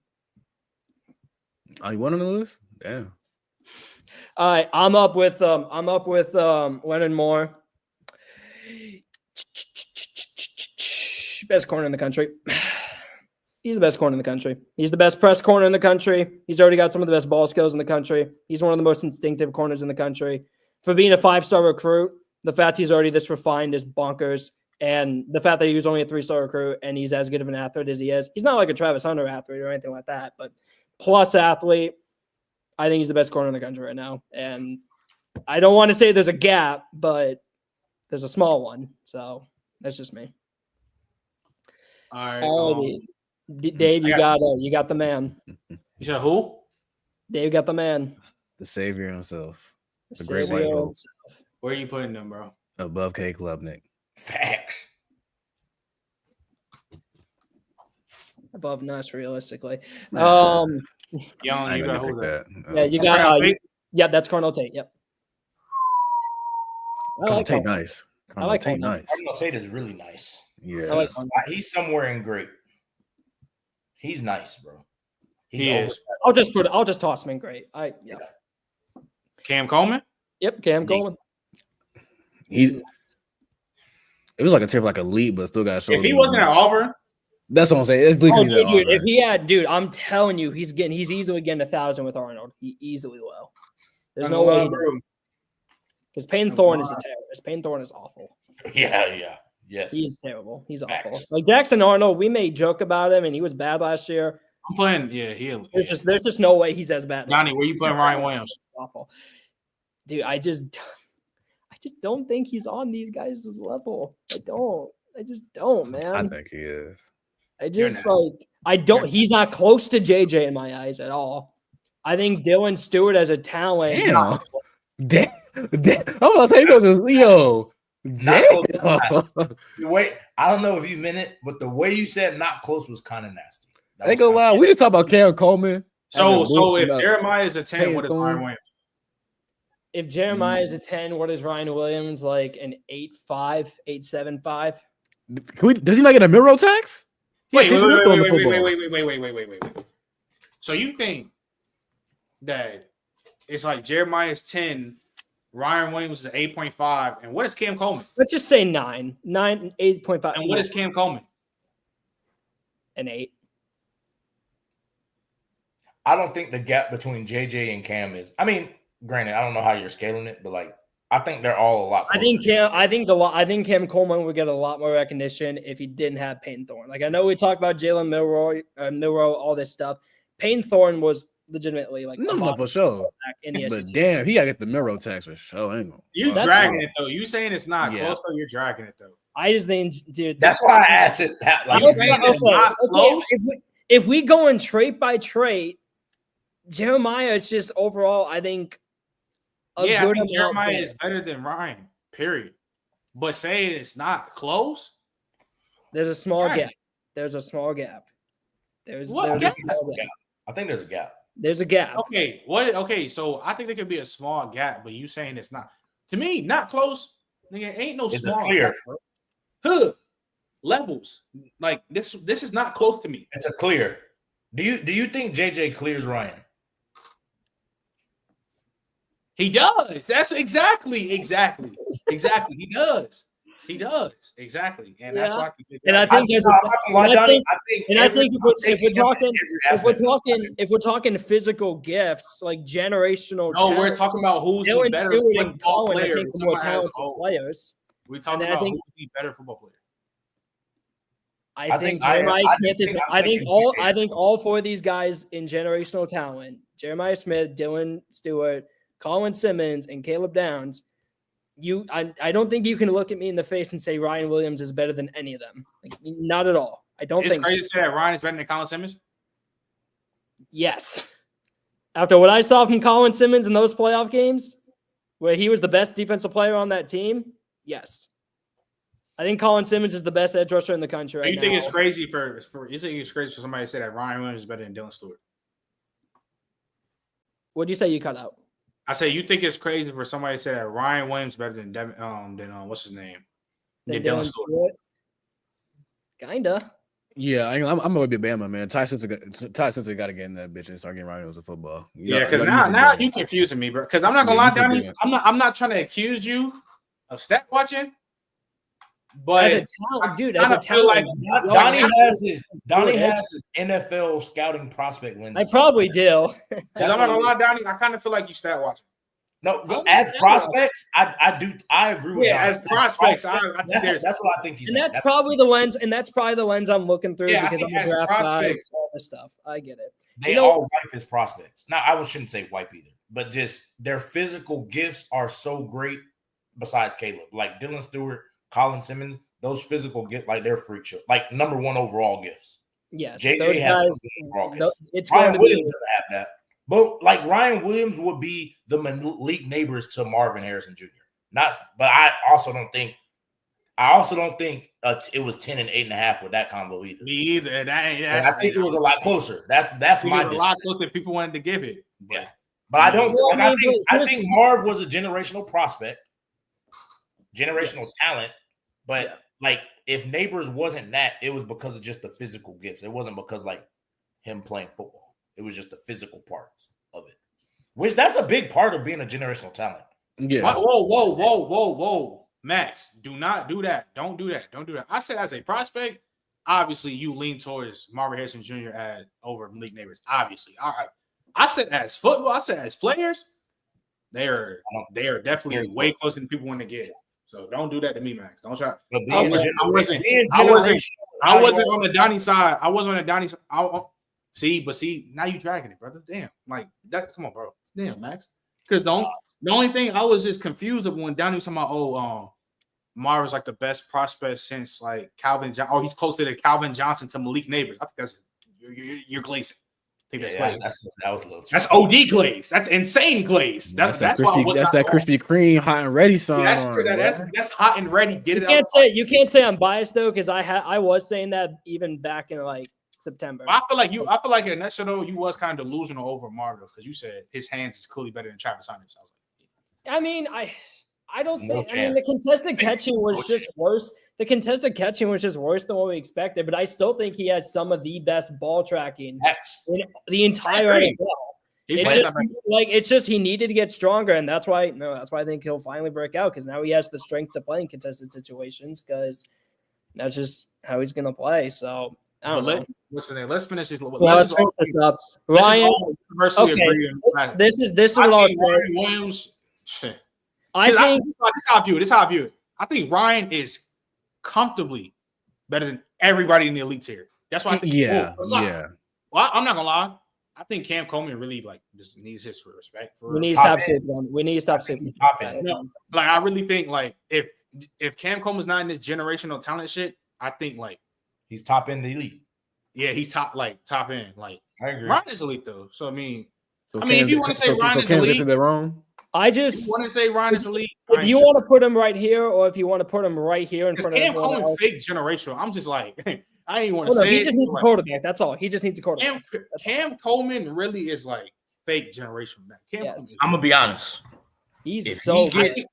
Oh, you want on the list? Damn. All right, I'm up with Leonard Moore. Best corner in the country. He's the best corner in the country. He's the best press corner in the country. He's already got some of the best ball skills in the country. He's one of the most instinctive corners in the country. For being a 5-star recruit, the fact he's already this refined is bonkers. And the fact that he was only a 3-star recruit and he's as good of an athlete as he is, he's not like a Travis Hunter athlete or anything like that, but plus athlete, I think he's the best corner in the country right now. And I don't want to say there's a gap, but there's a small one. So that's just me. All right. Dave, you got the man. You said who? Dave got the man. The savior himself. The great savior white goat. himself. Where are you putting them, bro? Above K Klubnik. Facts. Above Nuss, realistically. Young, I you ain't got gonna who pick that? that. Yeah, you That's got. Cornell Tate? Yeah, that's Cornell Tate. Yep. I like Tate Cornell. nice. I like Tate Cornell. nice. Cornell Tate is really nice. Yeah. I like Cornell. He's somewhere in great. He's nice, bro. He is. I'll just toss him in great. Yeah. Cam Coleman? Yep, Cam Coleman. It was like a tip like elite, but still got to show. If he wasn't at Auburn, that's what I'm saying. It's legally Dude, if he had, I'm telling you, he's easily getting 1,000 with Arnold. He easily will. There's no way he does. Because Payne Thorne is a terrorist. Payne Thorne is awful. Yeah. Yes. He is terrible. He's Facts. awful. Like Jackson Arnold, we may joke about him, and he was bad last year. I'm playing. Yeah, There's just no way he's as bad. Donnie, where you putting Ryan Williams? Awful. Dude, I just don't think he's on these guys' level. I just don't, man. I think he is. He's not close to JJ in my eyes at all. I think Dylan Stewart as a talent. Damn. I'm gonna tell you, The way, I don't know if you meant it, but the way you said not close was kind of nasty. I ain't gonna lie. We just talk about Cam Coleman. So if Jeremiah is a 10, what is Ryan Williams? If Jeremiah is a 10, what is Ryan Williams, like an 8.5, 8.75? Does he not get a Miro tax? Wait. So you think that it's like Jeremiah's 10, Ryan Williams is 8.5, and what is Cam Coleman? Let's just say 9, 8.5. And what is Cam Coleman? An 8. I don't think the gap between JJ and Cam is. I mean, granted, I don't know how you're scaling it, but like I think they're all a lot closer. I think Cam Coleman would get a lot more recognition if he didn't have Payne Thorne. Like I know we talked about Jalen Milroe, all this stuff. Payne Thorne was legitimately like No, for sure. in the But SEC. damn, he gotta get the Miro tax for sure. Ain't gonna You lie. dragging it though. You saying it's not Yeah. close though. You're dragging it though. I just think, dude, That's why I asked it. That, like, You saying it's not close? If we go in trait by trait, Jeremiah is just overall, I think. I think Jeremiah is better than Ryan. Period. But saying it's not close. There's a small Right. gap. There's a small gap. There's What a gap? small gap. I think there's a gap. There's a gap. Okay. What? Okay. So I think there could be a small gap, but you saying it's not. To me, not close. Nigga, ain't no It's small clear. gap, bro. Huh. Levels. Like this is not close to me. It's a clear. Do you think JJ clears Ryan? He does. That's exactly. He does. Exactly. And that's why I think And I think there's if we're talking physical gifts, like generational. No, we're talking about who's the Dylan better Stewart and football Colin, I player. think, the more talented players. We're talking And I about think- who's the better football player. I think Jeremiah Smith is. I think all four of these guys in generational talent: Jeremiah Smith, Dylan Stewart, Colin Simmons, and Caleb Downs. I don't think you can look at me in the face and say Ryan Williams is better than any of them. Like, not at all. I don't It's think. crazy to say that Ryan is better than Colin Simmons. Yes. After what I saw from Colin Simmons in those playoff games, where he was the best defensive player on that team, yes. I think Colin Simmons is the best edge rusher in the country right You think now. it's crazy for somebody to say that Ryan Williams is better than Dylan Stewart? What'd you say you cut out? I say you think it's crazy for somebody to say that Ryan Williams is better than what's his name? Than Dylan Stewart. Kinda. Yeah, I'm gonna be Bama, man. Ty Simpson got to get in that bitch and start getting right with football. Yeah, because now you confusing me, bro. Because I'm not gonna lie, Donnie. I'm not trying to accuse you of stat watching, but As a talent, dude, as a feel like talent, Donnie has his NFL scouting prospect lens. I probably do. Because I'm not gonna lie, Donnie, I kind of feel like you stat watching. No, as prospects, I agree with Yeah, Donnie. as prospects, I think that's what I think he's And saying. that's probably the lens, I'm looking through Yeah, I because I'm think a as draft guy and prospects- all this stuff. I get it. They all wipe as prospects. Now, I shouldn't say wipe either, but just their physical gifts are so great. Besides Caleb, like Dylan Stewart, Colin Simmons, those physical gifts, like they're freak show, like number one overall gifts. Yes, JJ those has guys, overall gifts. it's going Ryan to Williams be. doesn't have that, but like Ryan Williams would be the Malik neighbors to Marvin Harrison Jr. But I also don't think it was 10 and 8.5 with that combo either. Me either. And I think it was a lot closer. That's my a lot closer than people wanted to give it. Yeah. But I don't. Well, I think Marv was a generational prospect, generational talent. But like, if Neighbors wasn't that, it was because of just the physical gifts. It wasn't because like him playing football. It was just the physical parts of it, which that's a big part of being a generational talent. Yeah. Whoa, Max, do not do that. Don't do that. I said as a prospect, obviously you lean towards Marvin Harrison Jr. over Malik Neighbors. Obviously, all right. I said as football. I said as players, they are definitely way closer than people want to get. So don't do that to me, Max. Don't try. I wasn't on the Donnie side. I wasn't on the Donnie side. See, now you dragging it, brother. Damn, like that's come on, bro. Damn, Max. Because the only thing I was just confused of when Donnie was talking about, Marvin's like the best prospect since like Calvin Johnson. Oh, he's closer to Calvin Johnson to Malik Neighbors. I think that's you're glazing. I think that's OD glaze. That's insane glaze. That's that Krispy Kreme hot and ready song. That's hot and ready. Get it out. You can't say I'm biased though, because I was saying that even back in like September. I feel like in that show though, you was kind of delusional over Marvel because you said his hands is clearly better than Travis Hunter's. I was like, I mean, I don't think. I mean, the contested catching was just worse. The contested catching was just worse than what we expected, but I still think he has some of the best ball tracking in the entire NFL. It's just he needed to get stronger, and that's why I think he'll finally break out because now he has the strength to play in contested situations because that's just how he's gonna play. So I don't know. Let's finish this. Let's finish this up. Ryan, this is what I was saying. Williams. I think this is how I view it. I think Ryan is comfortably better than everybody in the elite tier. That's why I think. Yeah. Well, I'm not gonna lie. I think Cam Coleman really like just needs his respect for. We need to stop sleeping. We need to stop sleeping. Top end. No, like I really think like if Cam Coleman's not in this generational talent shit, I think like He's top end the elite. yeah, he's top end. Like I agree. Ryan is elite though. So I mean, So if you want to say Ryan is elite, they're wrong. I if you just want to say Ryan is elite. if you want to put him right here, or if you want to put him right here in front of Cam everyone Coleman else. fake generational. I'm just like I ain't want to Oh, no, say he it. just needs a Like, quarterback. That's all. He just needs a quarterback. Cam Coleman really is like fake generational. Man. Cam Yes. Coleman is- I'm gonna be honest. He's If so he good. gets,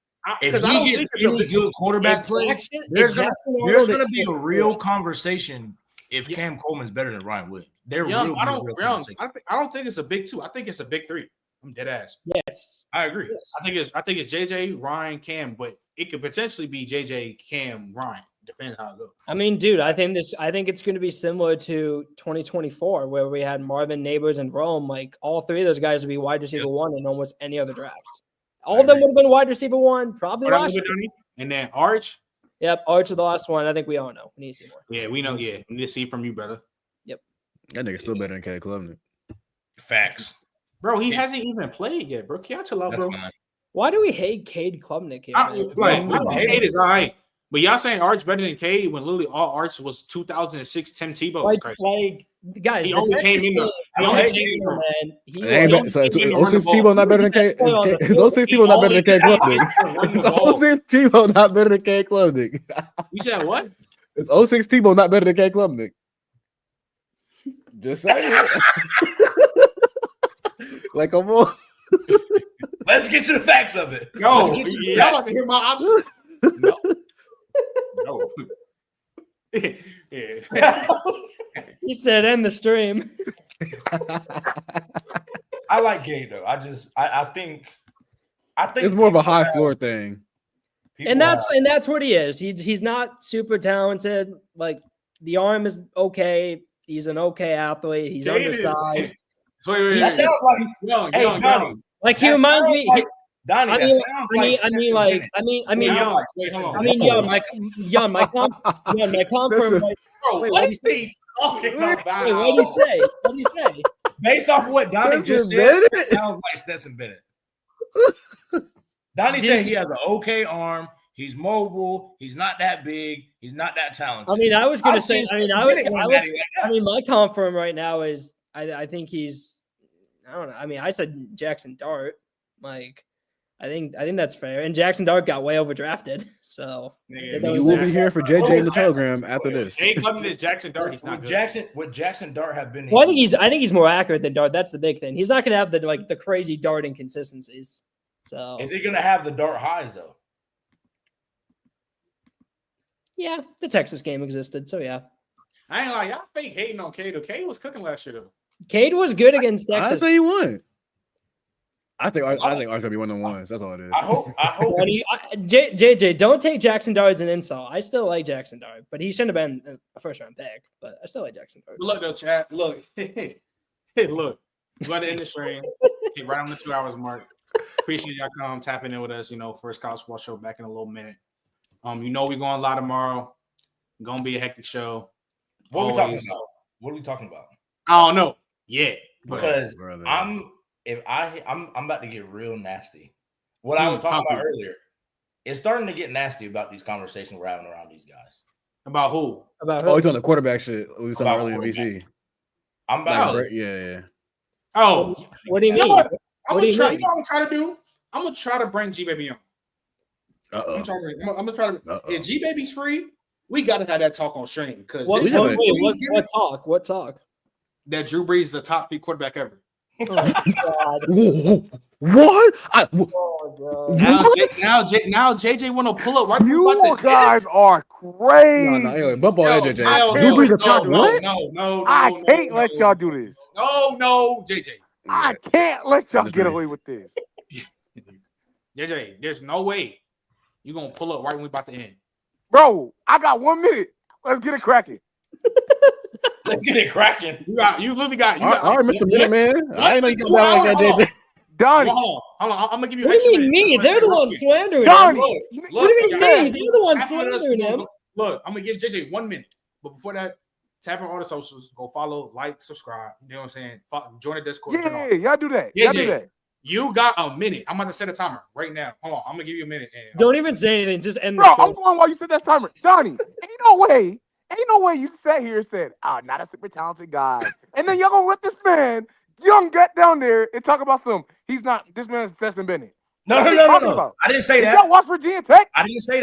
Because if I don't he think gets it's a any big- good quarterback If play, Jackson- there's if gonna Jackson there's Arnold gonna is be a just real good. conversation if Cam Coleman's better than Ryan Williams. They're Young, real. I don't. real Young, conversation. I don't think it's a big two. I think it's a big three. I'm dead ass. Yes. I agree. Yes. I think it's JJ, Ryan, Cam, but it could potentially be JJ, Cam, Ryan. Depends how it goes. I mean, dude, I think it's going to be similar to 2024, where we had Marvin, Neighbors, and Rome. Like all three of those guys would be wide receiver one in almost any other drafts. All of them would have been wide receiver one, probably last year. And then Arch. Yep, Arch is the last one. I think we all know. We need to see more. Yeah, we know. Yeah, we need to see from you, brother. That nigga's still better than Caleb Klubnik. Facts. Bro, he hasn't even played yet, bro. Can y'all chill out, That's bro? fine. Why do we hate Cade Klubnik here? Cade is all right. But y'all saying Arch better than Cade when literally all Arch was 2006 Tim Tebow. Like guys, He the only Texas came in game, he the only Texas came in game, from- man, he It ain't was- bad. So he came in to 06 run the Tebow ball. not better than Caleb. He only Is 06 Tebow not better than Caleb Klubnik? He only- Is 06 Tebow not better than Caleb Klubnik? You said what? Is 06 Tebow not better than Caleb Klubnik? Just saying. Like, come on. Let's get to the facts of it. No, Let's get to the y'all facts. about to hear my option. No. No. Yeah. He said end the stream. I like Cade though. I think It's more of a high floor thing. And that's what he is. He's not super talented. Like the arm is okay. He's an okay athlete. He's Cade is- undersized. Wait. He's That sounds like Young, hey, young, Donnie, young. Like he that reminds sounds me. like- Donnie, I that mean, sounds I like mean, Young. Wait, hold on. my comp from like, Bro, wait, what what'd is he talking about? wait, what did he say? What did he say? based off of what Donnie just Stetson said, Bennett? it sounds like Stetson Bennett. Donnie Did said you- he has an okay arm. He's mobile. He's not that big. He's not that talented. I mean, I was gonna I've say. seen I mean, Stetson I was. Bennett I run was. that like that. I mean, my comp for him right now is. I think he's. I don't know. I mean, I said Jackson Dart. Like, I think that's fair. And Jackson Dart got way overdrafted. So Nigga, That You was will be here for JJ in the Telegram after this. Ain't coming to Jackson Dart. He's not good. Would Jackson Dart have been? well, I think he's more accurate than Dart. That's the big thing. He's not gonna have the crazy Dart inconsistencies. So Is he gonna have the Dart highs though? yeah, the Texas game existed. So yeah, I ain't like y'all fake hating on Cade. Cade was cooking last year though. Cade was good against I Texas. say he won. I think Arch gonna be one of the ones. That's all it is. I hope. JJ, don't take Jackson Dart as an insult. I still like Jackson Dart, but he shouldn't have been a first round pick. But I still like Jackson Dart. But look though, chat. Look, hey, look. We're going to end the stream. Hit right on the 2 hours mark. Appreciate y'all tapping in with us. First college football show back in a little minute. We're going live tomorrow. Gonna be a hectic show. What are we talking about? What are we talking about? I don't know. Yeah, Because Brother. I'm about to get real nasty. What I was talking about earlier, it's starting to get nasty about these conversations we're having around these guys. About who? About Oh, who? he's on the quarterback shit. We was talking About about earlier in VC. I'm about to. Yeah. Oh, What do you you know mean? what? I'm What do gonna you try. mean? You know what I'm trying to do? I'm gonna try to bring G Baby on. Uh-oh. I'm gonna try to. Uh-oh. If G Baby's free, we gotta have that talk on stream because What talk? What talk? that Drew Brees is a top 3 quarterback ever. Oh, God. What? Oh, God. Now JJ want to pull up right. You guys are crazy. No, bump all that, JJ. No, Drew Brees a top what? No, I can't let y'all do this. No, JJ. I can't let y'all That's get right. away with this. JJ, there's no way you're gonna pull up right when we about to end. Bro, I got 1 minute. Let's get it cracking. Let's get it cracking. You literally got. All right, Mr. Minute Man. I ain't know you got down like that, JJ. Donnie. Hold on. I'm gonna give you. What do you mean me? They're the ones slandering him. Donnie. What do you mean me? They're the ones slandering him. Look, I'm gonna give JJ 1 minute, but before that, Tap on all the socials. Go follow, like, subscribe. You know what I'm saying? Join the Discord. Yeah, y'all do that. Y'all do that. You got a minute. I'm about to set a timer right now. Hold on. I'm gonna give you a minute. Don't even say anything. Just end the Bro, show. I'm going while you set that timer. Donnie, ain't no way you sat here and said, "Oh, not a super talented guy," and then y'all gonna let this man, young, get down there and talk about he's not. This man's Stetson Bennett. No. I didn't say that. Did y'all watch Virginia Tech? I didn't say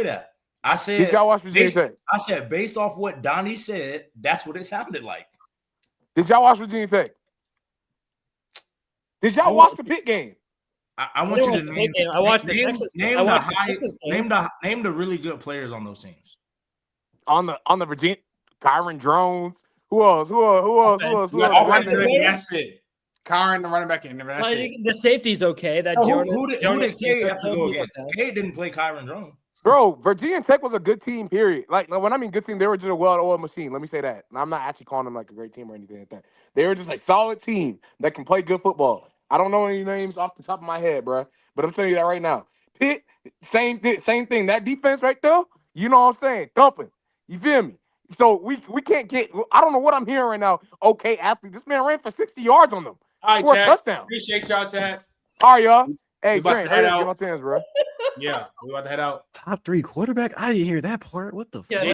that. I said. Did y'all watch Virginia Tech? I said based off what Donnie said, that's what it sounded like. Did y'all watch Virginia Tech? Did y'all watch the Pitt game? I want you to name. I watched the Texas game. Name the really good players on those teams. On the Virginia, Kyron Drones. Who else? That's it. Kyron, the running back, and that's it. The safety's okay. That Who did Cade have to go against? Cade didn't play Kyron Drones. Bro, Virginia Tech was a good team, period. Like, when I mean good team, they were just a well-oiled machine. Let me say that. And I'm not actually calling them like a great team or anything like that. They were just a solid team that can play good football. I don't know any names off the top of my head, bro. But I'm telling you that right now. Pitt, same thing. That defense right there, you know what I'm saying? Thumping. You feel me? So we can't get – I don't know what I'm hearing right now. Okay, athlete. This man ran for 60 yards on them. All right, for Chad. a touchdown. Appreciate y'all, Chad. All right, y'all. Hey, Trent, hurry up, get my tens, bro. Yeah, we about to head out. Top 3 quarterback? I didn't hear that part. What the fuck?